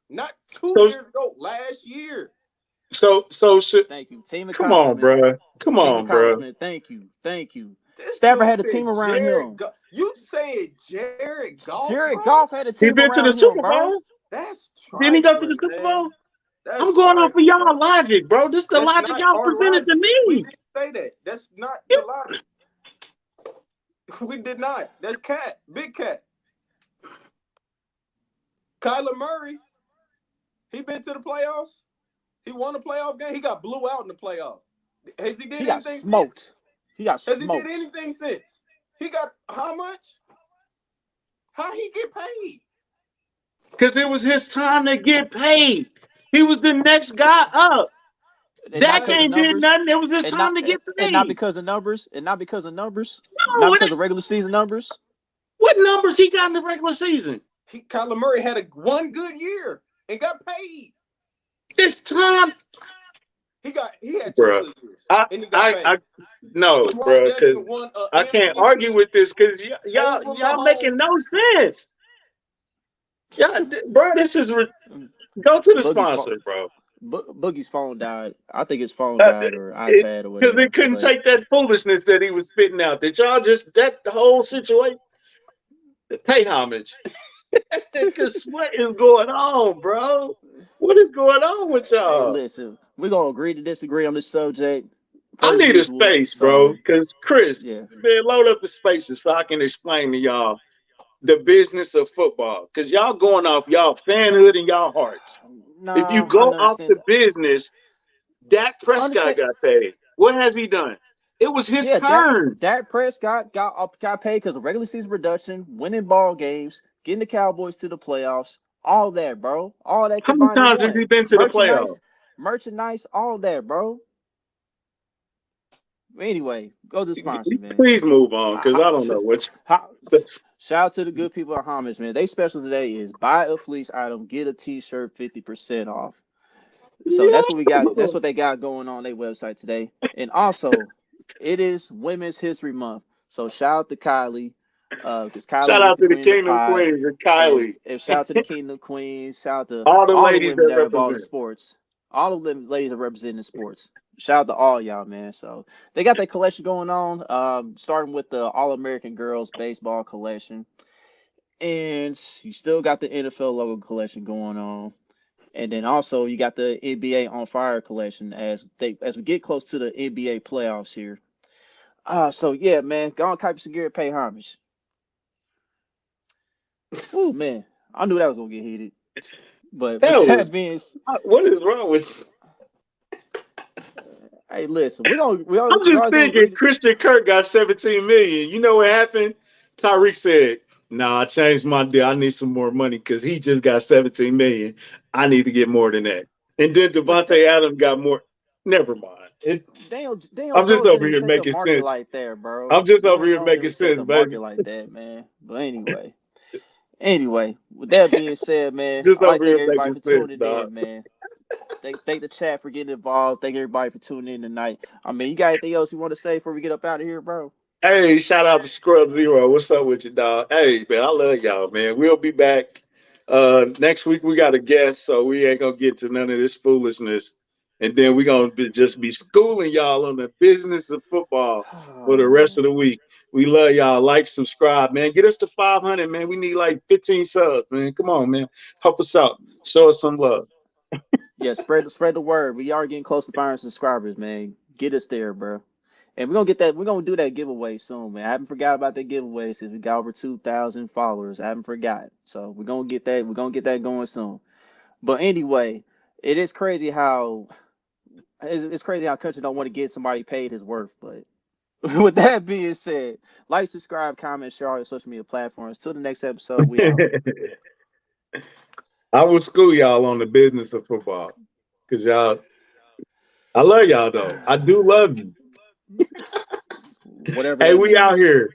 Not 2 so years ago, last year. should. Thank you. Team Come on, accomplishment. bro. Come Team on, bro. accomplishment. Thank you. Thank you. This Stafford dude had a said team around him. You said Jared Goff, Jared bro? Goff had a He team been to the around him, Super bro. Bowl. That's Didn't he go to the trifling, Super man. Bowl? I'm That's going off of trifling, y'all bro. logic, bro. This is the That's logic not y'all our presented to logic. We me. didn't say that. That's not Yeah. the logic. We did not. That's Cat. Big Cat. Kyler Murray, he been to the playoffs. He won a playoff game. He got blew out in the playoff. Has he did He got anything since? smoked. He got Has he did smoked. anything since? He got how much? How he get paid? Because it was his time to get paid. He was the next guy up. And not Dak because of ain't did numbers. nothing. It was his And time not to get and not paid. because of numbers. And not because of numbers. No, Not because of regular season numbers. what numbers he got in the regular season? Kyler Murray had one good year and got paid. This time, He had 2 bro. good years and he got paid. No, Lamar bro, because Jackson won a I can't argue MVP with this because over y'all making Mahomes. no sense. Bro, this is go to the Boogie's phone. sponsor, bro. Boogie's phone died. I think his phone died or iPad or Because whatever. it couldn't But take that foolishness that he was spitting out. That y'all just that the whole situation pay homage. Because what is going on, bro? What is going on with hey, y'all? listen, we're gonna agree to disagree on this subject I per need a usual. space, bro. So Because Chris, yeah. man, load up the spaces so I can explain to y'all the business of football. Because y'all going off y'all fanhood and y'all hearts. If you Nah, I go off understand. the business, Dak Prescott Understand. got paid. What has he done? It was his Yeah, turn. Dak Prescott got paid because of regular season production, winning ball games, getting the Cowboys to the playoffs, all that, bro. All that How many combined in times has one. he been to the playoffs? Merchandise, all that, bro. Anyway, go to the sponsor, man. Please move on, because Ha- I don't know what. ha- Shout out to the good people at Homage, man. They special today is buy a fleece item, get a t-shirt 50% off. So that's what we got. That's Yo! what they got going on their website today. And also, it is Women's History Month. So shout out to Kylie, because Shout Kylie is out the to the queen of the Kingdom pod. Queens and And, Kylie. shout out to the Kingdom Queens. Shout out to All the all the ladies women that that are involved in represent. sports. All of them ladies are representing sports. Shout out to all y'all, man. So they got their collection going on. Starting with the All American Girls Baseball collection. And you still got the NFL logo collection going on. And then also you got the NBA on fire collection as we get close to the NBA playoffs here. So yeah, man, go on Kuiper Segura, pay homage. Oh man, I knew that was gonna get heated. But with That that was being, what is wrong with? hey, listen, I'm we just always gonna agree. thinking Christian Kirk got 17 million. You know what happened? Tyreek said, "Nah, I changed my deal. I need some more money because he just got 17 million. I need to get more than that." And then Devontae Adams got more. Never mind. Daniel I'm just Jones over didn't here set the making market sense. like that, bro. I'm just over Daniel here Jones making didn't set sense, the baby. market like that, man. But anyway, with that being said, man, Just I like over to thank here everybody making for sense, tuning dog. in, man. Thank the chat for getting involved. Thank everybody for tuning in tonight. I mean, you got anything else you want to say before we get up out of here, bro? Hey, shout out to Scrub Zero. What's up with you, dog? Hey, man, I love y'all, man. We'll be back. Next week we got a guest, so we ain't gonna get to none of this foolishness. And then we're gonna just be schooling y'all on the business of football for Oh the rest of man. the week. We love y'all. Like, subscribe, man. Get us to 500, man. We need like 15 subs, man. Come on, man. Help us out. Show us some love. Yeah, spread the word. We are getting close to 500 subscribers, man. Get us there, bro. And we're gonna get that. We're gonna do that giveaway soon, man. I haven't forgot about that giveaway since we got over 2,000 followers. I haven't forgot. So we're gonna get that. We're gonna get that going soon. But anyway, it is crazy how it's crazy how country don't want to get somebody paid his worth. But with that being said, like, subscribe, comment, share all your social media platforms. Till the next episode, we out. I will school y'all on the business of football because y'all. I love y'all though. I do love you. Whatever Hey, that we out means. here.